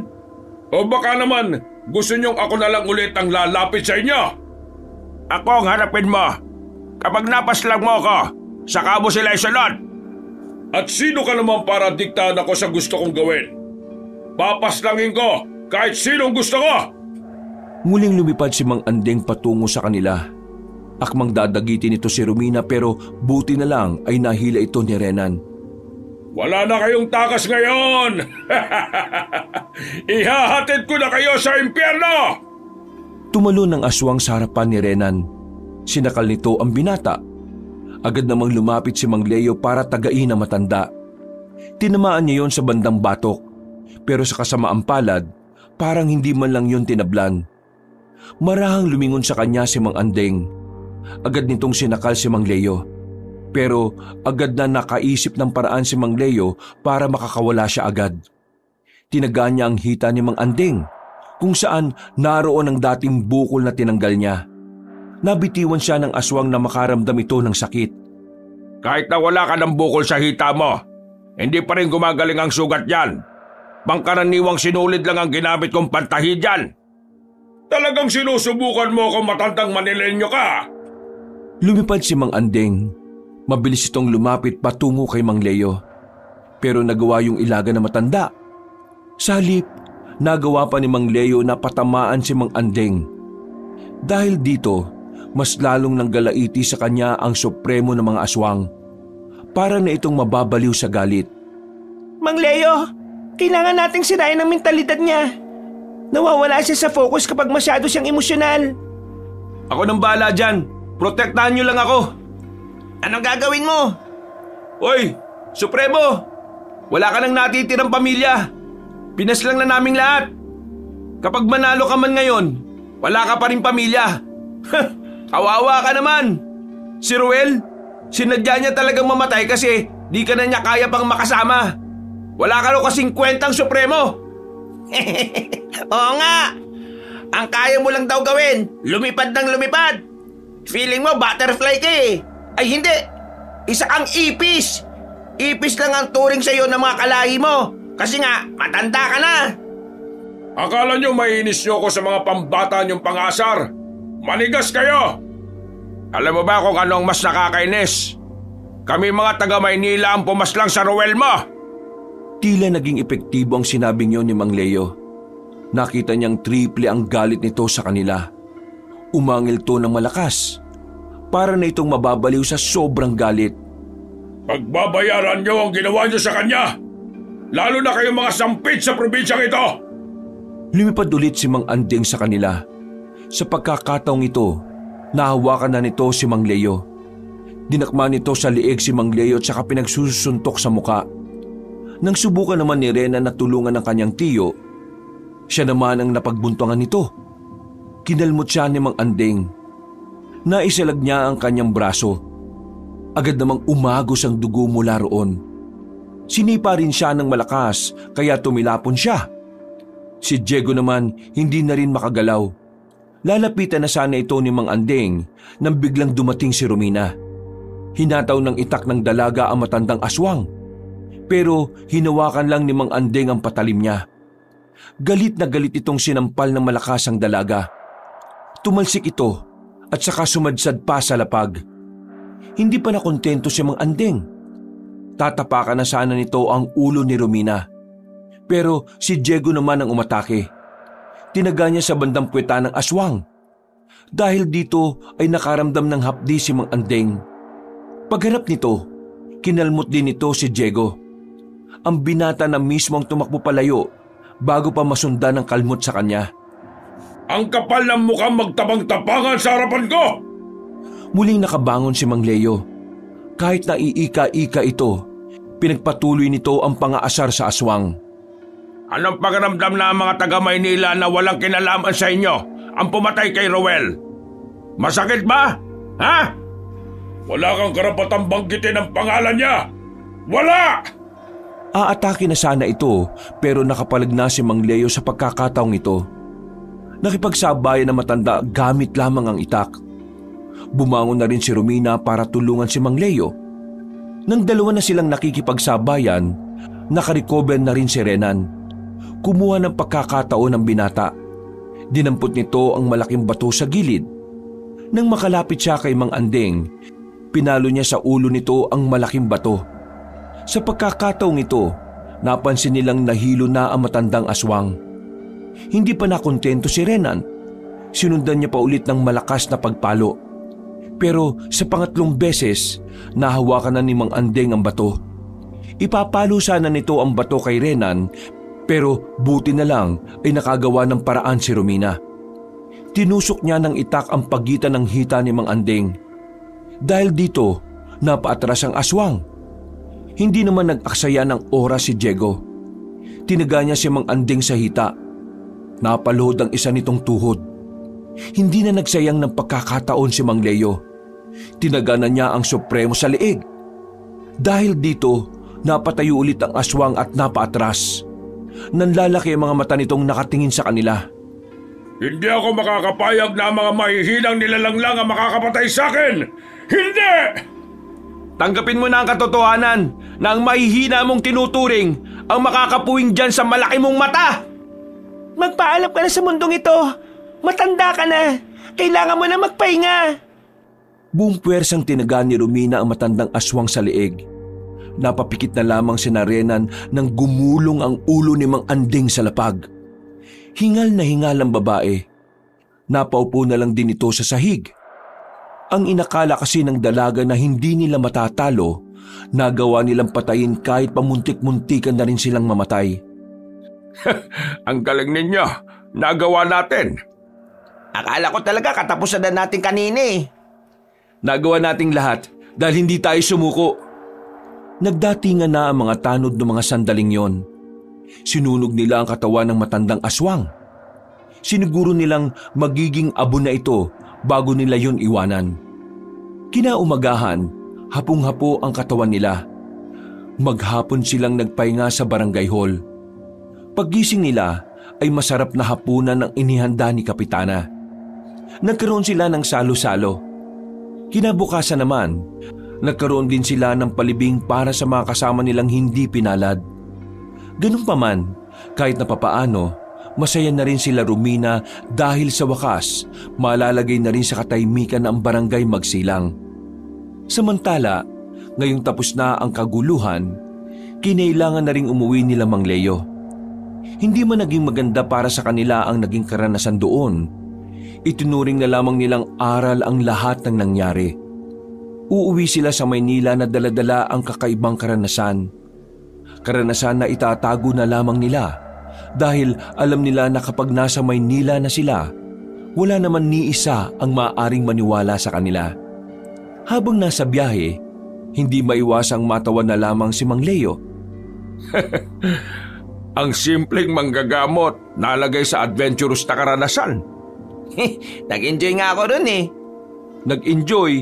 O baka naman gusto niyong ako na lang ulit ang lalapit sa inyo? Ako ang harapin mo. Kapag napaslang mo ako, saka mo sila isunod. At sino ka naman para diktahan ako sa gusto kong gawin? Papaslangin ko kahit sinong gusto ko! Muling lumipad si Mang Andeng patungo sa kanila. Akmang dadagitin ito si Romina pero buti na lang ay nahila ito ni Renan. Wala na kayong takas ngayon! Ihahatid ko na kayo sa impyerno! Tumalon ng aswang sa harapan ni Renan. Sinakal nito ang binata. Agad namang lumapit si Mang Leo para tagain ang matanda. Tinamaan niya yon sa bandang batok, pero sa kasamaang palad, parang hindi man lang yon tinablan. Marahang lumingon sa kanya si Mang Andeng. Agad nitong sinakal si Mang Leo. Pero agad na nakaisip ng paraan si Mang Leo para makakawala siya agad. Tinagaan niya ang hita ni Mang Andeng, kung saan naroon ang dating bukol na tinanggal niya. Nabitiwan siya ng aswang na makaramdam ito ng sakit. Kahit na wala ka ng bukol sa hita mo, hindi pa rin gumagaling ang sugat yan. Pangkaraniwang sinulid lang ang ginamit kong pantahi dyan. Talagang sinusubukan mo kung matandang Manilenyo ka? Lumipad si Mang Andeng. Mabilis itong lumapit patungo kay Mang Leo. Pero nagawa yung ilaga na matanda. Sa halip, nagawa pa ni Mang Leo na patamaan si Mang Andeng. Dahil dito, mas lalong nanggalaiti sa kanya ang supremo ng mga aswang. Para na itong mababaliw sa galit. Mang Leo, kailangan nating sirain ang mentalidad niya. Nawawala siya sa focus kapag masyado siyang emosyonal. Ako nang bahala dyan. Protektahan niyo lang ako. Anong gagawin mo? Hoy, Supremo! Wala ka nang natitirang pamilya. Pinaslang na naming lahat. Kapag manalo ka man ngayon, wala ka pa rin pamilya. Kawawa ka naman. Si Ruel, sinadya niya talagang mamatay kasi di ka na niya kaya pang makasama. Wala ka rin kasing kwentang Supremo. Oo nga. Ang kaya mo lang daw gawin, lumipad ng lumipad. Feeling mo butterfly ka eh. Ay hindi, isa kang ipis. Ipis lang ang turing sa'yo ng mga kalahi mo. Kasi nga, matanda ka na. Akala nyo maiinis nyo ko sa mga pambata nyong pangasar? Manigas kayo! Alam mo ba kung anong mas nakakainis? Kami mga taga Maynila ang pumaslang sa Ruel mo. Tila naging epektibo ang sinabing yon ni Mang Leo. Nakita niyang triple ang galit nito sa kanila. Umangil to ng malakas. Para na itong mababaliw sa sobrang galit. Pagbabayaran nyo ang ginawa nyo sa kanya! Lalo na kayong mga sampit sa probinsyang ito! Lumipad ulit si Mang Andeng sa kanila. Sa pagkakataong ito, nahawakan na nito si Mang Leo. Dinakma nito sa liig si Mang Leo at saka pinagsusuntok sa muka. Nang subukan naman ni Rena na tulungan ng kanyang tiyo, siya naman ang napagbuntungan nito. Kinalmot siya ni Mang Andeng. Naisalag niya ang kanyang braso. Agad namang umagos ang dugo mula roon. Sinipa rin siya ng malakas kaya tumilapon siya. Si Diego naman hindi na rin makagalaw. Lalapitan na sana ito ni Mang Andeng nang biglang dumating si Romina. Hinataw ng itak ng dalaga ang matandang aswang. Pero hinawakan lang ni Mang Andeng ang patalim niya. Galit na galit itong sinampal ng malakas ang dalaga. Tumalsik ito at saka sumadsad pa sa lapag. Hindi pa nakontento si Mang Andeng. Tatapakan na sana nito ang ulo ni Romina. Pero si Diego naman ang umatake. Tinaga niya sa bandang puweta ng aswang. Dahil dito ay nakaramdam ng hapdi si Mang Andeng. Pagharap nito, kinalmot din nito si Diego. Ang binata na mismo ang tumakbo palayo bago pa masundan ng kalmot sa kanya. Ang kapal ng mukhang magtabang-tapangan sa harapan ko! Muling nakabangon si Mang Leo. Kahit na iika-ika ito, pinagpatuloy nito ang pangaasar sa aswang. Anong pakiramdam na ang mga taga Maynila na walang kinalaman sa inyo ang pumatay kay Ruel? Masakit ba? Ha? Wala kang karapatang banggitin ang pangalan niya! Wala! Aatake na sana ito pero nakapalag na si Mang Leo sa pagkakataong ito. Nakipagsabayan na matanda gamit lamang ang itak. Bumangon na rin si Romina para tulungan si Mang Leo. Nang dalawa na silang nakikipagsabayan, nakarecover na rin si Renan. Kumuha ng pagkakataon ng binata. Dinampot nito ang malaking bato sa gilid. Nang makalapit siya kay Mang Andeng, pinalo niya sa ulo nito ang malaking bato. Sa pagkakataong ito, napansin nilang nahilo na ang matandang aswang. Hindi pa nakontento si Renan. Sinundan niya pa ulit ng malakas na pagpalo. Pero sa pangatlong beses, nahawakan na ni Mang Andeng ang bato. Ipapalo sana nito ang bato kay Renan, pero buti na lang ay nakagawa ng paraan si Romina. Tinusok niya ng itak ang pagitan ng hita ni Mang Andeng. Dahil dito, napaatras ang aswang. Hindi naman nag-aksaya ng oras si Diego. Tinaga niya si Mang Andeng sa hita. Napaluhod ang isa nitong tuhod. Hindi na nagsayang ng pagkakataon si Mang Leo. Tinaga na niya ang Supremo sa leeg. Dahil dito, napatayo ulit ang aswang at napaatras. Nanlalaki ang mga mata nitong nakatingin sa kanila. Hindi ako makakapayag na ang mga mahihinang nilalang lang ang makakapatay sa akin! Hindi! Tanggapin mo na ang katotohanan na ang mahihina mong tinuturing ang makakapuwing dyan sa malaki mong mata! Magpaalam ka na sa mundong ito. Matanda ka na. Kailangan mo na magpahinga. Buong puwersang tinaga ni Romina ang matandang aswang sa leeg. Napapikit na lamang si Renan nang gumulong ang ulo ni Mang Andeng sa lapag. Hingal na hingal ang babae. Napaupo na lang din ito sa sahig. Ang inakala kasi ng dalaga na hindi nila matatalo, nagawa nilang patayin kahit pamuntik-muntikan na rin silang mamatay. Ang galing ninyo. Nagawa natin. Akala ko talaga katapusan na natin kanina eh. Nagawa nating lahat dahil hindi tayo sumuko. Nagdatingan na ang mga tanod ng mga sandaling yon. Sinunog nila ang katawan ng matandang aswang. Siniguro nilang magiging abo na ito bago nila yon iwanan. Kinaumagahan, hapong-hapo ang katawan nila. Maghapon silang nagpahinga sa barangay hall. Paggising nila ay masarap na hapunan ang inihanda ni Kapitana. Nagkaroon sila ng salo-salo. Kinabukasan naman, nagkaroon din sila ng palibing para sa mga kasama nilang hindi pinalad. Ganun pa man, kahit na papaano, masaya na rin sila Romina dahil sa wakas, malalagay na rin sa katahimikan ang barangay magsilang. Samantala, ngayong tapos na ang kaguluhan, kinailangan na ring umuwi nila Mang Leo. Hindi man naging maganda para sa kanila ang naging karanasan doon. Itinuring na lamang nilang aral ang lahat ng nangyari. Uuwi sila sa Maynila na dala-dala ang kakaibang karanasan. Karanasan na itatago na lamang nila dahil alam nila na kapag nasa Maynila na sila, wala naman ni isa ang maaaring maniwala sa kanila. Habang nasa biyahe, hindi maiwasang matawa na lamang si Mang Leo. Ang simpleng manggagamot nalagay sa adventurous na karanasan. Nag-enjoy nga ako dun eh. Nag-enjoy?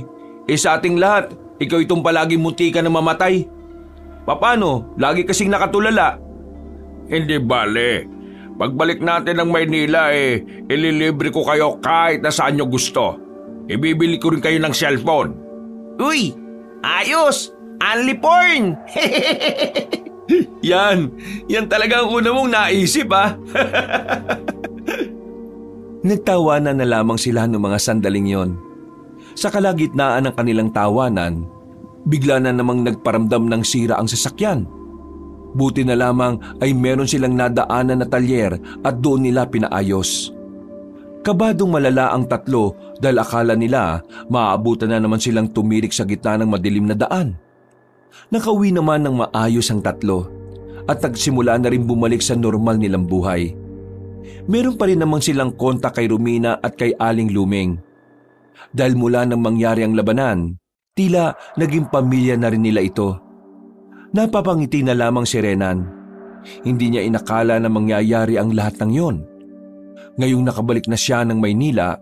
Sa ating lahat, ikaw itong palaging muntika na mamatay. Paano? Lagi kasing nakatulala. Hindi bale. Pagbalik natin ng Maynila ililibre ko kayo kahit na saan nyo gusto. Ibibili ko rin kayo ng cellphone. Uy! Ayos! Only porn! Yan talaga ang una mong naisip ha. Nagtawanan na lamang sila ng mga sandaling yon. Sa kalagitnaan ng kanilang tawanan, bigla na namang nagparamdam ng sira ang sasakyan. Buti na lamang ay meron silang nadaanan na talyer at doon nila pinaayos. Kabadong malala ang tatlo dahil akala nila maaabutan na naman silang tumirik sa gitna ng madilim na daan. Nakauwi naman ng maayos ang tatlo at nagsimula na rin bumalik sa normal nilang buhay. Meron pa rin naman silang kontak kay Romina at kay Aling Lumeng. Dahil mula nang mangyari ang labanan, tila naging pamilya na rin nila ito. Napapangiti na lamang si Renan. Hindi niya inakala na mangyayari ang lahat ng yon. Ngayong nakabalik na siya ng Maynila,